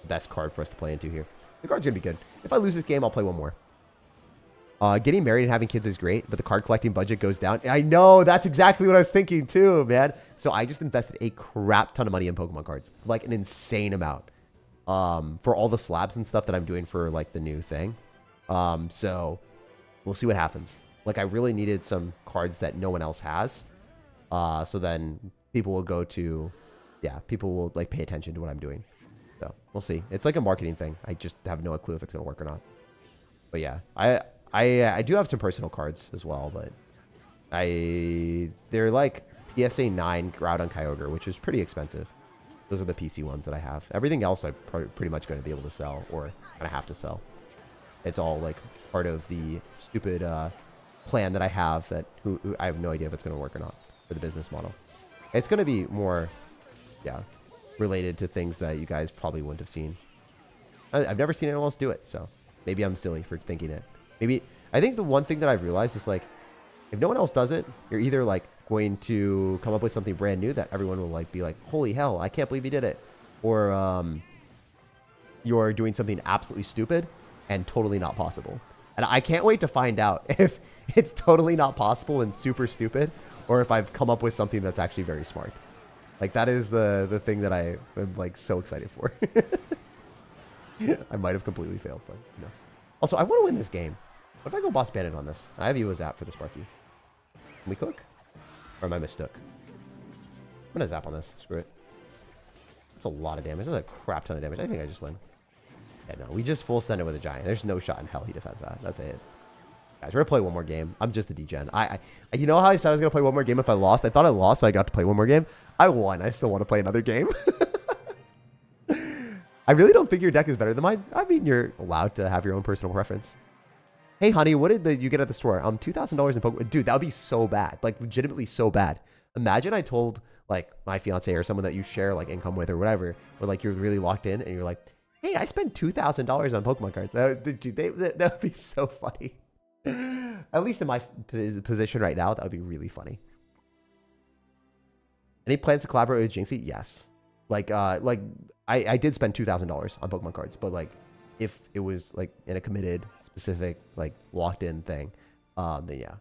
best card for us to play into here. The card's going to be good. If I lose this game, I'll play one more. Getting married and having kids is great, but the card collecting budget goes down. I know, that's exactly what I was thinking too, man. So I just invested a crap ton of money in Pokemon cards, like an insane amount, for all the slabs and stuff that I'm doing for like the new thing. So we'll see what happens. Like I really needed some cards that no one else has. So then people will go to, yeah, people will like pay attention to what I'm doing. So we'll see. It's like a marketing thing. I just have no clue if it's going to work or not. But yeah, I do have some personal cards as well, but they're like PSA 9 Groudon Kyogre, which is pretty expensive. Those are the PC ones that I have. Everything else I'm pretty much going to be able to sell, or kind of have to sell. It's all like part of the stupid plan that I have that I have no idea if it's going to work or not for the business model. It's going to be more, yeah, related to things that you guys probably wouldn't have seen. I've never seen anyone else do it, so maybe I'm silly for thinking it. Maybe, I think the one thing that I've realized is like, if no one else does it, you're either like going to come up with something brand new that everyone will like be like, holy hell, I can't believe you did it. Or you're doing something absolutely stupid and totally not possible. And I can't wait to find out if it's totally not possible and super stupid, or if I've come up with something that's actually very smart. Like that is the thing that I am like so excited for. I might have completely failed, but no. Also, I want to win this game. What if I go boss bandit on this? I have you as zap for the Sparky. Can we cook? Or am I mistook? I'm going to zap on this. Screw it. That's a lot of damage. That's a crap ton of damage. I think I just win. Yeah, no. We just full send it with a giant. There's no shot in hell he defends that. That's it. Guys, we're going to play one more game. I'm just a degen. You know how I said I was going to play one more game if I lost? I thought I lost, so I got to play one more game. I won. I still want to play another game. I really don't think your deck is better than mine. I mean, you're allowed to have your own personal preference. Hey, honey, what did you get at the store? $2,000 in Pokemon. Dude, that would be so bad. Like, legitimately so bad. Imagine I told, like, my fiance or someone that you share, like, income with or whatever, or, like, you're really locked in, and you're like, hey, I spent $2,000 on Pokemon cards. That would be so funny. At least in my position right now, that would be really funny. Any plans to collaborate with Jinxie? Yes. Like, I did spend $2,000 on Pokemon cards, but, like, if it was, like, in a committed, specific, like, locked-in thing, then yeah.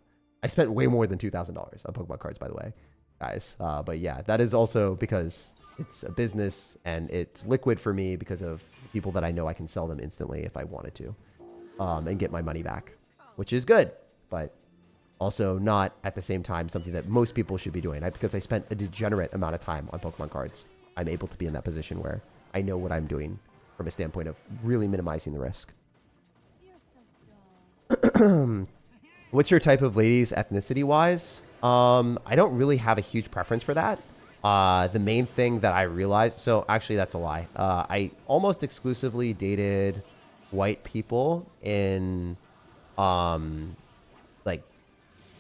I spent way more than $2,000 on Pokemon cards, by the way, guys. But yeah, that is also because it's a business, and it's liquid for me because of people that I know I can sell them instantly if I wanted to, and get my money back, which is good, but also not, at the same time, something that most people should be doing. Because I spent a degenerate amount of time on Pokemon cards, I'm able to be in that position where I know what I'm doing from a standpoint of really minimizing the risk. What's your type of ladies ethnicity-wise? I don't really have a huge preference for that. The main thing that I realized... So, actually, that's a lie. I almost exclusively dated white people in, like,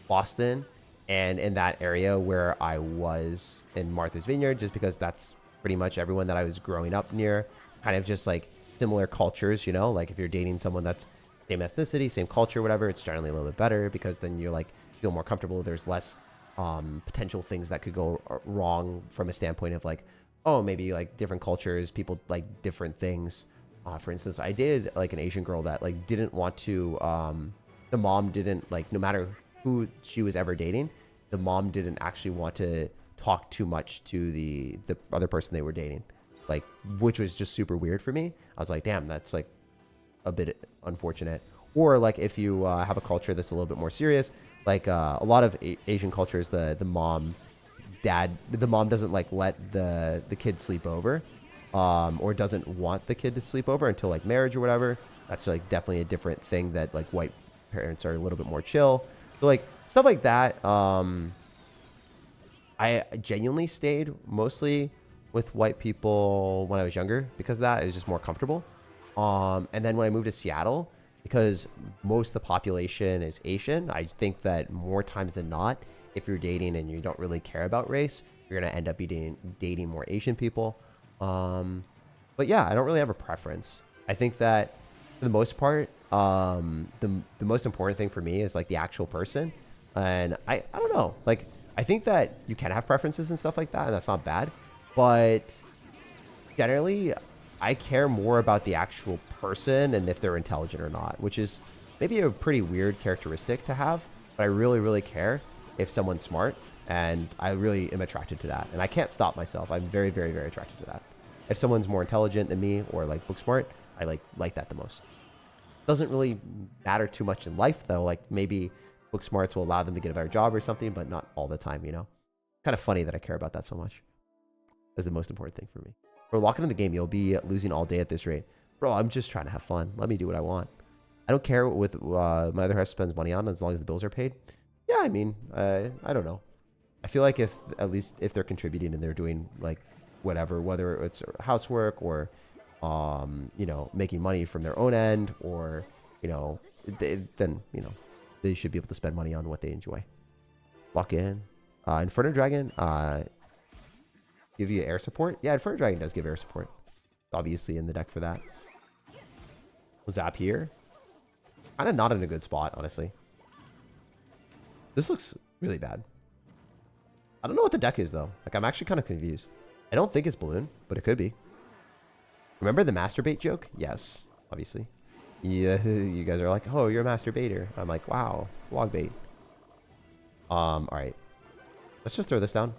Boston and in that area where I was in Martha's Vineyard, just because that's pretty much everyone that I was growing up near. Kind of just, like, similar cultures, you know? Like, if you're dating someone that's same ethnicity, same culture, whatever, it's generally a little bit better because then you're, like, feel more comfortable. There's less potential things that could go wrong from a standpoint of, like, oh, maybe, like, different cultures, people like different things. For instance, I dated, like, an Asian girl that, like, didn't want to, the mom didn't, like, no matter who she was ever dating, the mom didn't actually want to talk too much to the other person they were dating, like, which was just super weird for me. I was like, damn, that's, like, a bit unfortunate. Or, like, if you have a culture that's a little bit more serious, like a lot of Asian cultures, the mom doesn't, like, let the kid sleep over, or doesn't want the kid to sleep over until, like, marriage or whatever. That's, like, definitely a different thing that, like, white parents are a little bit more chill. So, like, stuff like that. I genuinely stayed mostly with white people when I was younger because of that. It was just more comfortable. And then when I moved to Seattle, because most of the population is Asian, I think that more times than not, if you're dating and you don't really care about race, you're going to end up dating more Asian people. But yeah, I don't really have a preference. I think that for the most part, the most important thing for me is, like, the actual person. And I don't know, like, I think that you can have preferences and stuff like that, and that's not bad. But generally, I care more about the actual person and if they're intelligent or not, which is maybe a pretty weird characteristic to have, but I really, really care if someone's smart, and I really am attracted to that. And I can't stop myself. I'm very, very, very attracted to that. If someone's more intelligent than me or like book smart, I like that the most. Doesn't really matter too much in life though. Like maybe book smarts will allow them to get a better job or something, but not all the time, you know? Kind of funny that I care about that so much. That's the most important thing for me. For locking in the game, you'll be losing all day at this rate. Bro, I'm just trying to have fun. Let me do what I want. I don't care what my other half spends money on as long as the bills are paid. Yeah, I mean, I don't know. I feel like if at least if they're contributing and they're doing like whatever, whether it's housework or you know, making money from their own end, or you know, then you know, they should be able to spend money on what they enjoy. Lock in. Inferno Dragon give you air support. Yeah, Inferno Dragon does give air support. Obviously in the deck for that. Zap here. Kind of not in a good spot, honestly. This looks really bad. I don't know what the deck is, though. Like, I'm actually kind of confused. I don't think it's Balloon, but it could be. Remember the masturbate joke? Yes, obviously. Yeah, you guys are like, oh, you're a masturbator. I'm like, wow, log bait. All right. Let's just throw this down.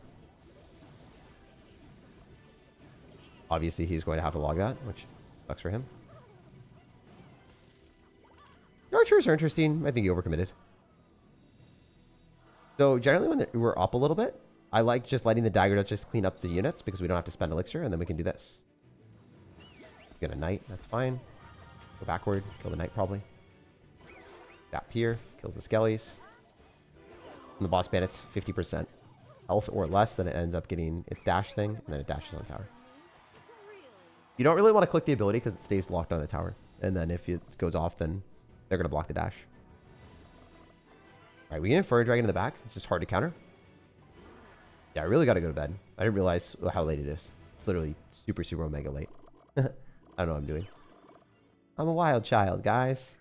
Obviously, he's going to have to log that, which sucks for him. The archers are interesting. I think he overcommitted. So generally when we're up a little bit, I like just letting the dagger to just clean up the units because we don't have to spend elixir, and then we can do this. Get a knight, that's fine. Go backward, kill the knight probably. Tap here, kills the skellies. And the boss bandit's 50% health or less, then it ends up getting its dash thing, and then it dashes on the tower. You don't really want to click the ability because it stays locked on the tower. And then if it goes off, then they're going to block the dash. Alright, we get Inferno Dragon in the back. It's just hard to counter. Yeah, I really got to go to bed. I didn't realize how late it is. It's literally super, super omega late. I don't know what I'm doing. I'm a wild child, guys.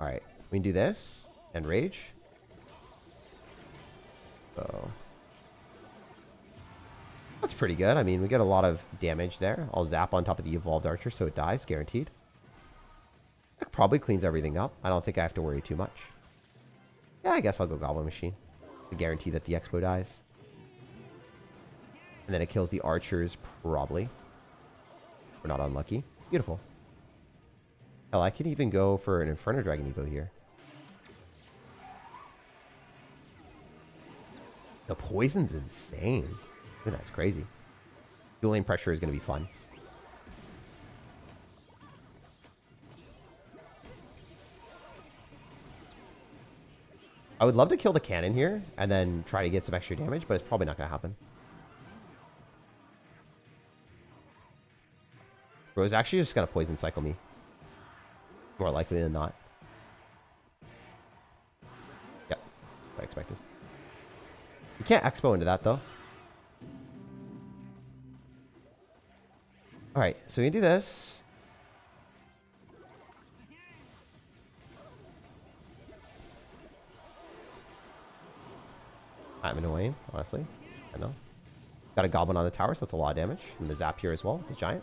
Alright, we can do this. And rage. So that's pretty good. I mean, we get a lot of damage there. I'll zap on top of the evolved archer so it dies, guaranteed. That probably cleans everything up. I don't think I have to worry too much. Yeah, I guess I'll go Goblin Machine to guarantee that the Expo dies. And then it kills the archers, probably. We're not unlucky. Beautiful. Hell, I could even go for an Inferno Dragon Evo here. The poison's insane. Ooh, that's crazy. Dueling pressure is going to be fun. I would love to kill the cannon here and then try to get some extra damage, but it's probably not going to happen. Bro's actually just going to poison cycle me. More likely than not. Yep. What I expected. You can't expo into that, though. Alright, so we can do this. I'm annoying, honestly. I know. Got a goblin on the tower, so that's a lot of damage. And the zap here as well, the giant.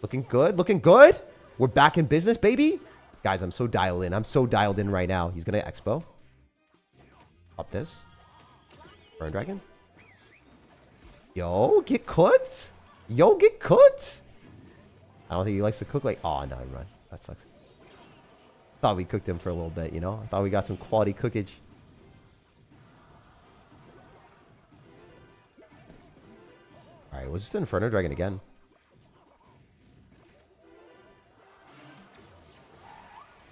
Looking good, looking good. We're back in business, baby. Guys, I'm so dialed in. I'm so dialed in right now. He's going to expo. Up this. Burn Dragon. Yo, get cooked. Yo, get cooked. I don't think he likes to cook like... Oh, no, run. That sucks. Thought we cooked him for a little bit, you know? I thought we got some quality cookage. Alright, we'll just Inferno Dragon again.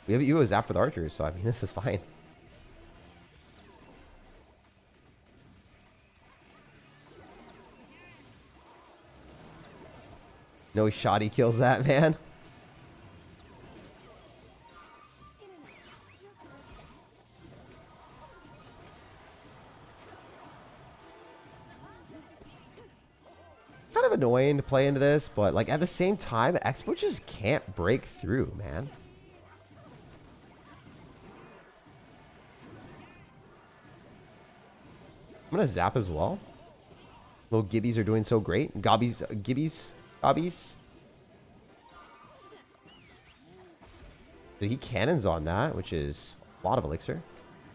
We have Evo Zap with archers, so I mean, this is fine. No shot he kills that, man. Kind of annoying to play into this, but like at the same time, Expo just can't break through, man. I'm gonna zap as well. Little Gibbies are doing so great. Gibbies. So he cannons on that, which is a lot of elixir.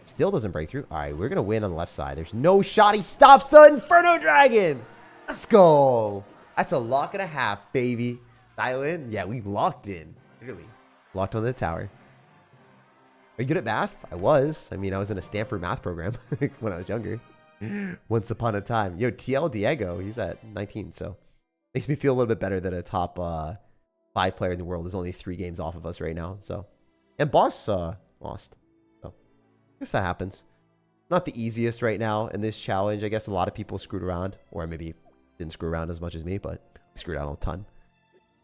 Still doesn't break through. All right, we're going to win on the left side. There's no shot. He stops the Inferno Dragon. Let's go. That's a lock and a half, baby. Dial in. Yeah, we locked in. Literally. Locked on the tower. Are you good at math? I was. I mean, I was in a Stanford math program when I was younger. Once upon a time. Yo, TL Diego, he's at 19, so makes me feel a little bit better that a top 5 player in the world is only 3 games off of us right now. So, and Boss lost. So, I guess that happens. Not the easiest right now in this challenge. I guess a lot of people screwed around, or maybe didn't screw around as much as me, but I screwed out a ton.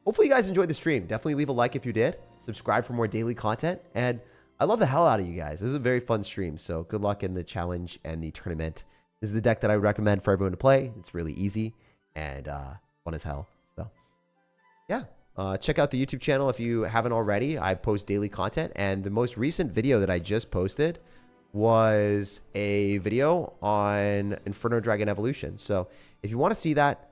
Hopefully you guys enjoyed the stream. Definitely leave a like if you did. Subscribe for more daily content. And I love the hell out of you guys. This is a very fun stream. So good luck in the challenge and the tournament. This is the deck that I would recommend for everyone to play. It's really easy and fun as hell. So yeah, check out the YouTube channel if you haven't already. I post daily content. And the most recent video that I just posted was a video on Inferno Dragon Evolution. So if you want to see that,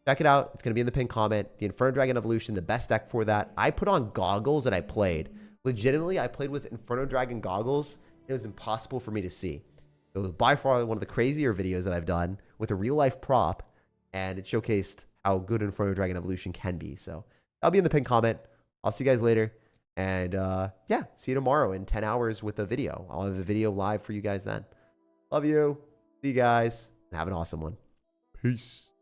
check it out. It's going to be in the pinned comment. The Inferno Dragon Evolution, the best deck for that. I put on goggles and I played. Legitimately, I played with Inferno Dragon goggles. It was impossible for me to see. It was by far one of the crazier videos that I've done with a real-life prop, and it showcased how good Inferno Dragon Evolution can be. So that'll be in the pinned comment. I'll see you guys later. And yeah, see you tomorrow in 10 hours with a video. I'll have a video live for you guys then. Love you. See you guys. And have an awesome one. Peace.